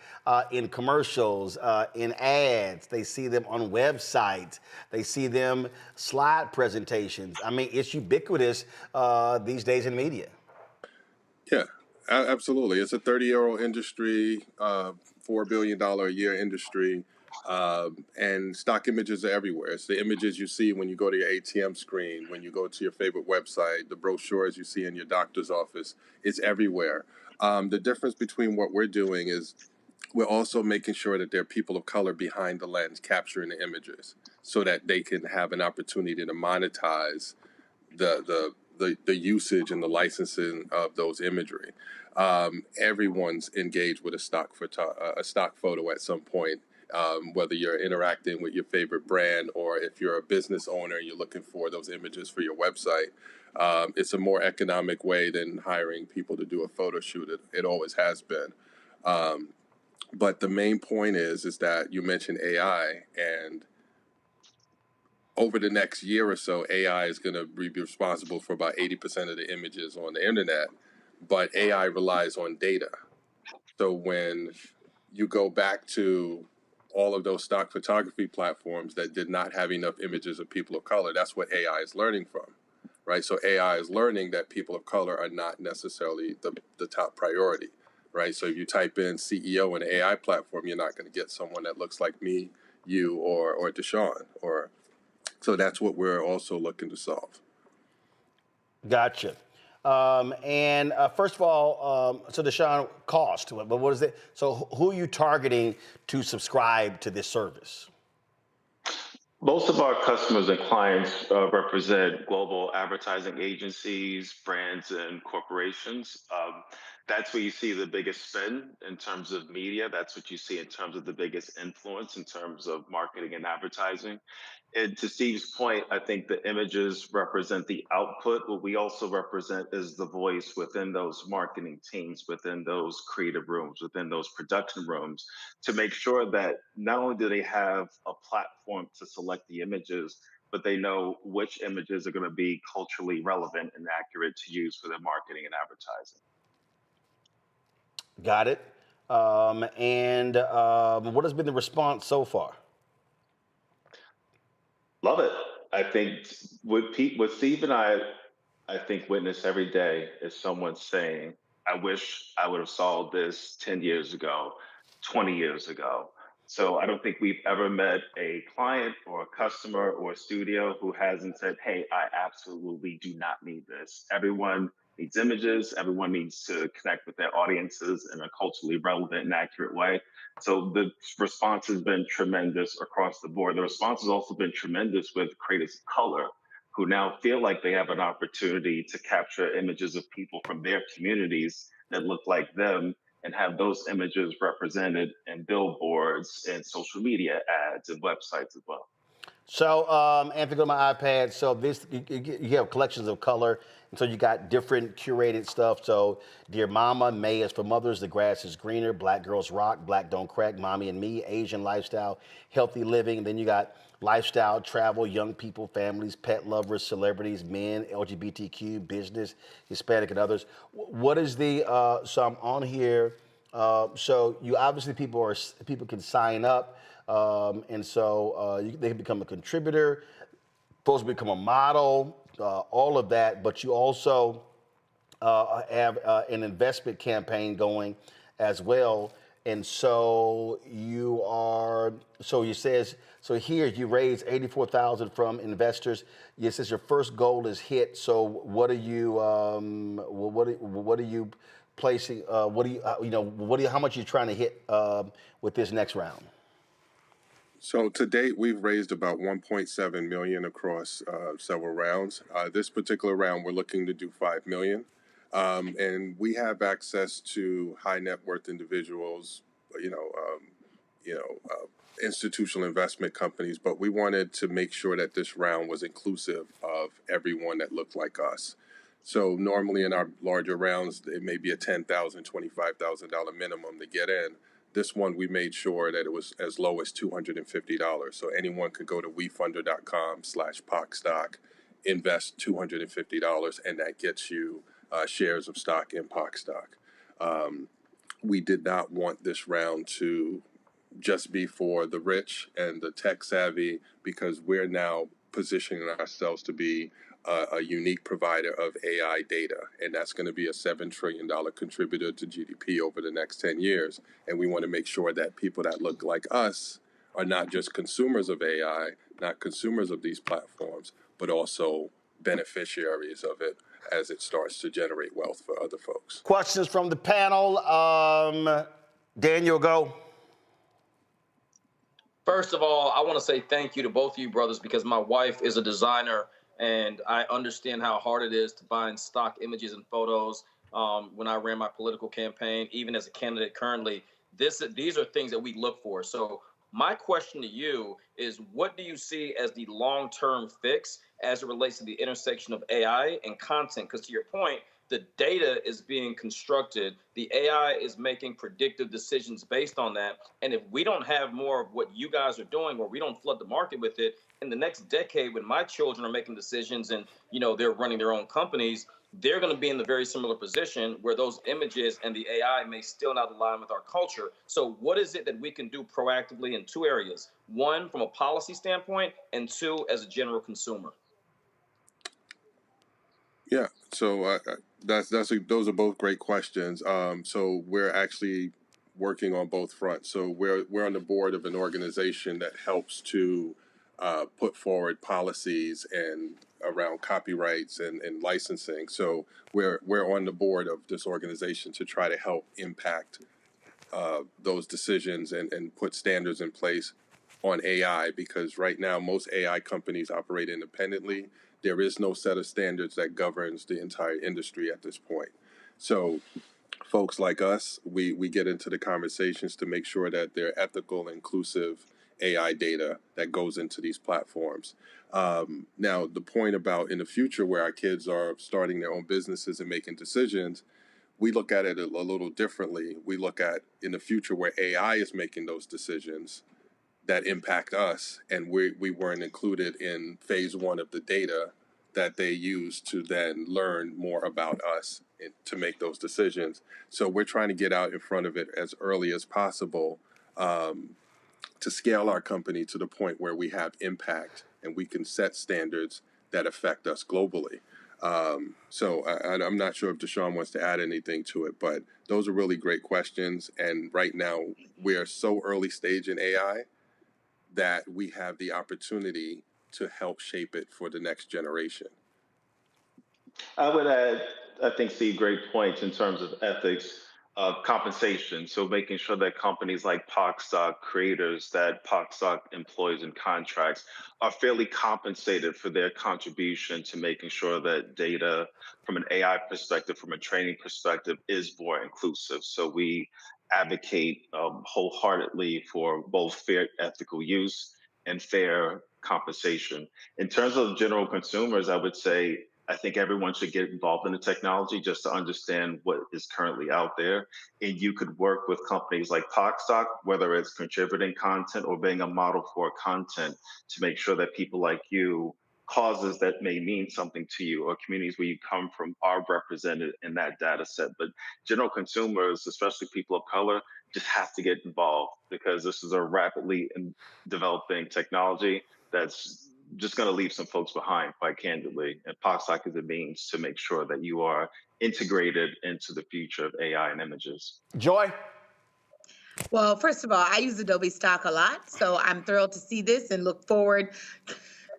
in commercials, in ads. They see them on websites. They see them slide presentations. I mean, it's ubiquitous these days in media. Yeah, Absolutely. It's a 30-year-old industry, $4 billion a year industry, and stock images are everywhere. It's the images you see when you go to your ATM screen, when you go to your favorite website, the brochures you see in your doctor's office. It's everywhere. The difference between what we're doing is we're also making sure that there are people of color behind the lens capturing the images so that they can have an opportunity to monetize the usage and the licensing of those imagery. Everyone's engaged with a stock photo at some point. Whether you're interacting with your favorite brand or if you're a business owner and you're looking for those images for your website, it's a more economic way than hiring people to do a photo shoot. It always has been. But the main point is that you mentioned AI, and over the next year or so, AI is going to be responsible for about 80% of the images on the internet, but AI relies on data. So when you go back to all of those stock photography platforms that did not have enough images of people of color, that's what AI is learning from, right? So AI is learning that people of color are not necessarily the top priority, right? So if you type in CEO in an AI platform, you're not going to get someone that looks like me, you, or Deshaun, or so that's what we're also looking to solve. Gotcha. And first of all, so Deshaun, cost, but what is it? So who are you targeting to subscribe to this service? Most of our customers and clients represent global advertising agencies, brands, and corporations. That's where you see the biggest spend in terms of media. That's what you see in terms of the biggest influence in terms of marketing and advertising. And to Steve's point, I think the images represent the output. What we also represent is the voice within those marketing teams, within those creative rooms, within those production rooms, to make sure that not only do they have a platform to select the images, but they know which images are going to be culturally relevant and accurate to use for their marketing and advertising. Got it. What has been the response so far? Love it. I think what Steve and I think witness every day is someone saying, I wish I would have solved this 10 years ago, 20 years ago. So I don't think we've ever met a client or a customer or a studio who hasn't said, hey, I absolutely do not need this. Everyone needs images. Everyone needs to connect with their audiences in a culturally relevant and accurate way. So the response has been tremendous across the board. The response has also been tremendous with creators of color who now feel like they have an opportunity to capture images of people from their communities that look like them and have those images represented in billboards and social media ads and websites as well. So, Anthony, go to my iPad. So this, you have collections of color, and so you got different curated stuff. So, Dear Mama, May is for mothers, The Grass is Greener, Black Girls Rock, Black Don't Crack, Mommy and Me, Asian Lifestyle, Healthy Living. Then you got lifestyle, travel, young people, families, pet lovers, celebrities, men, LGBTQ, business, Hispanic, and others. What is the? So I'm on here. So you obviously people can sign up. And so they can become a contributor, supposed to become a model, all of that. But you also have an investment campaign going as well. And so you are. So you says. So here you raised $84,000 from investors. It says your first goal is hit. So what are you? What are you placing? What do you? How much are you trying to hit with this next round? So to date, we've raised about 1.7 million across several rounds. This particular round, we're looking to do 5 million. And we have access to high net worth individuals, institutional investment companies, but we wanted to make sure that this round was inclusive of everyone that looked like us. So normally in our larger rounds, it may be a $10,000, $25,000 minimum to get in. This one, we made sure that it was as low as $250. So anyone could go to wefunder.com/POC invest $250, and that gets you shares of stock in POC stock. We did not want this round to just be for the rich and the tech savvy, because we're now positioning ourselves to be a unique provider of AI data, and that's going to be a $7 trillion contributor to GDP over the next 10 years. And we want to make sure that people that look like us are not just consumers of AI, not consumers of these platforms, but also beneficiaries of it as it starts to generate wealth for other folks. Questions from the panel. Daniel, go. First of all, I want to say thank you to both of you brothers because my wife is a designer and I understand how hard it is to find stock images and photos. When I ran my political campaign, even as a candidate currently, these are things that we look for. So my question to you is, what do you see as the long-term fix as it relates to the intersection of AI and content? Because to your point, the data is being constructed. The AI is making predictive decisions based on that. And if we don't have more of what you guys are doing, or we don't flood the market with it, in the next decade, when my children are making decisions and, they're running their own companies, they're going to be in the very similar position where those images and the AI may still not align with our culture. So what is it that we can do proactively in two areas? One, from a policy standpoint, and two, as a general consumer. Yeah, so those are both great questions. So we're actually working on both fronts. So we're on the board of an organization that helps to put forward policies and around copyrights and licensing. So we're on the board of this organization to try to help impact those decisions and put standards in place on AI, because right now most AI companies operate independently. There is no set of standards that governs the entire industry at this point. So folks like us, we get into the conversations to make sure that they're ethical, inclusive AI data that goes into these platforms. Now, the point about in the future where our kids are starting their own businesses and making decisions, we look at it a little differently. We look at in the future where AI is making those decisions that impact us, and we weren't included in phase one of the data that they use to then learn more about us and to make those decisions. So we're trying to get out in front of it as early as possible, to scale our company to the point where we have impact and we can set standards that affect us globally. So I'm not sure if Deshaun wants to add anything to it, but those are really great questions. And right now we're so early stage in AI that we have the opportunity to help shape it for the next generation. I would add, I think, Steve, great points in terms of ethics of compensation. So making sure that companies like PocSoc, creators that PocSoc employs and contracts, are fairly compensated for their contribution to making sure that data from an AI perspective, from a training perspective, is more inclusive. So we advocate wholeheartedly for both fair ethical use and fair compensation. In terms of general consumers, I would say I think everyone should get involved in the technology just to understand what is currently out there. And you could work with companies like PocSoc, whether it's contributing content or being a model for content, to make sure that people like you, causes that may mean something to you, or communities where you come from, are represented in that data set. But general consumers, especially people of color, just have to get involved, because this is a rapidly developing technology that's just going to leave some folks behind, quite candidly. And PocSoc is a means to make sure that you are integrated into the future of AI and images. Joy? Well, first of all, I use Adobe Stock a lot, so I'm thrilled to see this and look forward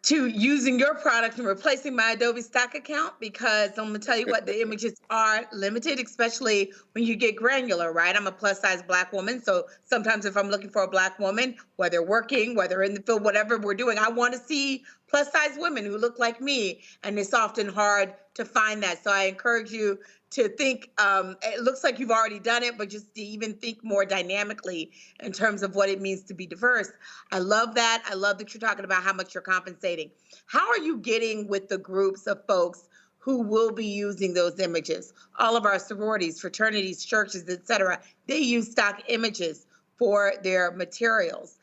to using your product and replacing my Adobe Stock account, because I'm gonna tell you what, the images are limited, especially when you get granular, right? I'm a plus size Black woman, so sometimes if I'm looking for a Black woman, whether working, whether in the field, whatever we're doing, I want to see plus size women who look like me, and it's often hard to find that. So I encourage you to think, it looks like you've already done it, but just to even think more dynamically in terms of what it means to be diverse. I love that. I love that you're talking about how much you're compensating. How are you getting with the groups of folks who will be using those images? All of our sororities, fraternities, churches, et cetera, they use stock images for their materials.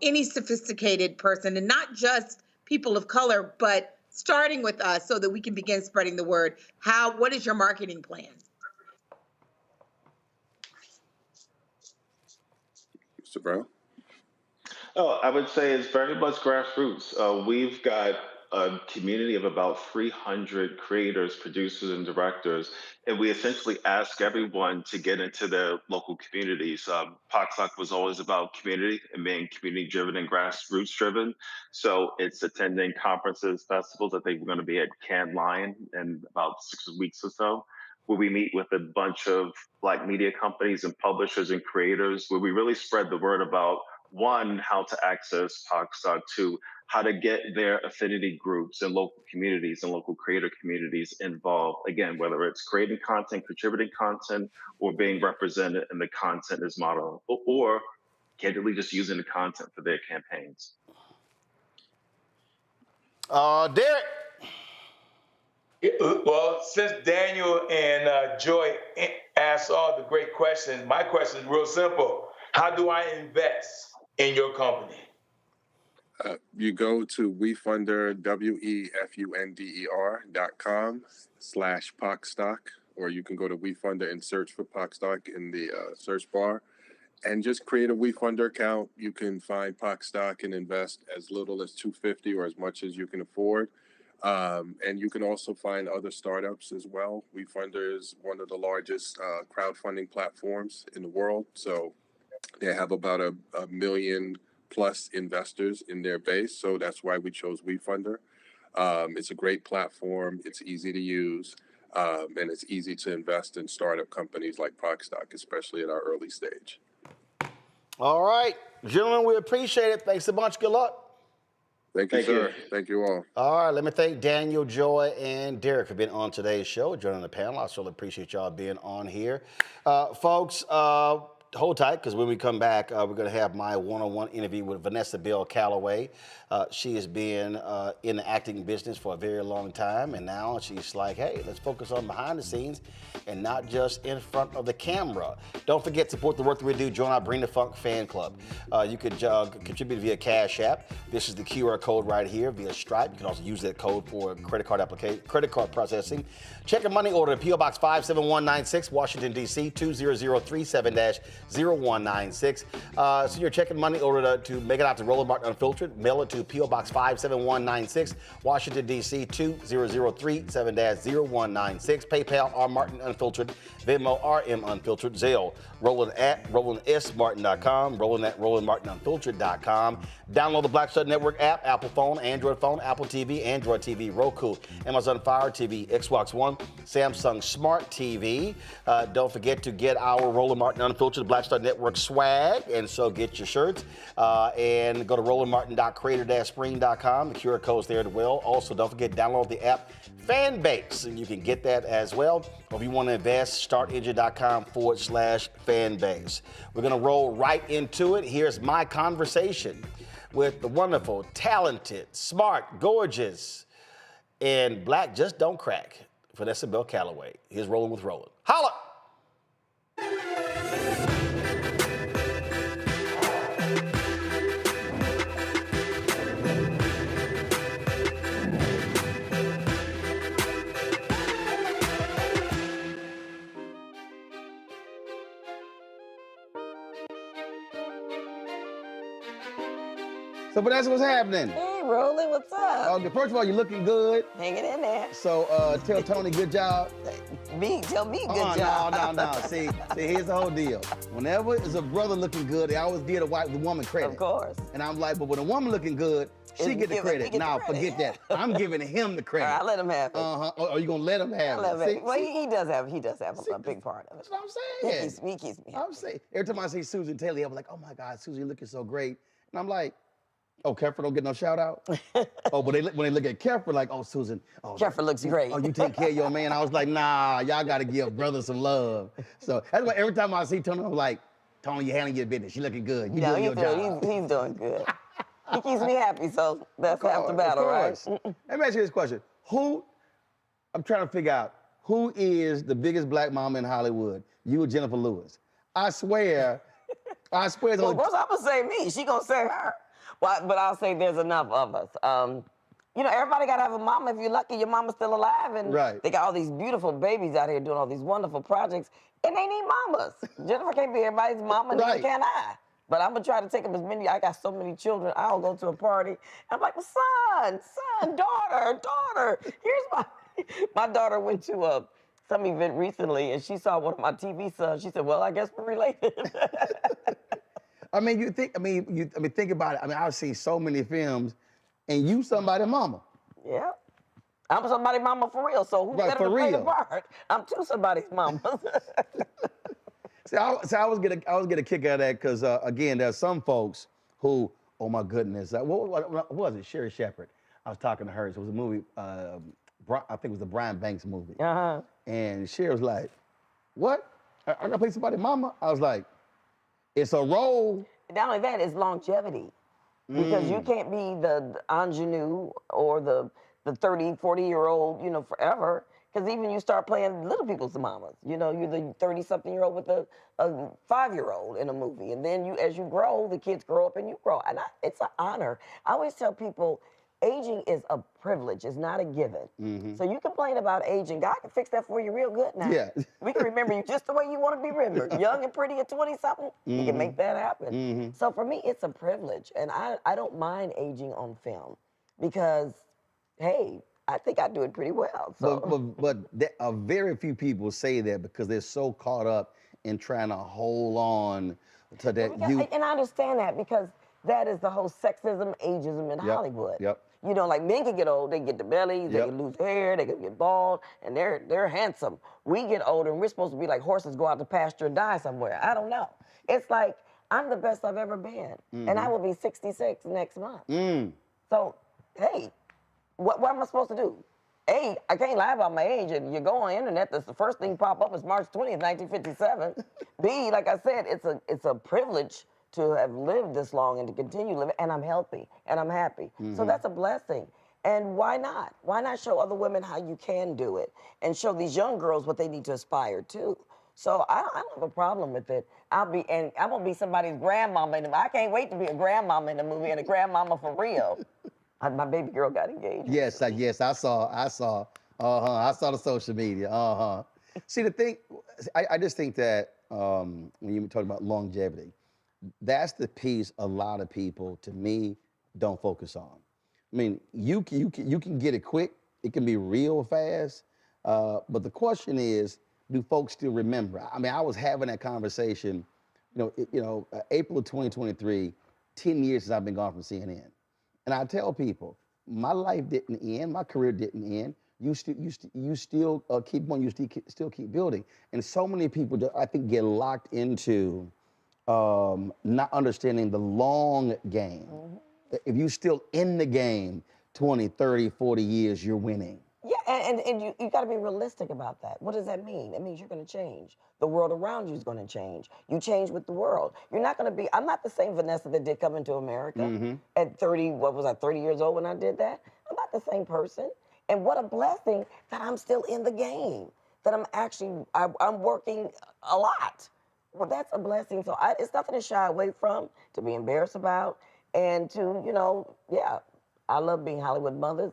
Any sophisticated person, and not just people of color, but starting with us so that we can begin spreading the word. What is your marketing plan? Mr. Brown? Oh, I would say it's very much grassroots. We've got a community of about 300 creators, producers, and directors. And we essentially ask everyone to get into their local communities. POCSOC was always about community and being community driven and grassroots driven. So it's attending conferences, festivals. I think we're going to be at Cannes Lion in about 6 weeks or so, where we meet with a bunch of Black media companies and publishers and creators, where we really spread the word about, one, how to access POCSOC, two, how to get their affinity groups and local communities and local creator communities involved. Again, whether it's creating content, contributing content, or being represented in the content as model, or candidly just using the content for their campaigns. Derek. Well, since Daniel and Joy asked all the great questions, my question is real simple. How do I invest in your company? You go to WeFunder, WeFunder.com/POCStock, or you can go to WeFunder and search for POCStock in the search bar, and just create a WeFunder account. You can find POCStock and invest as little as $250 or as much as you can afford. And you can also find other startups as well. WeFunder is one of the largest crowdfunding platforms in the world. So they have about a million plus investors in their base. So that's why we chose WeFunder. It's a great platform. It's easy to use. And it's easy to invest in startup companies like POCStock, especially at our early stage. All right, gentlemen, we appreciate it. Thanks a bunch. Good luck. Thank you, sir. Thank you all. All right, let me thank Daniel, Joy, and Derek for being on today's show, joining the panel. I certainly appreciate y'all being on here. Folks, hold tight, because when we come back, we're going to have my one-on-one interview with Vanessa Bell Calloway. She has been in the acting business for a very long time, and now she's like, hey, let's focus on behind the scenes and not just in front of the camera. Don't forget to support the work that we do. Join our Bring the Funk fan club. You could contribute via Cash App. This is the QR code right here via Stripe. You can also use that code for credit card processing. Check a money order, P.O. Box 57196, Washington, D.C. 20037-0196. So you're checking money order to make it out to Roland Martin Unfiltered. Mail it to P.O. Box 57196, Washington, D.C. 20037-0196. PayPal, R. Martin Unfiltered. Venmo, RM Unfiltered. Zelle, Roland at RolandSMartin.com. Roland at RolandMartinUnfiltered.com. Download the Black Stud Network app, Apple phone, Android phone, Apple TV, Android TV, Roku, Amazon Fire TV, Xbox One, Samsung Smart TV. Don't forget to get our Roland Martin Unfiltered Black Stud Network swag, and so get your shirts. And go to RolandMartin.creator-spring.com. The QR code's there as well. Also, don't forget, download the app Fanbase, and you can get that as well. Or if you want to invest, startengine.com/fanbase. We're going to roll right into it. Here's my conversation with the wonderful, talented, smart, gorgeous, and black just don't crack, Vanessa Bell Calloway. Here's Rolling with Roland. Holla! So, Vanessa, what's happening? Hey, Roland, what's up? First of all, you're looking good. Hanging in there. So, tell Tony good job. Tell me good job. No. See, here's the whole deal. Whenever it's a brother looking good, they always give the woman credit. Of course. And I'm like, but when a woman looking good, she get the credit. Now, forget that. I'm giving him the credit. All right, let him have it. Are you gonna let him have it? Well, he does have a big part of it. That's what I'm saying. He keeps me happy. I'm saying. Every time I see Susan Taylor, I'm like, oh my God, Susan, you're looking so great. And I'm like, oh, Keffer don't get no shout out? But when they look at Keffer, like, oh, Susan. Oh, Keffer looks great. Oh, you take care of your man. I was like, nah, y'all got to give brother some love. So that's why every time I see Tony, I'm like, Tony, you handling your business. You looking good. You doing your job. He's doing good. He keeps me happy, so that's half the battle, right? Let me ask you this question. I'm trying to figure out, who is the biggest black mama in Hollywood? You or Jennifer Lewis? I swear. Well, of course, I'm going to say me. She going to say her. Well, but I'll say there's enough of us. Everybody got to have a mama. If you're lucky, your mama's still alive. And they got all these beautiful babies out here doing all these wonderful projects. And they need mamas. Jennifer can't be everybody's mama, neither can I. But I'm gonna try to take them as many. I got so many children. I'll go to a party. I'm like, son, daughter. Here's my daughter went to some event recently, and she saw one of my TV sons. She said, "Well, I guess we're related." I mean, think about it. I mean, I've seen so many films, and you somebody's mama. Yeah. I'm somebody's mama for real, so who better to play the part? I'm two somebody's mamas. See, I was get a kick out of that because again, there's some folks who, oh my goodness, what was it? Sherry Shepherd. I was talking to her. So it was a movie. I think it was the Brian Banks movie. And Sherry was like, "What? I gotta play somebody's mama?" I was like, "It's a role." Not only that, it's longevity. Because you can't be the ingenue or the 30, 40-year-old, forever. Because even you start playing little people's mamas. You're the 30-something-year-old with a 5-year-old in a movie. And then as you grow, the kids grow up and you grow. And it's an honor. I always tell people, aging is a privilege. It's not a given. So you complain about aging. God can fix that for you real good now. Yeah. We can remember you just the way you want to be remembered. Young and pretty at 20-something, you can make that happen. So for me, it's a privilege. And I don't mind aging on film because, hey, I think I do it pretty well. So. But very few people say that because they're so caught up in trying to hold on to that youth. And I understand that because that is the whole sexism, ageism in Hollywood. Like men can get old, they get the bellies, they can lose hair, they can get bald, and they're handsome. We get older and we're supposed to be like horses go out to pasture and die somewhere. I don't know. It's like, I'm the best I've ever been. And I will be 66 next month. So, hey, what am I supposed to do? A, I can't lie about my age. And you go on the internet, the first thing pop up is March 20th, 1957. B, like I said, it's a privilege to have lived this long and to continue living, and I'm healthy, and I'm happy. So that's a blessing. And why not? Why not show other women how you can do it and show these young girls what they need to aspire to? So I don't have a problem with it. I'm gonna be somebody's grandmama in the movie. I can't wait to be a grandmama in the movie and a grandmama for real. My baby girl got engaged. Yes, I saw. I saw the social media. See, the thing, I just think that when you talk about longevity, that's the piece a lot of people, to me, don't focus on. I mean, you can get it quick. It can be real fast. But the question is, do folks still remember? I mean, I was having that conversation, April of 2023, 10 years since I've been gone from CNN. And I tell people, my life didn't end, my career didn't end. You still keep on, you still keep building. And so many people, I think, get locked into not understanding the long game. If you're still in the game 20, 30, 40 years, you're winning. Yeah, and you got to be realistic about that. What does that mean? It means you're going to change. The world around you is going to change. You change with the world. You're not going to be, I'm not the same Vanessa that did come into America at 30, 30 years old when I did that? I'm not the same person. And what a blessing that I'm still in the game, that I'm working a lot. Well, that's a blessing. So it's nothing to shy away from, to be embarrassed about, and to, I love being Hollywood mothers.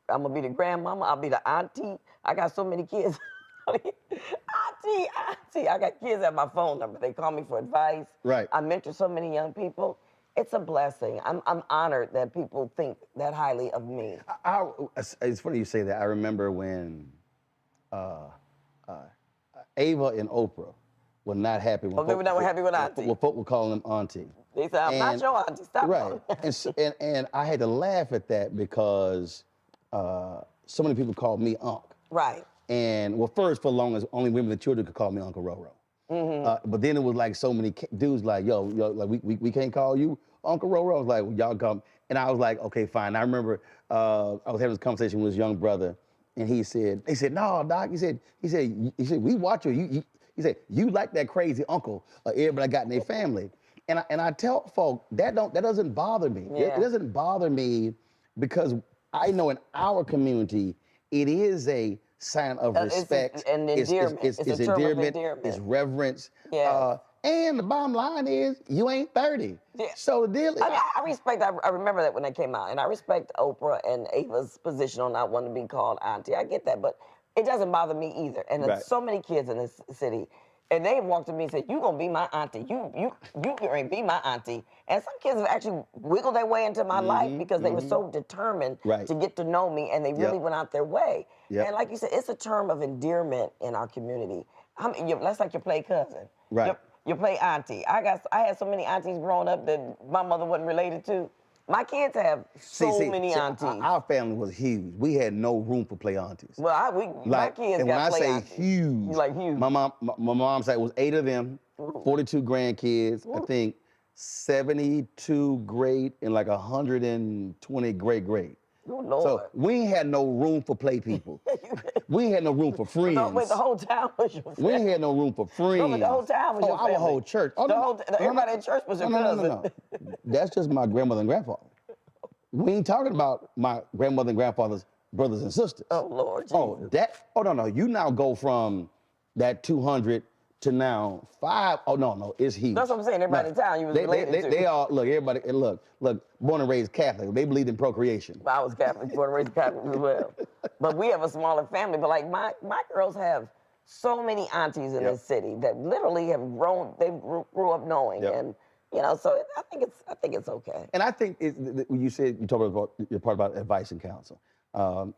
I'm gonna be the grandmama, I'll be the auntie. I got so many kids. Auntie. I got kids at my phone number. They call me for advice. Right. I mentor so many young people. It's a blessing. I'm honored that people think that highly of me. It's funny you say that. I remember when Ava and Oprah were not happy. They were not happy with auntie. Well, folk were calling them auntie. They said, I'm not your auntie, stop. Right. and I had to laugh at that because so many people called me Unc. Right. And well, first, for long as only women and children could call me Uncle Roro. But then it was like so many dudes like, yo, like we can't call you Uncle Roro. I was like, well, y'all come. And I was like, okay, fine. I remember I was having this conversation with his young brother, and he said, no, Doc. He said, we watch you. He said, you like that crazy uncle everybody got in their family. And I tell folk that doesn't bother me. Yeah. It doesn't bother me because I know in our community it is a sign of respect. It's an endearment. It's a term of endearment. It's reverence. Yeah. And the bottom line is, you ain't 30. Yeah. So the deal is... I respect, I remember that when that came out, and I respect Oprah and Ava's position on not wanting to be called auntie. I get that, but it doesn't bother me either. And there's so many kids in this city And they walked to me and said, "You gonna be my auntie? You gonna be my auntie?" And some kids have actually wiggled their way into my life because they were so determined to get to know me, and they really went out their way. And like you said, it's a term of endearment in our community. That's like your play cousin, your play auntie. I had so many aunties growing up that my mother wasn't related to. My kids have so many aunties. Our family was huge. We had no room for play aunties. Well, my kids got play aunties. And when I say huge, like huge, my mom said it was 8 of them, 42 grandkids, I think 72 great and like 120 great. Oh, Lord. So we ain't had no room for play people. We ain't had no room for friends. No, wait, the whole town was your friend. We ain't had no room for friends. No, but the whole town was your family. Our whole church. Everybody in church was your cousin. No. That's just my grandmother and grandfather. We ain't talking about my grandmother and grandfather's brothers and sisters. Oh, Lord Jesus. No. You now go from that 200 to now 5. Oh, no, it's huge. That's what I'm saying. Everybody in town you was related to. They all, look, born and raised Catholic. They believed in procreation. I was Catholic, born and raised Catholic as well. But we have a smaller family. But like my girls have so many aunties in this city that literally have grown, they grew up knowing. And, so I think it's okay. And I think when you talked about your part about advice and counsel.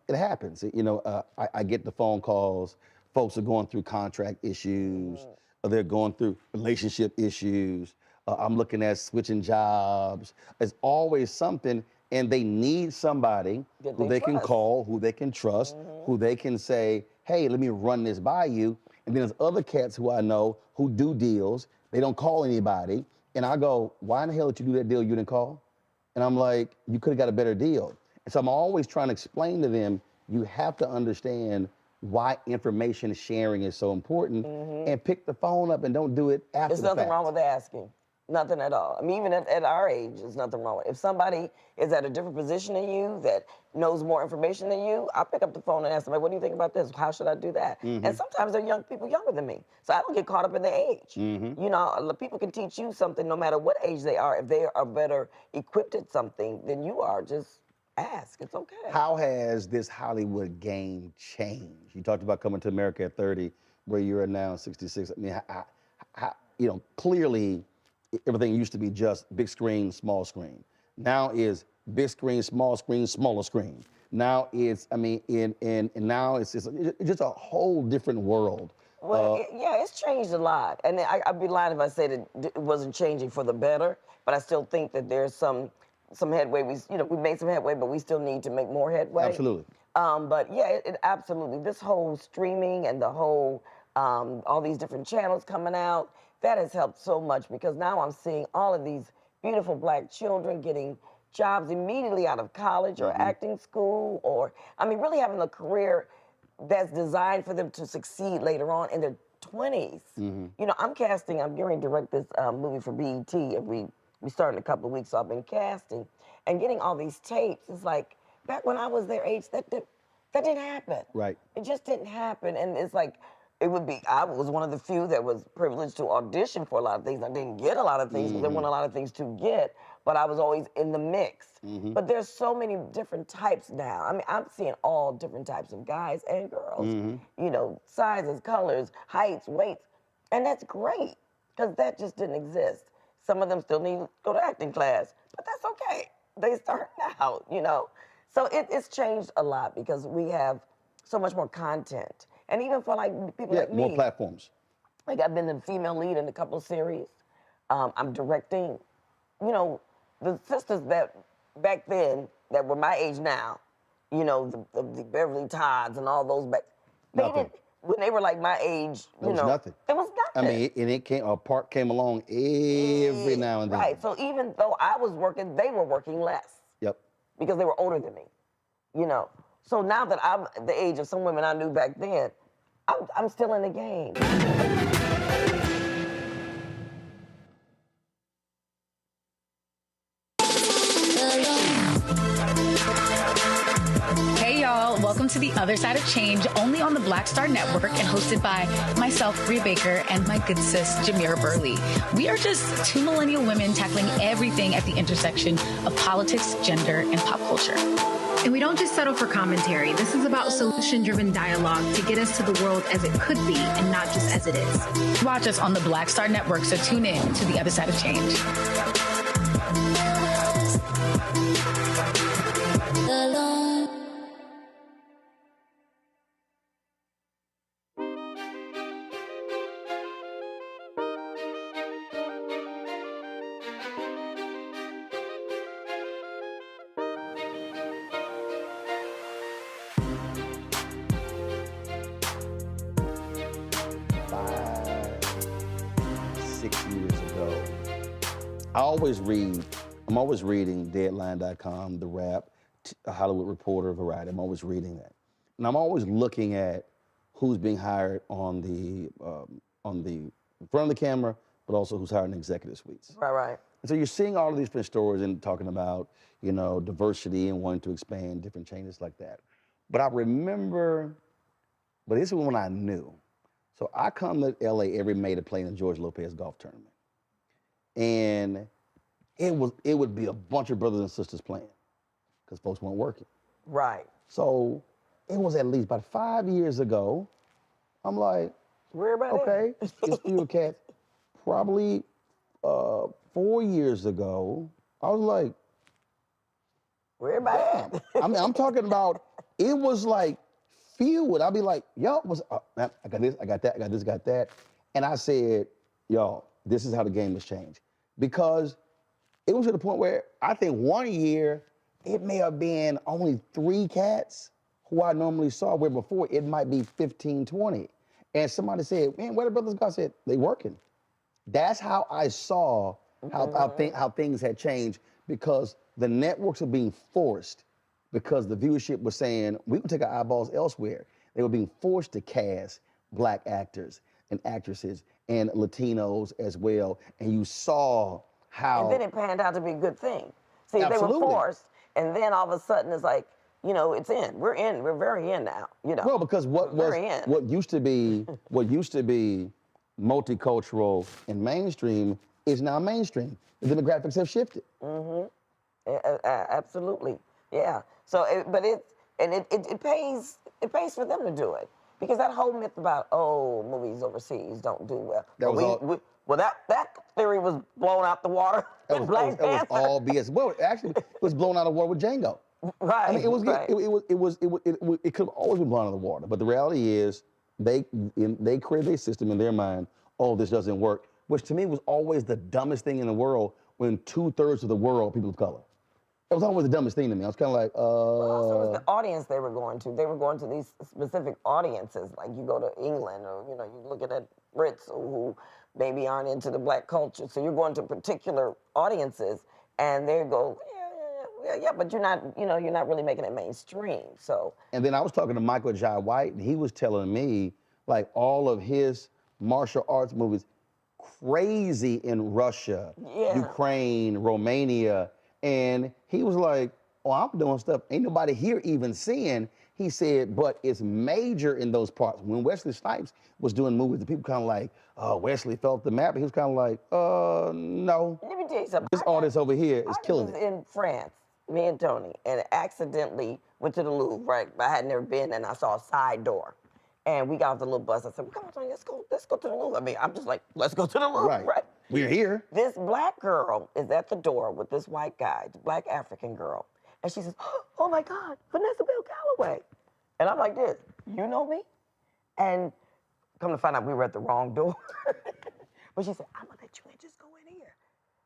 It happens. I get the phone calls. Folks are going through contract issues, or they're going through relationship issues. I'm looking at switching jobs. There's always something, and they need somebody who they can call, who they can trust, who they can say, hey, let me run this by you. And then there's other cats who I know who do deals. They don't call anybody. And I go, why in the hell did you do that deal you didn't call? And I'm like, you could have got a better deal. And so I'm always trying to explain to them, you have to understand why information sharing is so important, and pick the phone up and don't do it after the fact. There's nothing wrong with asking. Nothing at all. I mean, even at our age, there's nothing wrong with it. If somebody is at a different position than you, that knows more information than you, I'll pick up the phone and ask them, what do you think about this? How should I do that? And sometimes they're young people younger than me, so I don't get caught up in their age. People can teach you something no matter what age they are. If they are better equipped at something than you are, just ask. It's okay. How has this Hollywood game changed? You talked about coming to America at 30, where you're now 66. I mean, clearly everything used to be just big screen, small screen. Now is big screen, smaller screen. Now it's, now it's just a whole different world. Well, it's changed a lot. And I'd be lying if I said it wasn't changing for the better, but I still think that there's some headway. We made some headway, but we still need to make more headway. Absolutely. But yeah, it absolutely. This whole streaming and the whole, all these different channels coming out, that has helped so much because now I'm seeing all of these beautiful Black children getting jobs immediately out of college or acting school, or, really having a career that's designed for them to succeed later on in their 20s. I'm getting ready to direct this movie for BET, and we started in a couple of weeks, so I've been casting. And getting all these tapes, it's like, back when I was their age, that didn't happen. Right. It just didn't happen. And it's like, I was one of the few that was privileged to audition for a lot of things. I didn't get a lot of things, but there weren't a lot of things to get, but I was always in the mix. But there's so many different types now. I'm seeing all different types of guys and girls, sizes, colors, heights, weights, and that's great, because that just didn't exist. Some of them still need to go to acting class, but that's okay. They start out, So it's changed a lot because we have so much more content. And even for people like me. More platforms. Like I've been the female lead in a couple of series. I'm directing, the sisters that back then that were my age now, the Beverly Todds and all those when they were like my age, There was nothing. There was nothing. And a part came along every now and then. Right, so even though I was working, they were working less. Yep. Because they were older than me, So now that I'm the age of some women I knew back then, I'm still in the game. Hey y'all, welcome to The Other Side of Change, only on the Black Star Network and hosted by myself, Bria Baker, and my good sis, Jamira Burley. We are just two millennial women tackling everything at the intersection of politics, gender, and pop culture. And we don't just settle for commentary. This is about solution-driven dialogue to get us to the world as it could be and not just as it is. Watch us on the Black Star Network, so tune in to The Other Side of Change. I'm always reading Deadline.com, The Wrap, Hollywood Reporter, Variety. I'm always reading that. And I'm always looking at who's being hired on the front of the camera, but also who's hired in executive suites. Right. And so you're seeing all of these different stories and talking about, diversity and wanting to expand different changes like that. But I remember, but this is when I knew. So I come to LA every May to play in the George Lopez golf tournament. And it would be a bunch of brothers and sisters playing because folks weren't working. Right. So it was at least about 5 years ago. I'm like, okay, it's fewer cats. Probably 4 years ago, I was like, where about it? I mean, I'm talking about, it was like few. I'd be like, yo, I got this, I got that, I got this, got that. And I said, yo, this is how the game has changed. Because it was to the point where I think 1 year, it may have been only 3 cats who I normally saw, where before it might be 15, 20. And somebody said, man, where the brothers go? I said, they working. That's how I saw how things had changed, because the networks were being forced, because the viewership was saying, we can take our eyeballs elsewhere. They were being forced to cast Black actors and actresses and Latinos as well. And you saw how— And then it panned out to be a good thing. See, Absolutely. they were forced, and then all of a sudden it's like, it's in. We're in. We're very in now. Well, because what used to be multicultural and mainstream is now mainstream. The demographics have shifted. Absolutely. Yeah. So, it pays for them to do it, because that whole myth about movies overseas don't do well. That theory was blown out the water. It was all BS. Well, actually, it was blown out of the water with Django. Right. I mean, it could have always been blown out of the water. But the reality is, they created a system in their mind. Oh, this doesn't work, which to me was always the dumbest thing in the world. When 2/3 of the world people of color, it was always the dumbest thing to me. I was kind of like, Well, also it was the audience they were going to. They were going to these specific audiences. Like you go to England, or you looking at Brits who maybe aren't into the Black culture. So you're going to particular audiences, and they go, yeah, but you're not really making it mainstream. So. And then I was talking to Michael Jai White, and he was telling me, like, all of his martial arts movies, crazy in Russia, Ukraine, Romania. And he was like, oh, I'm doing stuff ain't nobody here even seeing. He said, but it's major in those parts. When Wesley Snipes was doing movies, the people kind of like, oh, Wesley fell off the map. He was kind of like, no. Let me tell you something. This artist over here is killing it. I was in France, me and Tony, and accidentally went to the Louvre, right? I had never been, and I saw a side door. And we got off the little bus. I said, well, come on, Tony, let's go to the Louvre. I mean, I'm just like, let's go to the Louvre, right? We're here. This Black girl is at the door with this white guy, the Black African girl. And she says, oh my God, Vanessa Bell Calloway. And I'm like this, you know me? And come to find out we were at the wrong door. But she said, I'm gonna let you in, just go in here.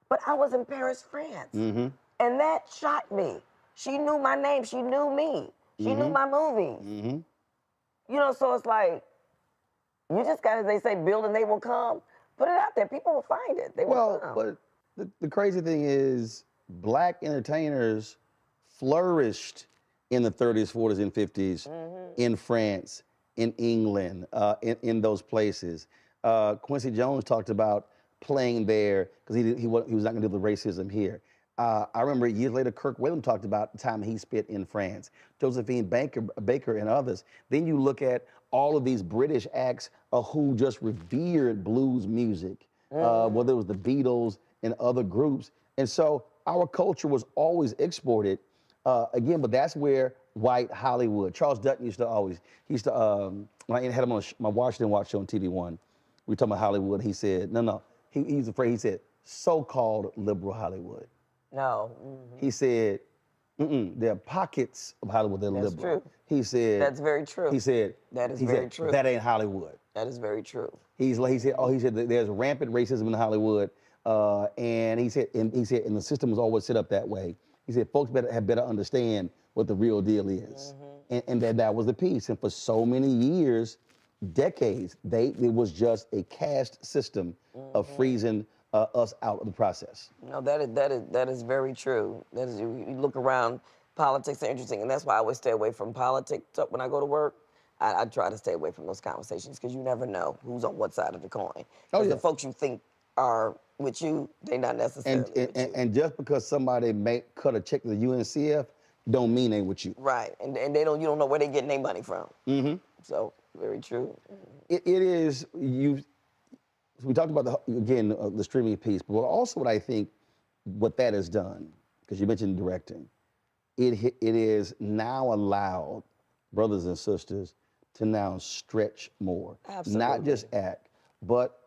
But I was in Paris, France. Mm-hmm. And that shocked me. She knew my name, she knew me. She knew my movies. Mm-hmm. So it's like, you just gotta, they say, build and they will come. Put it out there, people will find it. They will come. But the crazy thing is, Black entertainers flourished in the 30s, 40s, and 50s in France, in England, in those places. Quincy Jones talked about playing there because he was not going to do the racism here. I remember years later, Kirk Whalum talked about the time he spent in France, Josephine Baker and others. Then you look at all of these British acts who just revered blues music, whether it was the Beatles and other groups. And so our culture was always exported. Again, but that's where white Hollywood. Charles Dutton used to when I had him on my Washington Watch show on TV1, we talking about Hollywood. He said, no, he's afraid. He said, so-called liberal Hollywood. No. He said, there are pockets of Hollywood that are That's liberal. true. He said, That's very true. He said, that is very true. That ain't Hollywood. That is very true. He said that there's rampant racism in Hollywood, and he said, and the system was always set up that way. He said, folks have better understand what the real deal is, and that was the piece. And for so many years, decades, it was just a caste system of freezing us out of the process. No, that is very true. That is, you look around, politics are interesting, and that's why I always stay away from politics when I go to work. I try to stay away from those conversations because you never know who's on what side of the coin. Because the folks you think are with you, they're not necessarily with you. And just because somebody may cut a check to the UNCF, don't mean they with you. Right, and you don't know where they're getting their money from. So, very true. It is, we talked about, the streaming piece, but also what I think what that has done, because you mentioned directing, it is now allowed brothers and sisters to now stretch more. Absolutely. Not just act, but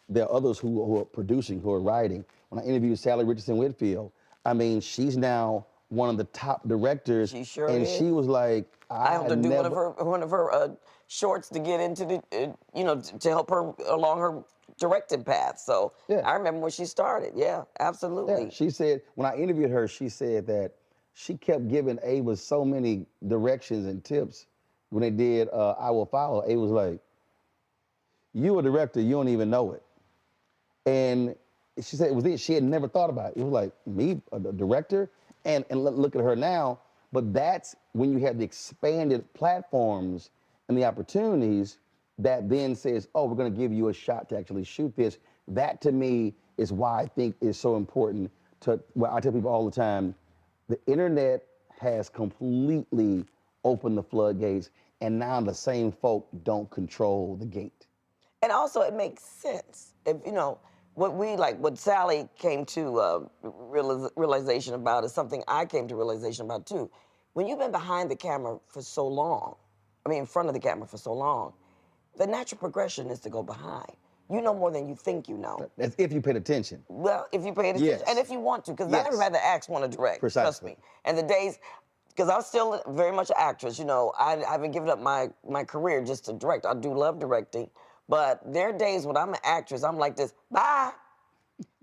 there are others who are producing, who are writing. When I interviewed Sally Richardson Whitfield, I mean, she's now one of the top directors. She sure and is. she was like, I helped her do one of her shorts to get into the, to help her along her directing path. So I remember when she started. Yeah, absolutely. Yeah, she said, when I interviewed her, she said that she kept giving Ava so many directions and tips when they did I Will Follow. Ava was like, you a director, you don't even know it. And she said it was she had never thought about it. It was like, me, a director? And look at her now. But that's when you have the expanded platforms and the opportunities that then says, oh, we're gonna give you a shot to actually shoot this. That to me is why I think is so important I tell people all the time, the internet has completely opened the floodgates, and now the same folk don't control the gate. And also, it makes sense. If what Sally came to realization about is something I came to realization about too. When you've been behind the camera for so long, in front of the camera for so long, the natural progression is to go behind. You know more than you think you know. That's if you paid attention. Well, if you paid attention, and if you want to, because not everybody that acts want to direct. Precisely. Trust me. And the days, because I'm still very much an actress. I haven't given up my career just to direct. I do love directing, but there are days when I'm an actress, I'm like this. Bye.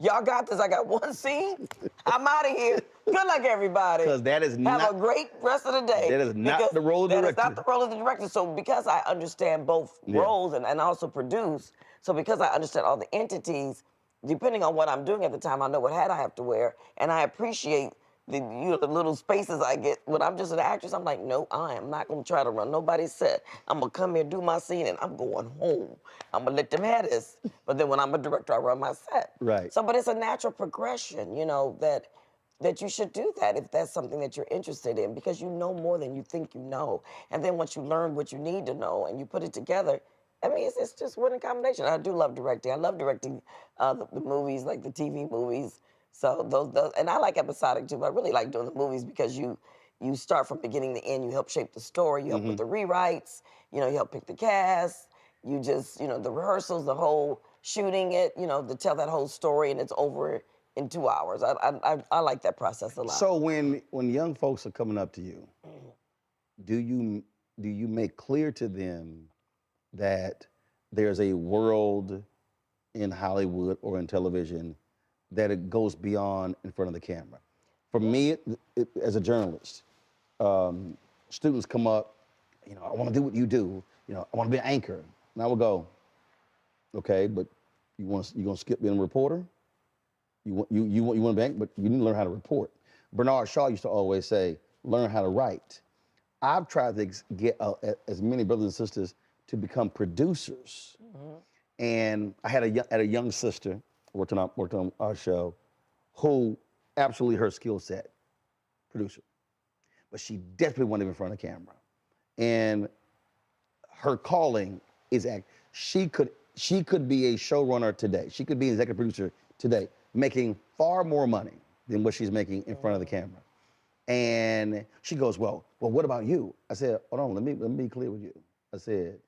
Y'all got this. I got one scene. I'm out of here. Good luck, everybody. Because that is not. Have a great rest of the day. That is not the role of the director. That is not the role of the director. So because I understand both roles and also produce, so because I understand all the entities, depending on what I'm doing at the time, I know what hat I have to wear, and I appreciate the little spaces I get. When I'm just an actress, I'm like, no, I am not going to try to run nobody's set. I'm going to come here, do my scene, and I'm going home. I'm going to let them have this. But then when I'm a director, I run my set. Right. So, but it's a natural progression, that you should do that if that's something that you're interested in, because you know more than you think you know. And then once you learn what you need to know and you put it together, it's just winning combination. I do love directing. I love directing the movies, like the TV movies. So those, and I like episodic too, but I really like doing the movies because you start from beginning to end. You help shape the story. You help with the rewrites. You help pick the cast. You just, the rehearsals, the whole shooting it, to tell that whole story, and it's over in 2 hours. I like that process a lot. So when young folks are coming up to you, do you make clear to them that there's a world in Hollywood or in television that it goes beyond in front of the camera? For me, as a journalist, students come up, I want to do what you do. I want to be an anchor. And I will go, okay, but you gonna skip being a reporter? You want to be an anchor, but you need to learn how to report. Bernard Shaw used to always say, learn how to write. I've tried to get as many brothers and sisters to become producers. And I had a young sister worked on our show who absolutely her skill set, producer. But she definitely wanted to be in front of the camera. And her calling is she could be a showrunner today. She could be an executive producer today, making far more money than what she's making in front of the camera. And she goes, well, what about you? I said, hold on, let me be clear with you. I said,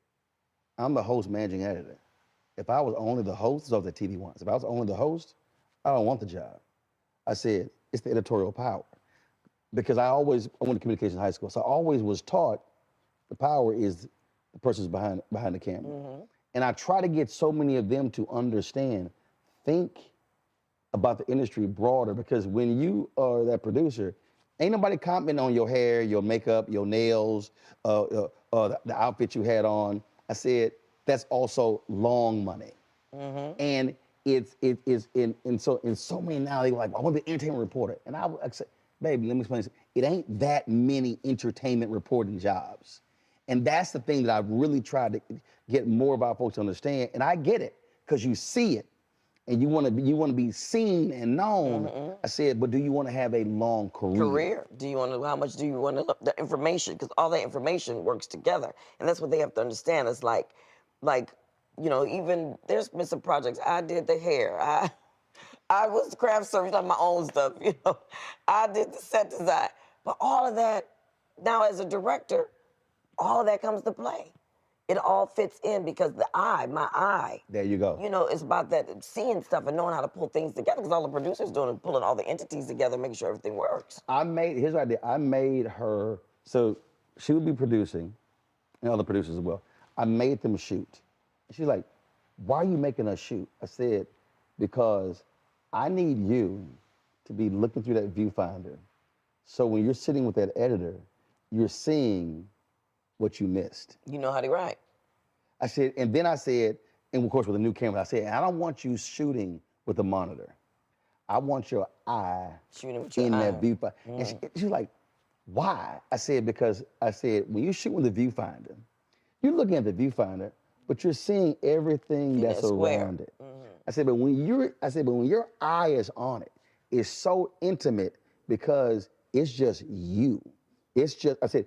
I'm the host, managing editor. If I was only the host, this was the TV once. If I was only the host, I don't want the job. I said, it's the editorial power. Because I went to communications high school, so I always was taught the power is the person's behind the camera. And I try to get so many of them to understand, think about the industry broader, because when you are that producer, ain't nobody commenting on your hair, your makeup, your nails, the outfit you had on. I said, that's also long money. And so many now, they were like, I want to be an entertainment reporter. And I said, baby, let me explain this. It ain't that many entertainment reporting jobs. And that's the thing that I've really tried to get more of our folks to understand. And I get it, because you see it. And you want to be seen and known. I said, but do you want to have a long career? Do you want to, how much do you want to, the information, because all that information works together. And that's what they have to understand. It's like, you know, even there's been some projects. I did the hair. I was the craft service on my own stuff, you know. I did the set design. But all of that, now as a director, all of that comes to play. It all fits in because my eye. There you go. You know, it's about that seeing stuff and knowing how to pull things together, because all the producers doing is pulling all the entities together, making sure everything works. Here's what I did. I made her, so she would be producing, and other producers as well. I made them shoot. She's like, why are you making us shoot? I said, because I need you to be looking through that viewfinder. So when you're sitting with that editor, you're seeing what you missed. You know how to write. I said, and then I said, and of course with a new camera, I said, I don't want you shooting with a monitor. I want your eye shooting with your in eye. that viewfinder. And she was like, why? I said, because I said, when you shoot with the viewfinder, you're looking at the viewfinder, but you're seeing everything that's around it. I said, but when your eye is on it, it's so intimate because it's just you. It's just, I said,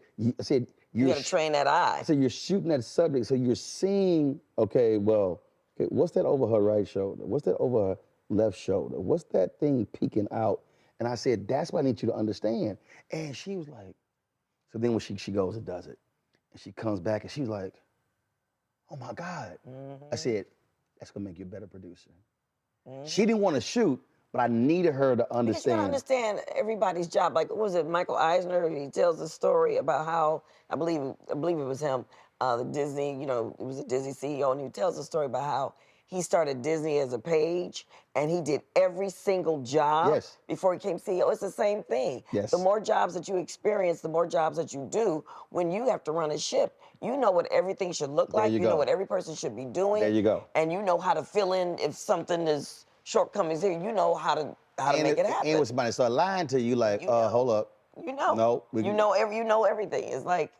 you gotta train that eye. I said, you're shooting that subject, so you're seeing, okay, what's that over her right shoulder? What's that over her left shoulder? What's that thing peeking out? And I said, that's what I need you to understand. And she was like, so then when she goes and does it, and she comes back and she was like, oh my God. I said, that's gonna make you a better producer. She didn't want to shoot, but I needed her to understand. Because you gotta understand everybody's job. Like, what was it, Michael Eisner? He tells a story about how, I believe it was him, the Disney, you know, it was a Disney CEO, and he tells a story about how he started Disney as a page, and he did every single job before he became CEO. It's the same thing. The more jobs that you experience, the more jobs that you do. When you have to run a ship, you know what everything should look like. You know what every person should be doing. There you go. And you know how to fill in if something is shortcomings here. You know how to make it happen. And when somebody start lying to you, like, hold up. You know. No. You know everything. It's like,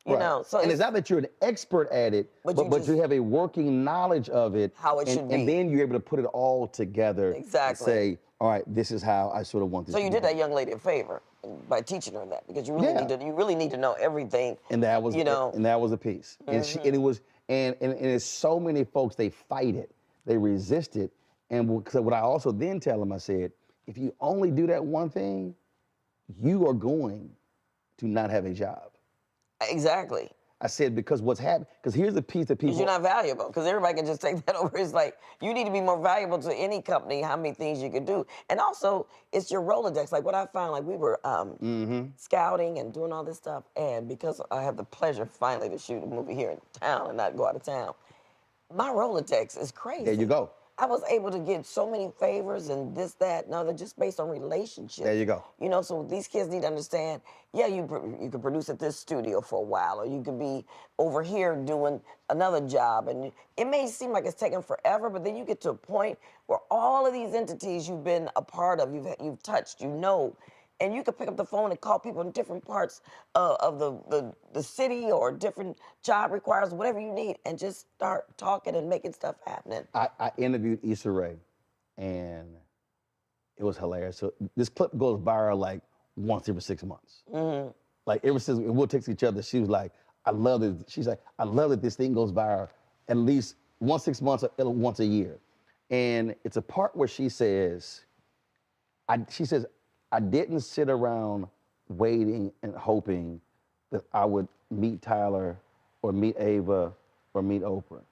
you know. So and it's not that you're an expert at it, but you have a working knowledge of it. How it should be. And then you're able to put it all together. Exactly. And say, all right, this is how I sort of want this So to you be did that young lady a favor by teaching her that, because you really need to know everything. And that was, you know. And that was a piece. And it's so many folks, they fight it, they resist it. And what I also then tell them, I said, if you only do that one thing, you are going to not have a job. Exactly. I said, because what's happening, because here's the piece that people— Because you're not valuable, because everybody can just take that over. It's like, you need to be more valuable to any company, how many things you can do. And also, it's your Rolodex. Like what I found, like we were scouting and doing all this stuff, and because I have the pleasure finally to shoot a movie here in town and not go out of town, my Rolodex is crazy. There you go. I was able to get so many favors and this, that, and other, just based on relationships. There you go. You know, so these kids need to understand, yeah, you could produce at this studio for a while, or you could be over here doing another job. And it may seem like it's taking forever, but then you get to a point where all of these entities you've been a part of, you've touched, you know, and you can pick up the phone and call people in different parts of the city, or different job requires, whatever you need, and just start talking and making stuff happening. I interviewed Issa Rae, and it was hilarious. So this clip goes viral like once every 6 months. Mm-hmm. Like ever since we'll text each other, she was like, I love it. She's like, I love that this thing goes viral at least once 6 months or once a year. And it's a part where she says, I didn't sit around waiting and hoping that I would meet Tyler or meet Ava or meet Oprah.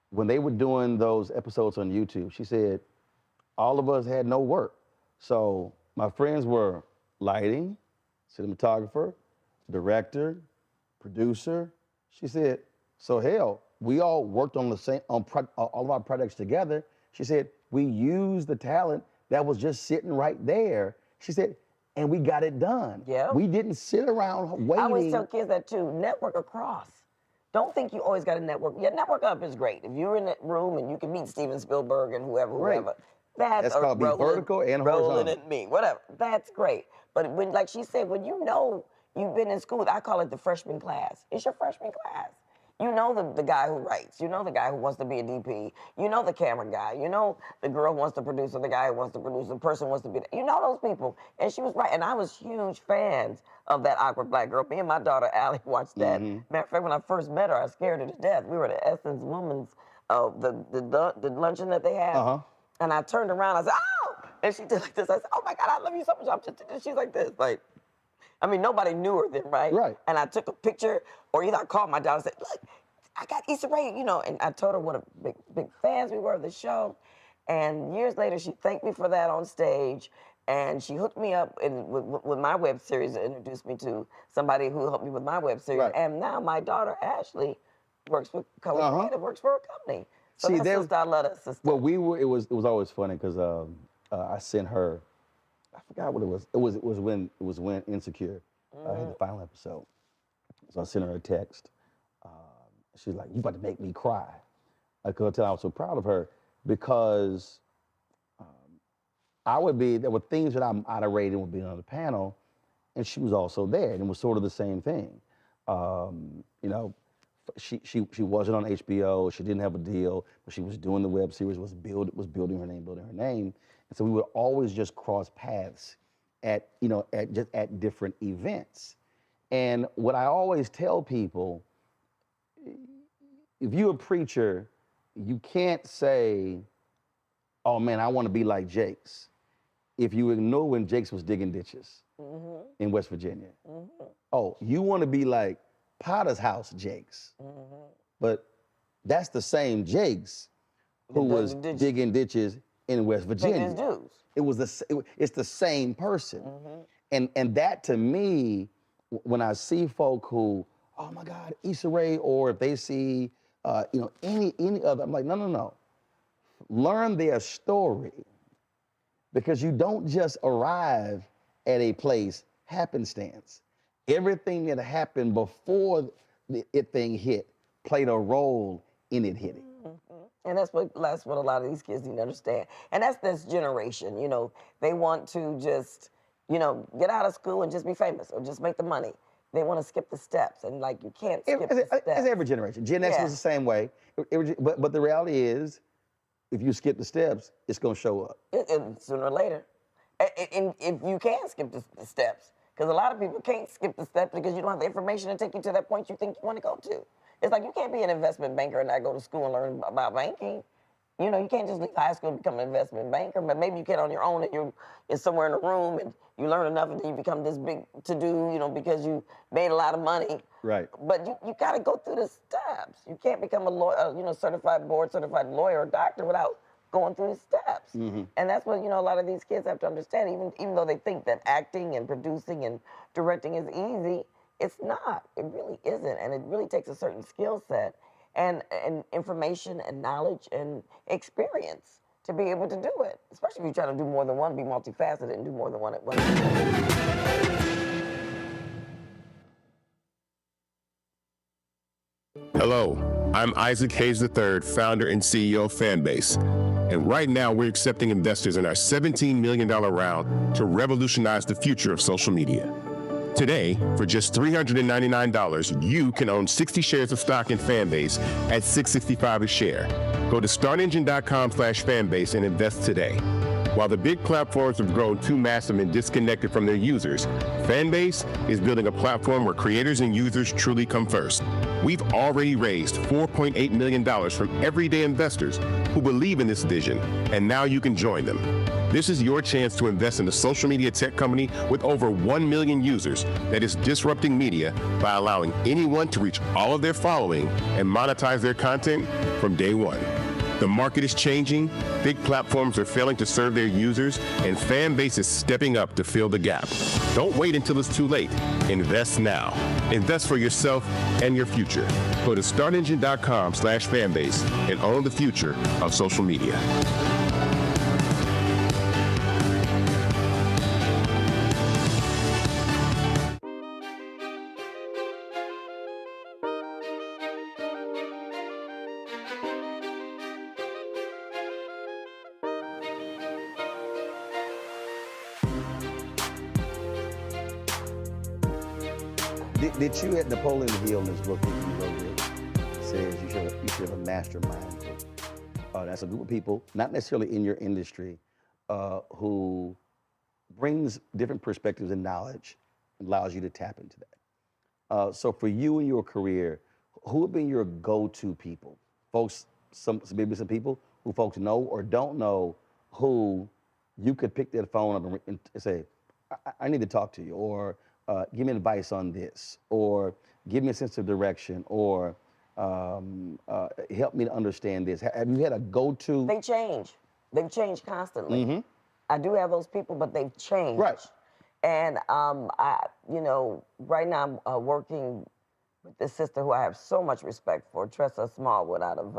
When they were doing those episodes on YouTube, she said, all of us had no work. So my friends were lighting, cinematographer, director, producer. She said, so hell, we all worked on the same, all of our projects together. She said, we used the talent that was just sitting right there. She said, and we got it done. Yeah. We didn't sit around waiting. I always tell kids that too, network across. Don't think you always got to network. Yeah, network up is great. If you're in that room and you can meet Steven Spielberg and whoever, that's called being vertical and horizontal. Rolling and me, whatever. That's great. But when, like she said, when you know you've been in school, I call it the freshman class. It's your freshman class. You know the guy who writes. You know the guy who wants to be a DP. You know the camera guy. You know the girl who wants to produce or the guy who wants to produce. The person who wants to be. You know those people. And she was right. And I was huge fans of that awkward black girl. Me and my daughter Allie watched that. Mm-hmm. Matter of fact, when I first met her, I scared her to death. We were at Essence Women's, the luncheon that they had. Uh-huh. And I turned around. I said, "Oh!" And she did like this. I said, "Oh my God, I love you so much." I'm just. She's like this, like. I mean, nobody knew her then, right? Right. And I took a picture, or either I called my daughter and said, "Look, I got Issa Rae," you know, and I told her what a big fans we were of the show. And years later, she thanked me for that on stage, and she hooked me up with my web series and introduced me to somebody who helped me with my web series. Right. And now my daughter, Ashley, works with Color Creative, works for a company. So See, that's sister, I love that sister. Well, it was always funny because I sent her, I forgot what it was. It was when Insecure had the final episode. So I sent her a text. She's like, "You about to make me cry." I could tell I was so proud of her because there were things that I'm iterating with being on the panel, and she was also there, and it was sort of the same thing. You know, she wasn't on HBO, she didn't have a deal, but she was doing the web series, was building her name, and so we would always just cross paths at different events. And what I always tell people, if you're a preacher, you can't say, "Oh man, I want to be like Jakes," if you ignore when Jakes was digging ditches in West Virginia. Oh, you want to be like Potter's House Jakes, but that's the same Jakes who was digging ditches in West Virginia. It's the same person, and that to me, when I see folk who, oh my God, Issa Rae, or if they see any other, I'm like, no. Learn their story, because you don't just arrive at a place happenstance. Everything that happened before the thing hit played a role in it hitting. And that's what a lot of these kids need to understand. And that's this generation, you know, they want to just, you know, get out of school and just be famous or just make the money. They want to skip the steps, and like you can't skip the steps. It's every generation. Gen X was the same way. But the reality is, if you skip the steps, it's going to show up. Sooner or later. And if you can skip the steps, because a lot of people can't skip the steps because you don't have the information to take you to that point you think you want to go to. It's like you can't be an investment banker and not go to school and learn about banking. You know, you can't just leave high school and become an investment banker, but maybe you can on your own and you're somewhere in a room and you learn enough and then you become this big to-do, you know, because you made a lot of money. Right. But you got to go through the steps. You can't become a lawyer, certified lawyer or doctor without going through the steps. And that's what, you know, a lot of these kids have to understand, even though they think that acting and producing and directing is easy, it's not. It really isn't. And it really takes a certain skill set and information and knowledge and experience to be able to do it. Especially if you try to do more than one, be multifaceted and do more than one at once. Hello, I'm Isaac Hayes III, founder and CEO of Fanbase. And right now we're accepting investors in our $17 million round to revolutionize the future of social media. Today, for just $399, you can own 60 shares of stock in Fanbase at $665 a share. Go to startengine.com/fanbase and invest today. While the big platforms have grown too massive and disconnected from their users, Fanbase is building a platform where creators and users truly come first. We've already raised $4.8 million from everyday investors who believe in this vision, and now you can join them. This is your chance to invest in a social media tech company with over 1 million users that is disrupting media by allowing anyone to reach all of their following and monetize their content from day one. The market is changing, big platforms are failing to serve their users, and Fanbase is stepping up to fill the gap. Don't wait until it's too late. Invest now. Invest for yourself and your future. Go to startengine.com/fanbase and own the future of social media. Did you at Napoleon Hill in this book that you wrote it says you should have a mastermind group. That's a group of people, not necessarily in your industry, who brings different perspectives and knowledge and allows you to tap into that. So for you and your career, who have been your go-to people? Folks, maybe some people who folks know or don't know who you could pick their phone up and say, I need to talk to you, or give me advice on this, or give me a sense of direction, or help me to understand this. Have you had a go-to? They change. They've changed constantly. Mm-hmm. I do have those people, but they've changed. Right. And right now I'm working with this sister who I have so much respect for, Tressa Smallwood out of.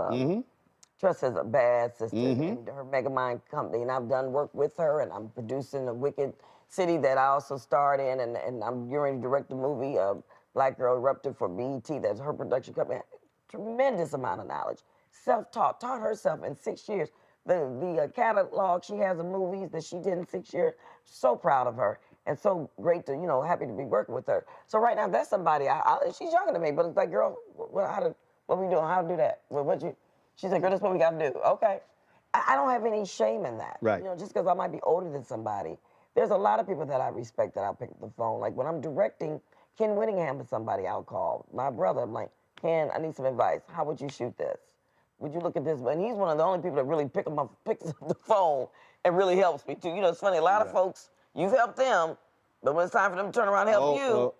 Tressa's a bad sister, and her Megamind company, and I've done work with her, and I'm producing a Wicked City that I also starred in, and I'm going to direct a movie, Black Girl Erupted for BET, that's her production company. Tremendous amount of knowledge. Self-taught, taught herself in 6 years. The catalog she has of movies that she did in 6 years, so proud of her, and so great to, happy to be working with her. So right now, that's somebody, she's younger than me, but it's like, girl, what we doing, how to do that? She's like, girl, this is what we got to do. Okay. I don't have any shame in that. Right. Just because I might be older than somebody. There's a lot of people that I respect that I'll pick up the phone. Like when I'm directing, Ken Whittingham is somebody I'll call. My brother, I'm like, Ken, I need some advice. How would you shoot this? Would you look at this? And he's one of the only people that really picks up the phone and really helps me too. It's funny, a lot of folks, you've helped them, but when it's time for them to turn around and help you,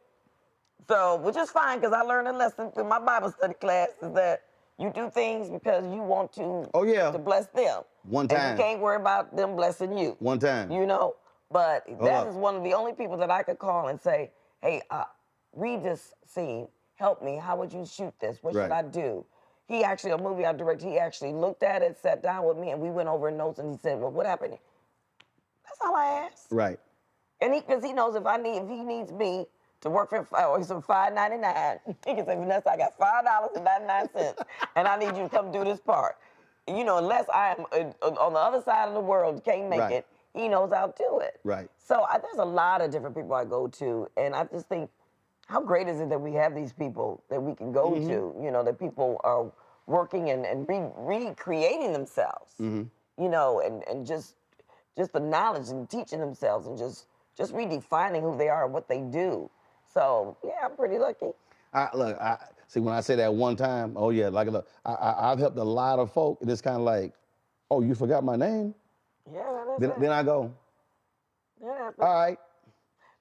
so, which is fine, because I learned a lesson through my Bible study class is that you do things because you want to, to bless them. One time. And you can't worry about them blessing you. One time. But that is one of the only people that I could call and say, hey, read this scene, help me, how would you shoot this? What should I do? He actually, a movie I directed, he actually looked at it, sat down with me, and we went over notes, and he said, well, what happened? That's all I asked. Right. And because he knows if he needs me to work for $5.99, he can say, Vanessa, I got $5.99, and I need you to come do this part. Unless I am on the other side of the world, can't make it, he knows I'll do it. Right. So there's a lot of different people I go to, and I just think, how great is it that we have these people that we can go to, that people are working and recreating themselves, and just the knowledge and teaching themselves and just redefining who they are and what they do. So, yeah, I'm pretty lucky. See, when I say that one time, I've helped a lot of folk, and it's kind of like, oh, you forgot my name? Yeah, then I go, yeah. All right.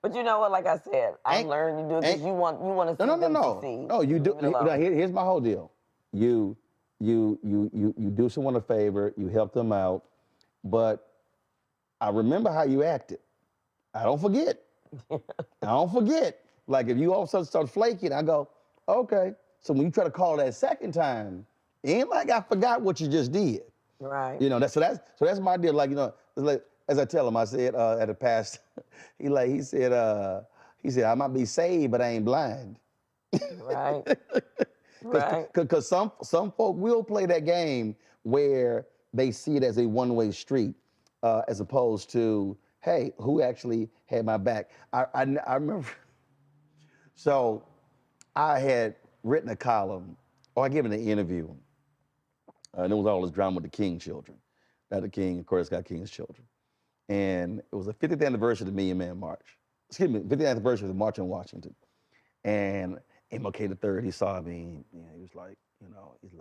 But you know what? Like I said, I learned you do this. You want to see them succeed. No, you do. Here's my whole deal. You do someone a favor. You help them out. But I remember how you acted. I don't forget. Like if you all of a sudden start flaking, I go, okay. So when you try to call that second time, it ain't like I forgot what you just did. Right. That's my deal. Like it's like. As I tell him, I said at a past, he said, I might be saved, but I ain't blind. Right. Right. Because some folk will play that game where they see it as a one-way street, as opposed to, hey, who actually had my back? I remember. So I had written a column, or I gave an interview, and it was all this drama with the King children. Not the King, of course, got King's children. And it was the 50th anniversary of the Million Man March. Excuse me, 50th anniversary of the March on Washington. And MLK III, he saw me, he was like, man, if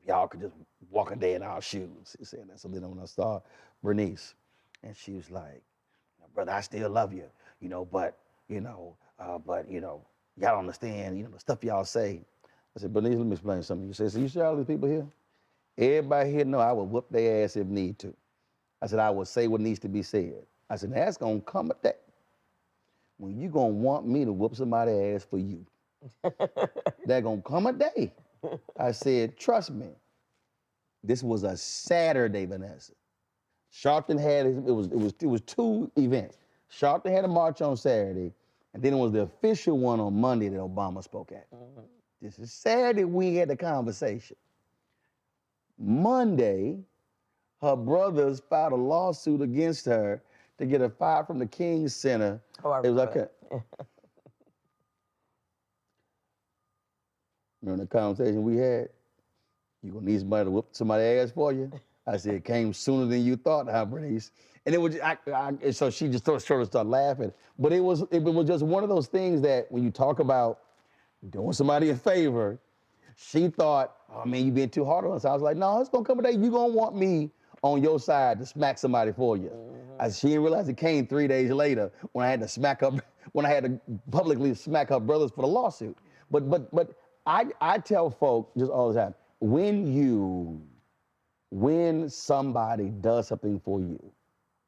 y'all could just walk a day in our shoes. He said that. So then when I saw Bernice, and she was like, brother, I still love you, but y'all don't understand, the stuff y'all say. I said, Bernice, let me explain something. You said, so you see all these people here? Everybody here know I will whoop their ass if need to. I said, I will say what needs to be said. I said, that's gonna come a day when you gonna want me to whoop somebody's ass for you. There's gonna come a day. I said, trust me. This was a Saturday, Vanessa. Sharpton had, it was two events. Sharpton had a march on Saturday, and then it was the official one on Monday that Obama spoke at. This is Saturday we had the conversation. Monday, her brothers filed a lawsuit against her to get her fired from the King's Center. Oh, I it was remember like remember the conversation we had? You gonna need somebody to whoop somebody's ass for you? I said, it came sooner than you thought, huh, Bernice? And it was, so she just sort of started laughing. But it was just one of those things that when you talk about doing somebody a favor, she thought, oh man, you being too hard on us. I was like, no, it's gonna come a day you gonna want me on your side to smack somebody for you. She didn't realize it came 3 days later when I had to publicly smack her brothers for the lawsuit. But I tell folk just all the time, when somebody does something for you,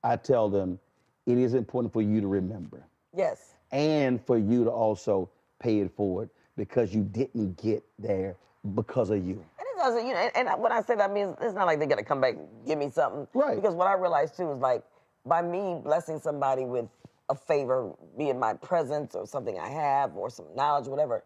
I tell them it is important for you to remember. Yes. And for you to also pay it forward because you didn't get there because of you. And it doesn't, and when I say that, I mean, it's not like they're gonna come back and give me something. Right. Because what I realized too is like, by me blessing somebody with a favor, be it my presence or something I have or some knowledge, whatever,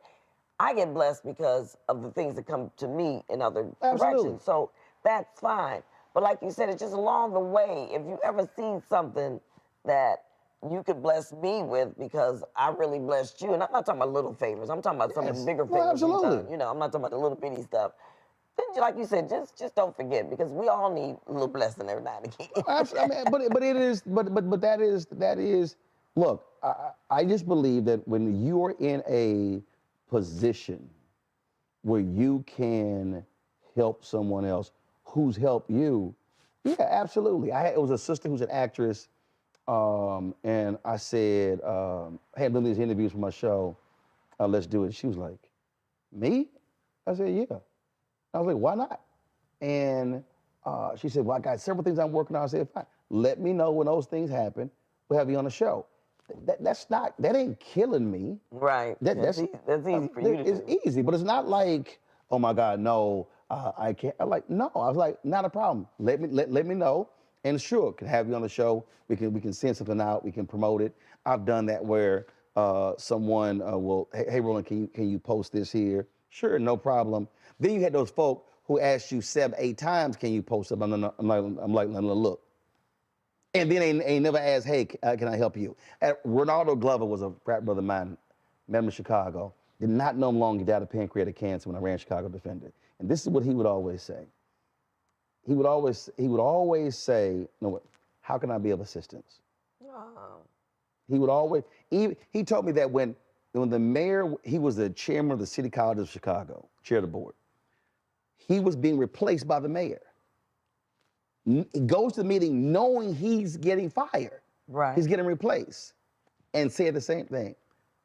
I get blessed because of the things that come to me in other directions. So that's fine. But like you said, it's just along the way. If you ever seen something that you could bless me with because I really blessed you, and I'm not talking about little favors. I'm talking about some of the bigger favors. Absolutely. I'm not talking about the little bitty stuff. Then, like you said, just don't forget because we all need a little blessing every now and again. Absolutely. I mean, but that is. Look, I just believe that when you are in a position where you can help someone else who's helped you, yeah, absolutely. It was a sister who's an actress, and I said, I had done these interviews for my show, let's do it. She was like, me? I said, yeah. I was like, why not? And she said, well, I got several things I'm working on. I said, fine. Let me know when those things happen. We'll have you on the show. That ain't killing me. Right. That's easy for you to do. It's easy, but it's not like, oh my God, no, I can't. I'm like, no. I was like, not a problem. Let me know, and sure, can have you on the show. We can send something out. We can promote it. I've done that where someone will, hey Roland, can you post this here? Sure, no problem. Then you had those folk who asked you 7-8 times, can you post it? I'm like, look. And then ain't never asked, hey, can I help you? Ronaldo Glover was a frat brother of mine, met him in Chicago. Did not know him long, he died of pancreatic cancer when I ran Chicago Defender. And this is what he would always say. He would always say, no, how can I be of assistance? Oh. He would always, he told me that when the mayor, he was the chairman of the City College of Chicago, chair of the board. He was being replaced by the mayor. He goes to the meeting knowing he's getting fired. Right. He's getting replaced. And said the same thing.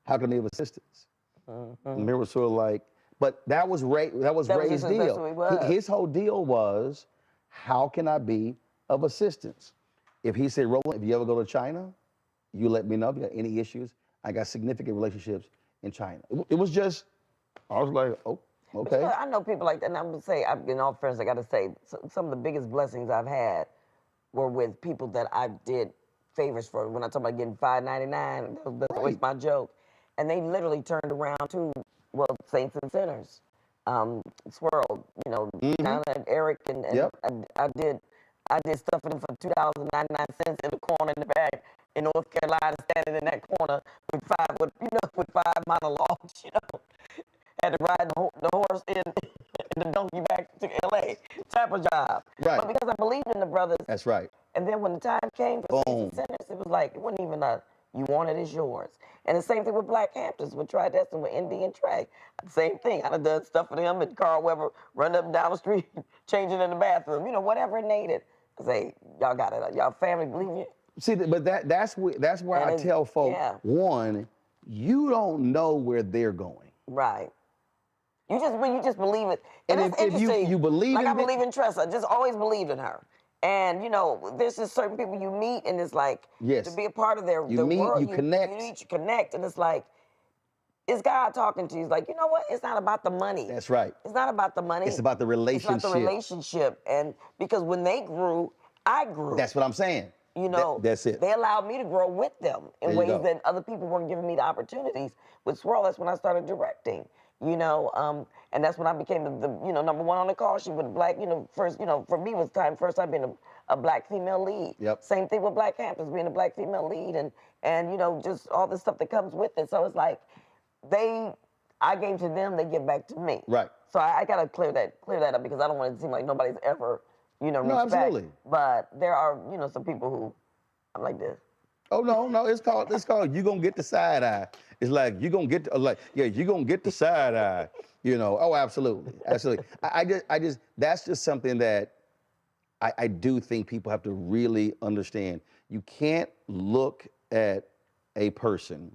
How can I be of assistance? And the mayor was sort of like, but that was Ray's deal. His whole deal was, how can I be of assistance? If he said, Roland, if you ever go to China, you let me know if you got any issues. I got significant relationships in China. It was just, I was like, oh, okay. But I know people like that, and I'm gonna say, in all fairness, I gotta say, some of the biggest blessings I've had were with people that I did favors for. When I talk about getting $5.99, that's always my joke. And they literally turned around to, well, saints and sinners. Swirl, down at Eric, and I did stuff for them for $2.99 in the corner in the back in North Carolina, standing in that corner with five monologues, had to ride the horse and the donkey back to LA type of job. Right. But because I believed in the brothers. That's right. And then when the time came for Boom. centers, it was like, it wasn't even a, you want it, it's yours. And the same thing with Black Hamptons, with Tridestin, with Indy and Trey. Same thing. I done done stuff for them and Carl Weber running up and down the street, changing in the bathroom, whatever it needed. I say, y'all got it. Y'all family, believe you. See, but that's where I tell folks, one, you don't know where they're going. Right. You just believe it. And that's if interesting. you believe like in I believe in Tressa, just always believed in her. And there's just certain people you meet, and it's like to be a part of their world. You connect. You meet, you connect, and it's like it's God talking to you. He's like, you know what? It's not about the money. That's right. It's not about the money. It's about the relationship. It's about the relationship, and because when they grew, I grew. That's what I'm saying. That's it. They allowed me to grow with them in ways that other people weren't giving me the opportunities. With Swirl, that's when I started directing. And that's when I became the number one on the call sheet with Black. First, for me it was first time being a Black female lead. Yep. Same thing with Black Hamptons, being a Black female lead, and just all the stuff that comes with it. So it's like I gave to them, they give back to me. Right. So I gotta clear that up because I don't want it to seem like nobody's ever, No, respect. absolutely. But there are, some people who I'm like this. Oh no, it's called you gonna get the side eye. It's like you gonna get you gonna get the side eye. Oh, absolutely. I just that's just something that I do think people have to really understand. You can't look at a person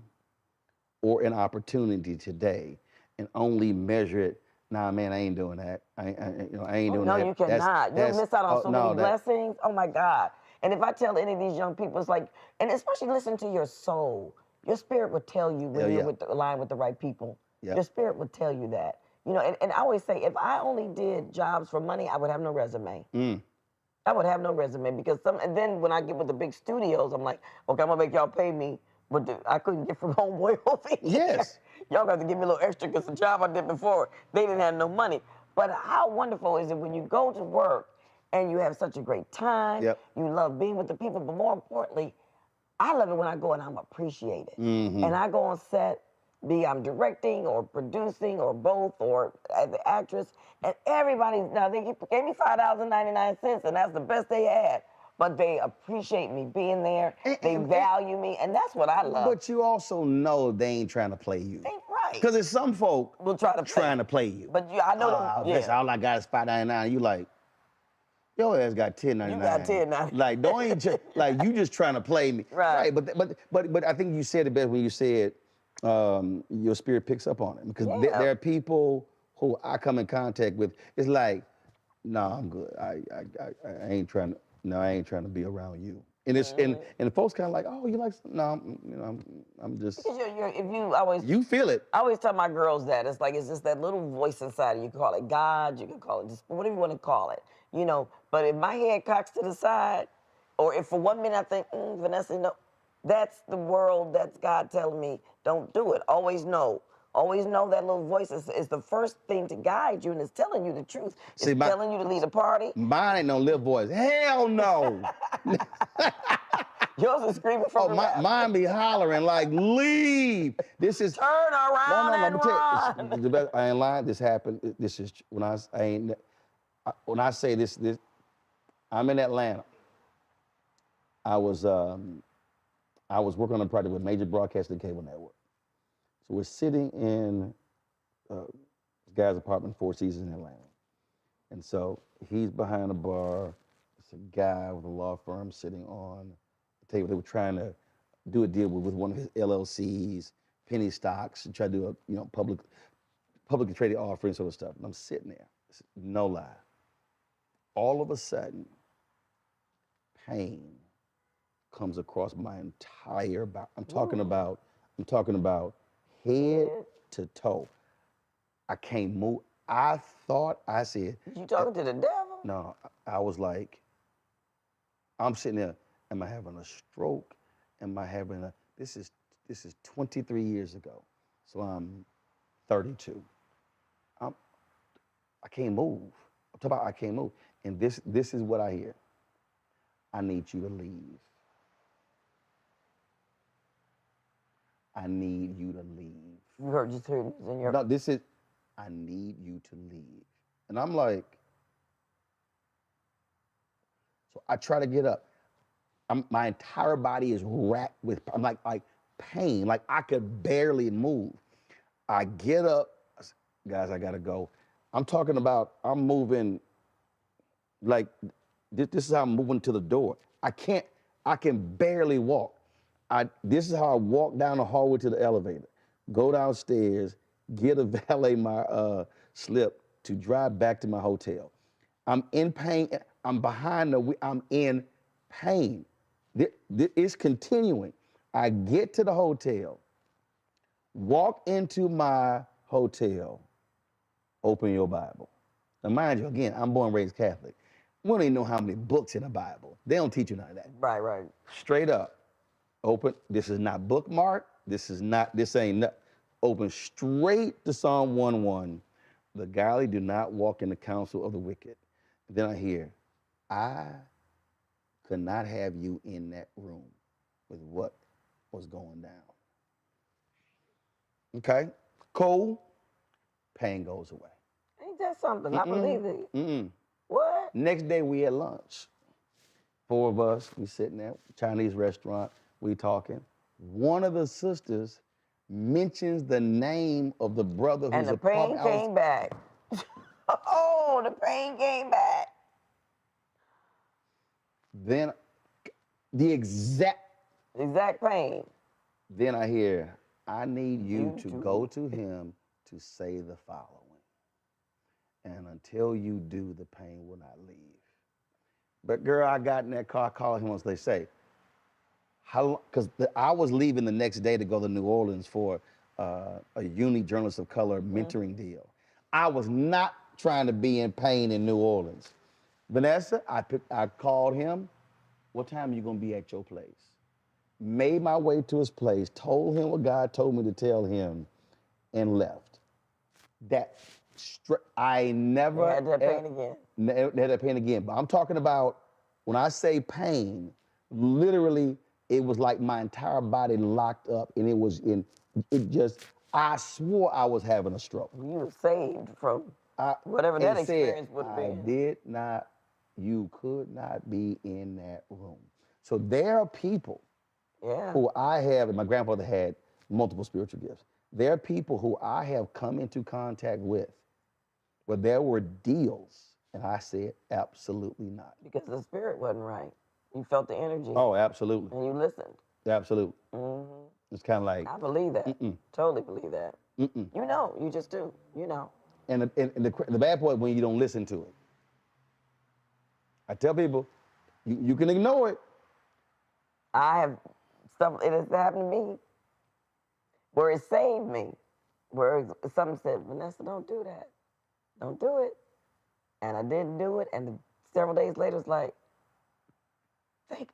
or an opportunity today and only measure it. Nah, man, I ain't doing that. I ain't doing that. No, you cannot. You'll miss out on so many blessings. Oh my God. And if I tell any of these young people, it's like, and especially listen to your soul. Your spirit will tell you when you're aligned with the right people. Yep. Your spirit will tell you that. And I always say, if I only did jobs for money, I would have no resume. I would have no resume because and then when I get with the big studios, I'm like, okay, I'm gonna make y'all pay me, but I couldn't get from Homeboy over here. Yes. Y'all got to give me a little extra because the job I did before, they didn't have no money. But how wonderful is it when you go to work and you have such a great time, you love being with the people, but more importantly, I love it when I go and I'm appreciated. And I go on set, I'm directing or producing or both or as the actress, and everybody, now they gave me $5.99 and that's the best they had. But they appreciate me being there, they value me, and that's what I love. But you also know they ain't trying to play you. Ain't right. Because there's some folk will try to trying to play you. But I know them. Listen, all I got is $5.99. You like, your ass got $10.99. You got $10.99. Like, don't ain't like you just trying to play me. Right. But I think you said it best when you said your spirit picks up on it. Because there are people who I come in contact with. It's like, no, I'm good. I ain't trying to. No, I ain't trying to be around you. And it's and the folks kind of like, oh, you like? No, I'm just. Because if you always. You feel it. I always tell my girls that it's like it's just that little voice inside of you. You can call it God, you can call it just whatever you want to call it, But if my head cocks to the side, or if for 1 minute I think, Vanessa, no, that's the world. That's God telling me, don't do it. Always know. Always know that little voice is the first thing to guide you, and it's telling you the truth. It's telling you to lead a party. Mine ain't no little voice. Hell no. Yours is screaming from mine be hollering like, leave. This is turn around and run. I ain't lying. This happened. This is when I say this. I'm in Atlanta. I was working on a project with major broadcasting cable network. So we're sitting in this guy's apartment, Four Seasons in Atlanta. And so he's behind a bar. It's a guy with a law firm sitting on the table. They were trying to do a deal with one of his LLCs, penny stocks, and try to do a publicly traded offering sort of stuff. And I'm sitting there, no lie. All of a sudden, pain comes across my entire body. I'm talking about head to toe. I can't move. I thought I said. You talking to the devil? No, I was like, I'm sitting there. Am I having a stroke? Am I having a? This is 23 years ago. So I'm 32. I can't move. I'm talking about I can't move. And this is what I hear. I need you to leave. I need you to leave. You just heard in your. No, this is, I need you to leave. And I'm like, so I try to get up. my entire body is racked with, I'm like pain, like I could barely move. I get up, guys, I gotta go. I'm talking about, I'm moving, like, this is how I'm moving to the door. I can barely walk. This is how I walk down the hallway to the elevator, go downstairs, get a valet my slip to drive back to my hotel. I'm in pain, I'm behind the wheel, I'm in pain. It's continuing. I get to the hotel, walk into my hotel, open your Bible. Now, mind you, again, I'm born and raised Catholic. We don't even know how many books in the Bible. They don't teach you none of that. Right, right. Straight up, open. This is not bookmarked. This ain't not. Open straight to Psalm 1:1. The godly do not walk in the counsel of the wicked. Then I hear, I could not have you in that room with what was going down. Okay, cool. Pain goes away. Ain't that something? I believe it. What? Next day we at lunch. 4 of us, we sitting there, Chinese restaurant, we talking. One of the sisters mentions the name of the brother who's and the pain came back. Oh, the pain came back. Then the exact pain. Then I hear, I need you to go to him to say the following. And until you do, the pain will not leave. But girl, I got in that car, I called him once they say, because I was leaving the next day to go to New Orleans for a uni journalist of color mentoring deal. I was not trying to be in pain in New Orleans. Vanessa, I called him. What time are you gonna be at your place? Made my way to his place, told him what God told me to tell him, and left. I never had that pain again. Had that pain again. But I'm talking about, when I say pain, literally, it was like my entire body locked up, and I swore I was having a stroke. You were saved from whatever that experience would have been. You could not be in that room. So there are people who I have, and my grandfather had multiple spiritual gifts. There are people who I have come into contact with where there were deals, and I said, absolutely not. Because the spirit wasn't right. You felt the energy. Oh, absolutely. And you listened. Absolutely. Mm-hmm. It's kind of like. I believe that. Totally believe that. You know, you just do. You know. And the bad part when you don't listen to it. I tell people, you can ignore it. I have stuff, it has happened to me where it saved me. Where something said, Vanessa, don't do that. Don't do it. And I didn't do it. And several days later, it's like, thank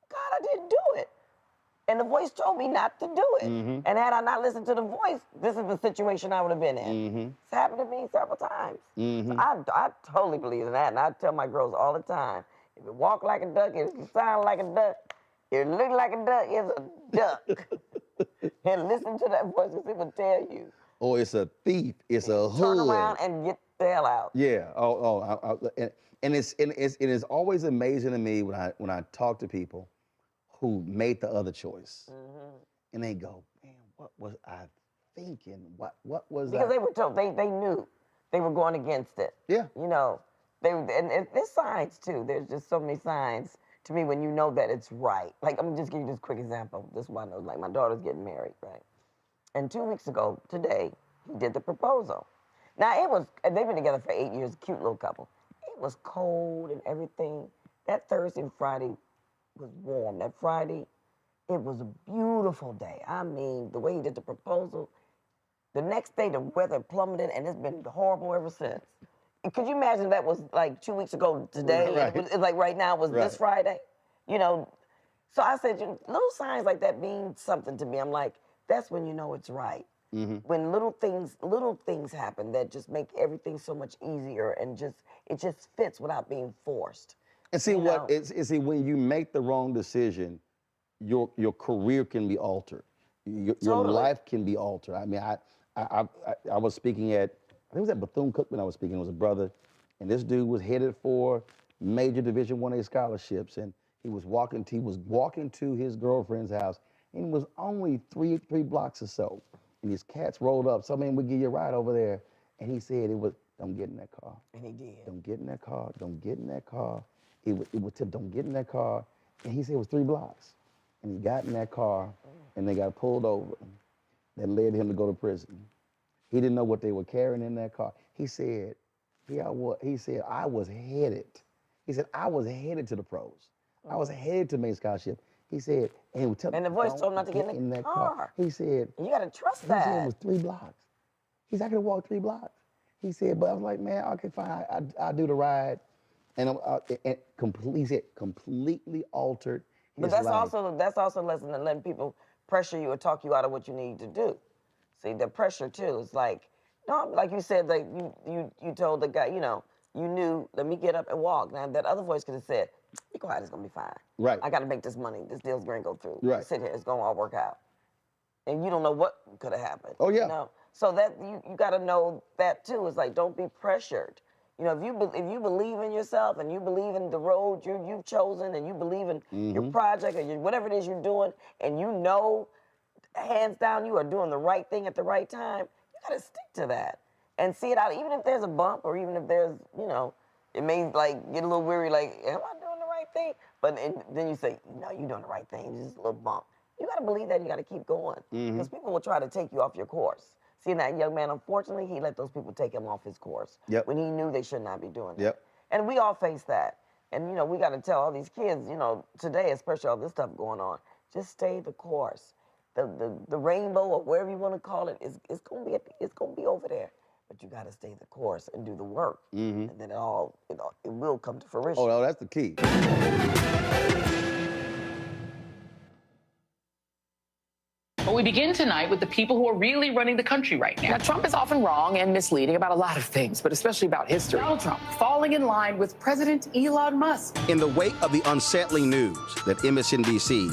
God I didn't do it. And the voice told me not to do it. And had I not listened to the voice, this is the situation I would have been in. It's happened to me several times. So I totally believe in that. And I tell my girls all the time, if it walk like a duck, if it sound like a duck, if it look like a duck, it's a duck. And listen to that voice because it will tell you. Or it's a thief, it's a hood. Turn around and get the hell out. Yeah, and it is always amazing to me when I talk to people who made the other choice. And they go, man, what was I thinking? What was because they were told, they knew they were going against it. Yeah. You know, and there's signs too. There's just so many signs to me when you know that it's right. Like, I'm gonna just give you this quick example. This is why I know, like, my daughter's getting married, right? And 2 weeks ago, today, he did the proposal. Now, they've been together for 8 years, cute little couple. It was cold and everything. That Thursday and Friday was warm. That Friday, it was a beautiful day. I mean, the way he did the proposal, the next day the weather plummeted and it's been horrible ever since. Could you imagine that was like 2 weeks ago today? Right. It's like right now was this Friday? You know, so I said, little signs like that mean something to me. I'm like, that's when you know it's right. When little things happen that just make everything so much easier and it just fits without being forced. And see see when you make the wrong decision, your career can be altered. Your life can be altered. I mean, I was speaking at, I think it was at Bethune-Cookman I was speaking. It was a brother, and this dude was headed for major Division 1A scholarships, and He was walking to his girlfriend's house, and it was only three blocks or so. And his cats rolled up. So, man, we'll give you a ride over there. And he said don't get in that car. And he did. Don't get in that car. Don't get in that car. It was tip, don't get in that car. And he said it was 3 blocks. And he got in that car, and they got pulled over. That led him to go to prison. He didn't know what they were carrying in that car. He said, I was headed. He said, I was headed to the pros. I was headed to main scholarship. He said, and the voice told him not to get in that car. He said, you got to trust that. He said that. it was 3 blocks. He said, I could walk 3 blocks. He said, but I was like, man, okay, fine, I'll do the ride. And he said, completely altered his But that's life. also a lesson in letting people pressure you or talk you out of what you need to do. See, the pressure too is like, no, like you said, like you told the guy, you knew, let me get up and walk. Now that other voice could have said, be quiet, it's gonna be fine. Right. I gotta make this money. This deal's gonna go through. Right. Sit here, it's gonna all work out. And you don't know what could have happened. Oh, yeah. You know? So that you gotta know that too. It's like, don't be pressured. If you believe in yourself and you believe in the road you've chosen and you believe in your project or whatever it is you're doing, and you know, hands down, you are doing the right thing at the right time, you gotta stick to that and see it out. Even if there's a bump or even if there's, it may like get a little weary, like, am I doing the right thing? But then you say, no, you're doing the right thing, it's just a little bump. You gotta believe that and you gotta keep going because people will try to take you off your course. See, that young man, unfortunately, he let those people take him off his course when he knew they should not be doing that. And we all face that. And, we got to tell all these kids, today, especially all this stuff going on, just stay the course. The rainbow or whatever you want to call it, it's going to be over there. But you got to stay the course and do the work. And then it will come to fruition. Oh, no, that's the key. But we begin tonight with the people who are really running the country right now. Now, Trump is often wrong and misleading about a lot of things, but especially about history. Donald Trump falling in line with President Elon Musk. In the wake of the unsettling news that MSNBC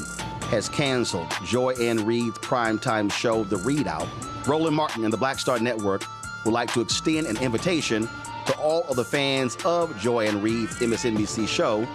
has canceled Joy Ann Reid's primetime show, The Readout, Roland Martin and the Black Star Network would like to extend an invitation to all of the fans of Joy Ann Reid's MSNBC show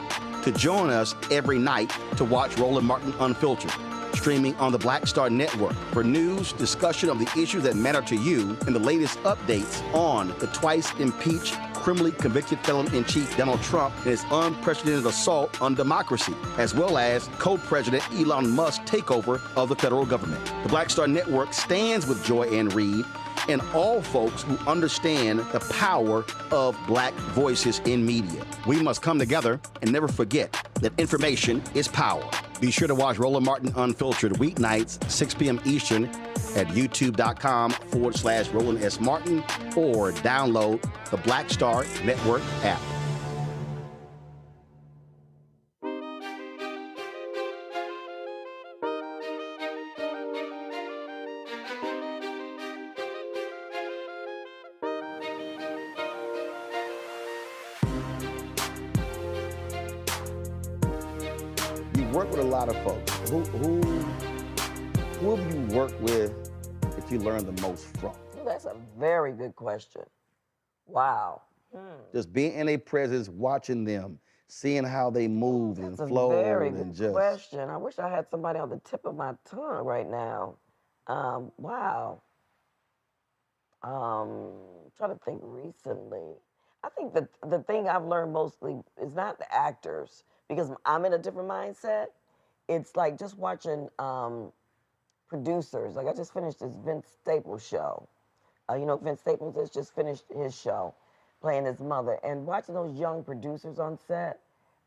to join us every night to watch Roland Martin Unfiltered, streaming on the Black Star Network for news, discussion of the issues that matter to you, and the latest updates on the twice impeached, criminally convicted felon-in-chief Donald Trump and his unprecedented assault on democracy, as well as co-president Elon Musk's takeover of the federal government. The Black Star Network stands with Joy Ann Reid and all folks who understand the power of Black voices in media. We must come together and never forget that information is power. Be sure to watch Roland Martin Unfiltered weeknights, 6 p.m. Eastern at youtube.com/Roland S. Martin or download the Black Star Network app. Work with a lot of folks. Who have you worked with that you learned the most from? Well, that's a very good question. Wow. Just being in their presence, watching them, seeing how they move and flow. That's a very and good question. I wish I had somebody on the tip of my tongue right now. Wow. Trying to think recently. I think that the thing I've learned mostly is not the actors, because I'm in a different mindset. It's like just watching producers. Like I just finished this Vince Staples show. Vince Staples has just finished his show, playing his mother. And watching those young producers on set,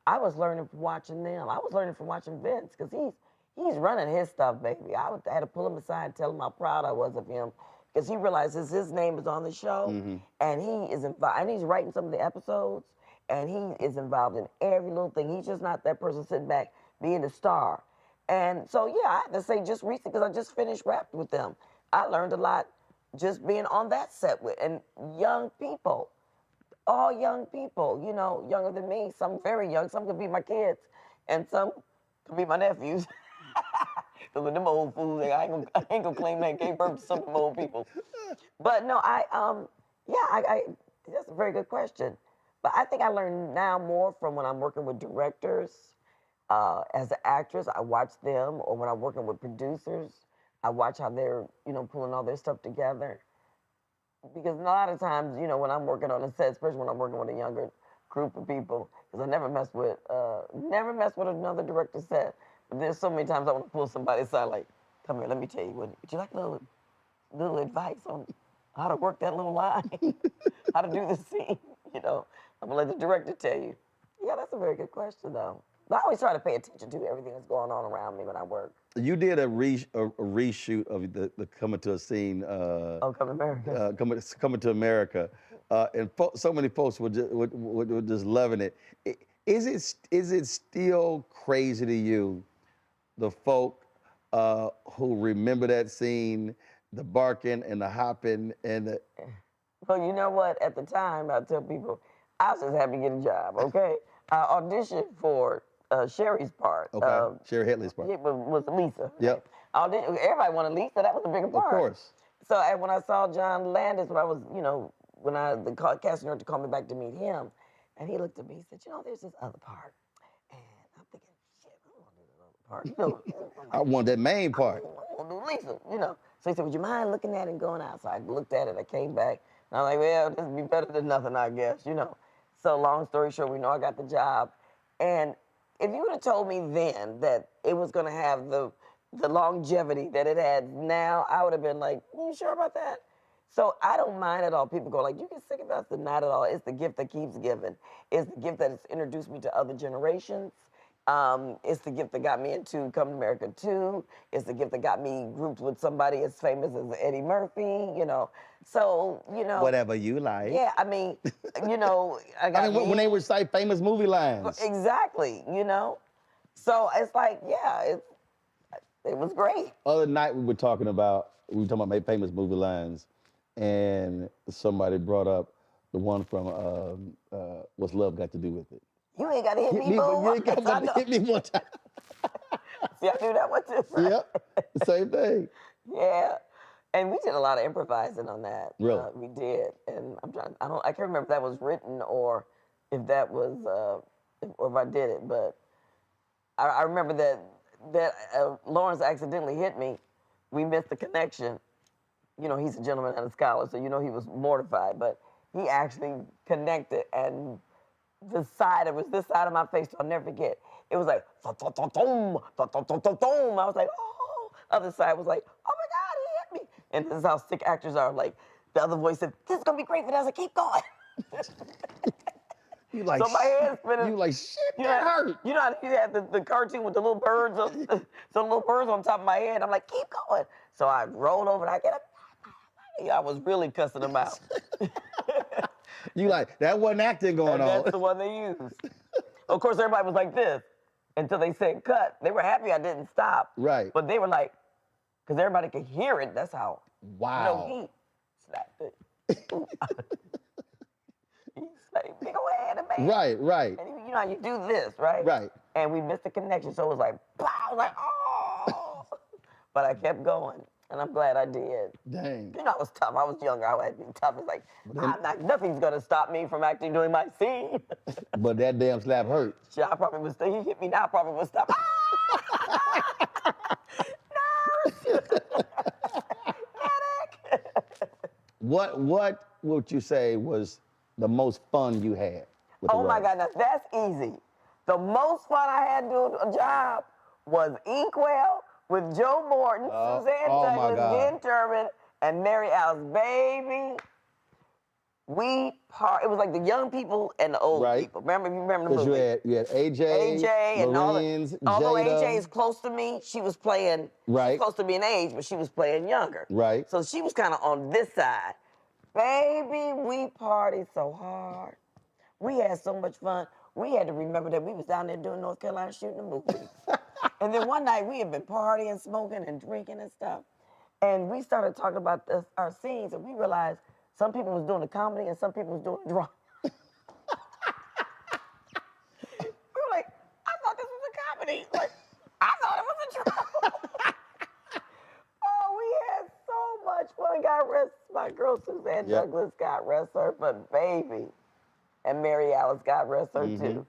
I was learning from watching them. I was learning from watching Vince, because he's running his stuff, baby. I had to pull him aside and tell him how proud I was of him, because he realizes his name is on the show, and he is involved, and he's writing some of the episodes, and he is involved in every little thing. He's just not that person sitting back being the star. And so, yeah, I have to say just recently, because I just finished rapping with them, I learned a lot just being on that set with, and young people, all young people, younger than me, some very young, some could be my kids, and some could be my nephews. Because with them old fools, I ain't gonna claim they gave birth to some of them old people. But no, that's a very good question. But I think I learn now more from when I'm working with directors, As an actress, I watch them, or when I'm working with producers, I watch how they're, pulling all their stuff together. Because a lot of times, when I'm working on a set, especially when I'm working with a younger group of people, because I never mess with another director's set. But there's so many times I want to pull somebody aside, like, come here, let me tell you, would you like a little advice on how to work that little line, how to do the scene? I'm gonna let the director tell you. Yeah, that's a very good question, though. But I always try to pay attention to everything that's going on around me when I work. You did a reshoot of the Coming to a Scene. Coming to America. Coming to America, and so many folks were just loving it. Is it still crazy to you, the folk who remember that scene, the barking and the hopping and the... Well, you know what? At the time, I tell people, I was just happy to get a job. Okay, I auditioned for Sherry's part. Okay, Sherry Headley's part. It was Lisa. Yep. Everybody wanted Lisa. That was a bigger part. Of course. So when I saw John Landis, when I was, when the casting director called me back to meet him, and he looked at me, he said, there's this other part. And I'm thinking, shit, I don't want to do this other part. I want that main part. I want to do Lisa, So he said, would you mind looking at it and going out? So I looked at it, I came back, and I'm like, well, this would be better than nothing, I guess, So long story short, we know I got the job. And if you would have told me then that it was going to have the longevity that it had now, I would have been like, you sure about that? So I don't mind at all. People go like, you get sick about it? Not at all. It's the gift that keeps giving. It's the gift that has introduced me to other generations. It's the gift that got me into Come to America 2. It's the gift that got me grouped with somebody as famous as Eddie Murphy, So, Whatever you like. Yeah, I mean, I got when they recite famous movie lines. Exactly, So it's like, yeah, it was great. Other night we were talking about famous movie lines, and somebody brought up the one from What's Love Got to Do with It? You ain't got to hit me, boo. You ain't got to hit me one time. See, I knew that one too. Right? Yep, same thing. Yeah, and we did a lot of improvising on that. Really? We did, and I can't remember if that was written or if that was, or if I did it, but I remember that Lawrence accidentally hit me. We missed the connection. He's a gentleman and a scholar, so he was mortified, but he actually connected, and it was this side of my face, so I'll never forget. It was like, I was like, oh. Other side was like, oh my God, he hit me. And this is how sick actors are. Like, the other voice said, this is gonna be great, Vanessa, keep going. You like, so my head's spinning. You like, shit, that hurt. You know how you had the cartoon with the little birds, some little birds on top of my head. I'm like, keep going. So I roll over and I get up. I was really cussing them out. You like, that wasn't acting going on. That's the one they used. Of course, everybody was like this until they said cut. They were happy I didn't stop. Right. But they were like, because everybody could hear it. That's how. Wow. He slapped it. He slapped big old hand of man. Right. And you know how you do this, right? Right. And we missed the connection, so it was like, pow, I was like, oh. But I kept going. And I'm glad I did. Dang. I was tough. I was younger. I had to be tough. It's like, nothing's going to stop me from actually doing my scene. But that damn slap hurt. Shit, I probably would he hit me now, I probably would stop. No! What would you say was the most fun you had with the Oh my role? God, now that's easy. The most fun I had doing a job was Inkwell with Joe Morton, Suzanne Douglas, Glenn Turman, and Mary Alice. Baby, it was like the young people and the old people. Remember the movie? Because you had AJ, and Lorenz, although Jada. AJ is close to me, she was playing, she's close to me in age, but she was playing younger. Right. So she was kind of on this side. Baby, we partied so hard. We had so much fun. We had to remember that we was down there doing North Carolina shooting a movie. And then one night we had been partying, smoking, and drinking and stuff. And we started talking about our scenes, and we realized some people was doing the comedy and some people was doing the drama. We were like, I thought this was a comedy. Like, I thought it was a drama. Oh, we had so much fun. God rest my girl Suzanne Douglas, God rest her, but baby, and Mary Alice, God rest her too.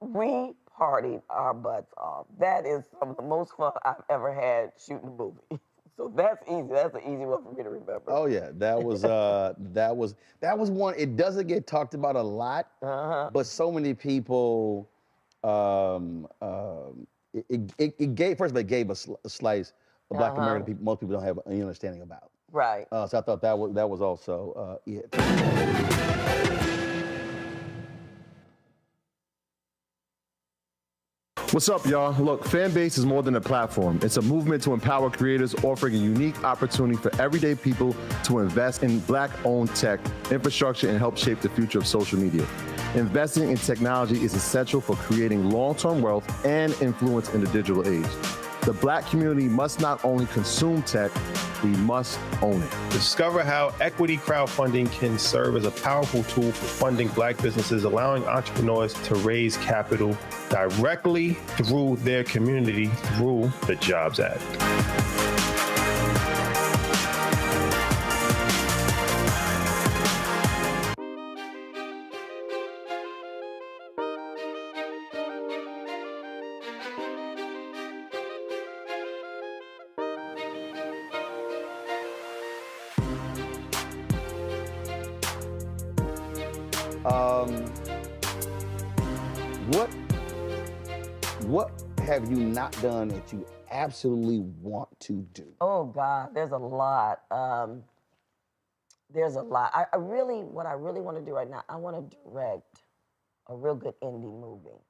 We partied our butts off. That is some of the most fun I've ever had shooting a movie. So that's easy. That's an easy one for me to remember. Oh yeah, that was one. It doesn't get talked about a lot, but so many people. It gave first of all, it gave a slice of Black American people. Most people don't have any understanding about. Right. So I thought that was also it. What's up, y'all? Look, Fanbase is more than a platform. It's a movement to empower creators, offering a unique opportunity for everyday people to invest in Black-owned tech, infrastructure, and help shape the future of social media. Investing in technology is essential for creating long-term wealth and influence in the digital age. The Black community must not only consume tech, we must own it. Discover how equity crowdfunding can serve as a powerful tool for funding Black businesses, allowing entrepreneurs to raise capital directly through their community through the Jobs Act. What have you not done that you absolutely want to do? Oh God, there's a lot. There's a lot. What I really want to do right now, I want to direct a real good indie movie.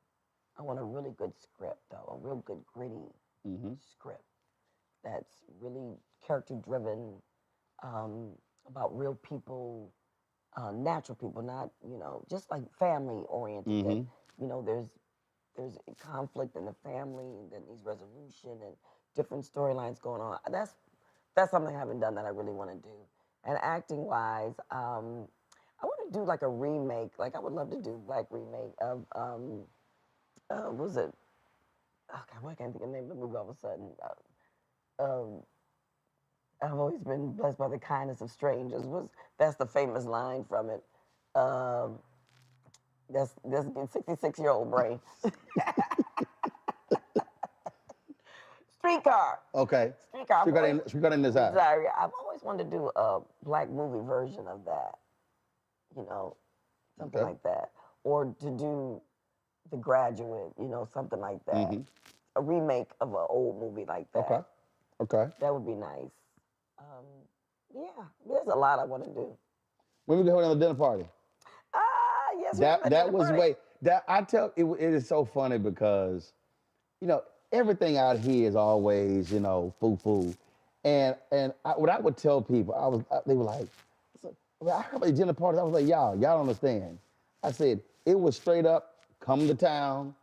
I want a really good script, though, a real good gritty script that's really character-driven, about real people, natural people, not, just like family-oriented. That, there's conflict in the family, and then these resolution and different storylines going on. That's something I haven't done that I really want to do. And acting-wise, I want to do like a remake. Like I would love to do Black remake of what was it? Oh God, why can't I think of the name of the movie all of a sudden? I've always been blessed by the kindness of strangers. That's the famous line from it. That's 66-year-old brain. Streetcar. Okay. Streetcar in this house. Sorry, I've always wanted to do a Black movie version of that. Something like that. Or to do The Graduate, something like that. A remake of an old movie like that. Okay. That would be nice. Yeah, there's a lot I want to do. When we go to another dinner party? Yes, that was way. It is so funny because, everything out here is always, foo-foo. And what I would tell people, they were like, I heard about the dinner parties. I was like, y'all don't understand. I said, it was straight up, come to town,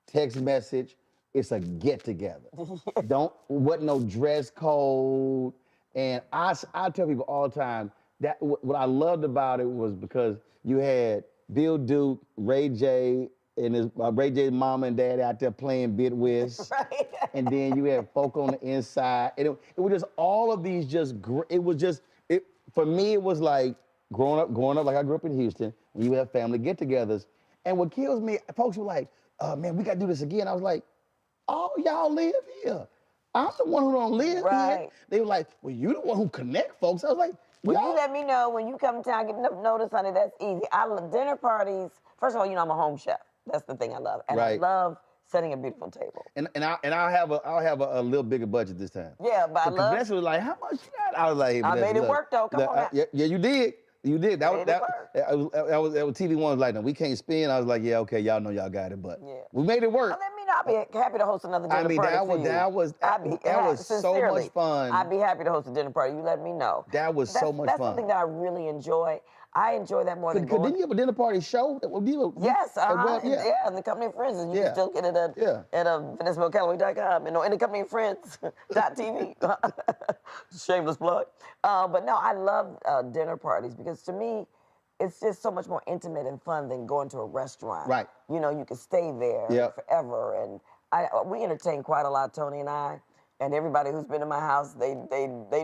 text message, it's a get-together. Wasn't no dress code. And I tell people all the time, that what I loved about it was because you had Bill Duke, Ray J, and Ray J's mama and dad out there playing bid whist. Right. And then you had folk on the inside. And it was just all of these for me, it was like growing up like I grew up in Houston, when you have family get-togethers. And what kills me, folks were like, man, we got to do this again. I was like, all y'all live here. I'm the one who don't live here. They were like, well, you the one who connect folks. I was like, well, you let me know when you come to town, get enough notice, honey, that's easy. I love dinner parties. First of all, I'm a home chef. That's the thing I love. And I love setting a beautiful table. And I'll have a little bigger budget this time. Yeah, but I love. Vanessa was like, how much you got? I was like, hey, I made it work though. Come on. Yeah, you did. You did. That was TV One was like, no, we can't spin. I was like, yeah, okay, y'all know y'all got it, but we made it work. Well, let me know. I'll be happy to host another dinner party. That was so much fun. I'd be happy to host a dinner party. You let me know. That was so much fun. That's something that I really enjoy. I enjoy that more than going. Didn't you have a dinner party show? Yes, yeah, in the Company of Friends. And you can still get it at VanessaMcCalloway.com and in the Company of Friends.tv. Shameless plug. But no, I love dinner parties because to me, it's just so much more intimate and fun than going to a restaurant. Right. You can stay there forever. And we entertain quite a lot, Tony and I. And everybody who's been in my house, they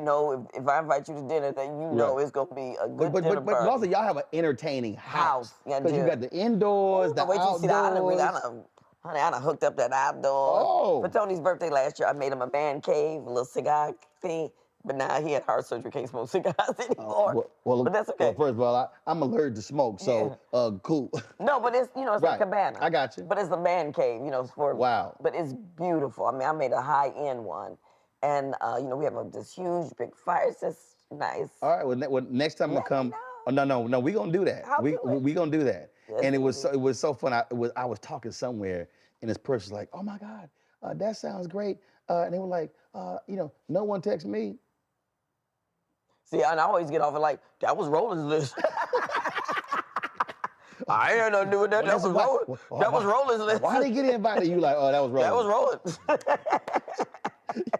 know if I invite you to dinner, then you know it's going to be a good dinner party. But also, y'all have an entertaining house. Yeah, because you got the indoors, the outdoors. Wait till you see the island. Honey, I done hooked up that outdoor. For Tony's birthday last year, I made him a man cave, a little cigar thing. But now he had heart surgery, can't smoke cigars anymore. But that's okay. Well, first of all, I'm allergic to smoke, so cool. No, but it's, it's like a cabana. I got you. But it's a man cave, for. Wow. But it's beautiful. I mean, I made a high-end one. And, we have this huge, big fire. It's just nice. All right, well next time I come, no, we're going to do that. We going to do that. And it was so fun. I was talking somewhere, and this person's like, oh, my God, that sounds great. And they were like, no one texted me. See, and I always get off it like, that was Roland's list. I ain't had nothing to do with that. That was Roland's list. Why did he get invited? You like, oh, that was Roland. That was Roland.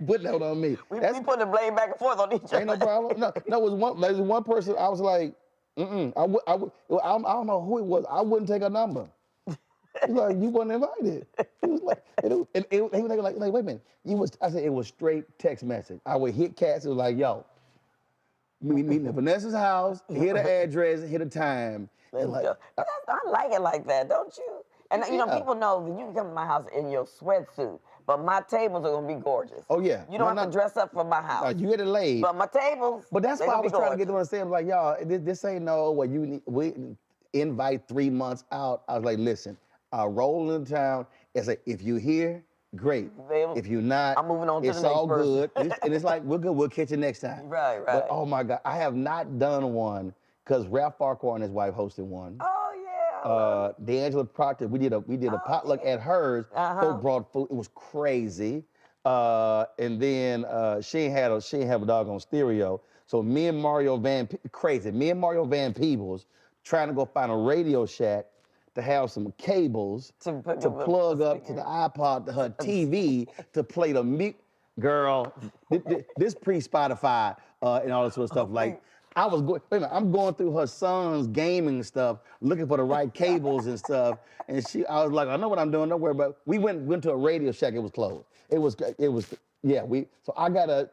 Put that on me. We put the blame back and forth on each other. Ain't no problem. No, there was one person, I was like, I don't know who it was. I wouldn't take a number. He's like, you wasn't invited. He was like, he was like, wait a minute. I said, it was straight text message. I would hit Cass, it was like, yo, meet at Vanessa's house, hit the address, hit the time. Like, I like it like that, don't you? And people know that you can come to my house in your sweatsuit, but my tables are gonna be gorgeous. Oh yeah. You don't have to dress up for my house. You get it laid. But my tables. But that's why I was trying to get them to understand, like, y'all, this ain't we invite 3 months out. I was like, listen, I'll roll in town. It's like, if you're here, great. If you're not, I'm moving on to it's the next all person. good. And it's like, we're good. We'll catch you next time. Right. But oh my God, I have not done one because Ralph Farquhar and his wife hosted one. Oh yeah. D'Angela Proctor, we did a potluck at hers. Folk brought food. It was crazy. And then she ain't have a doggone stereo. So me and Mario Van Peebles trying to go find a Radio Shack to have some cables to plug up to the iPod, to her TV, to play the music. Girl, this pre-Spotify and all this sort of stuff. Like, I'm going through her son's gaming stuff, looking for the right cables and stuff. And I was like, I know what I'm doing, don't worry. But we went to a Radio Shack, it was closed. So I gotta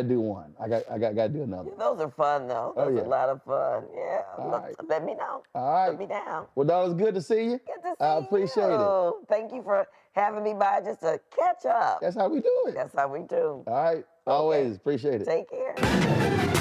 do one. I gotta do another. Those are fun though. Those are a lot of fun. Yeah. Let me know. All right. Put me down. Well, that was good to see you. Good to see I appreciate it. Thank you for having me by just to catch up. That's how we do it. That's how we do. All right. Always appreciate it. Take care.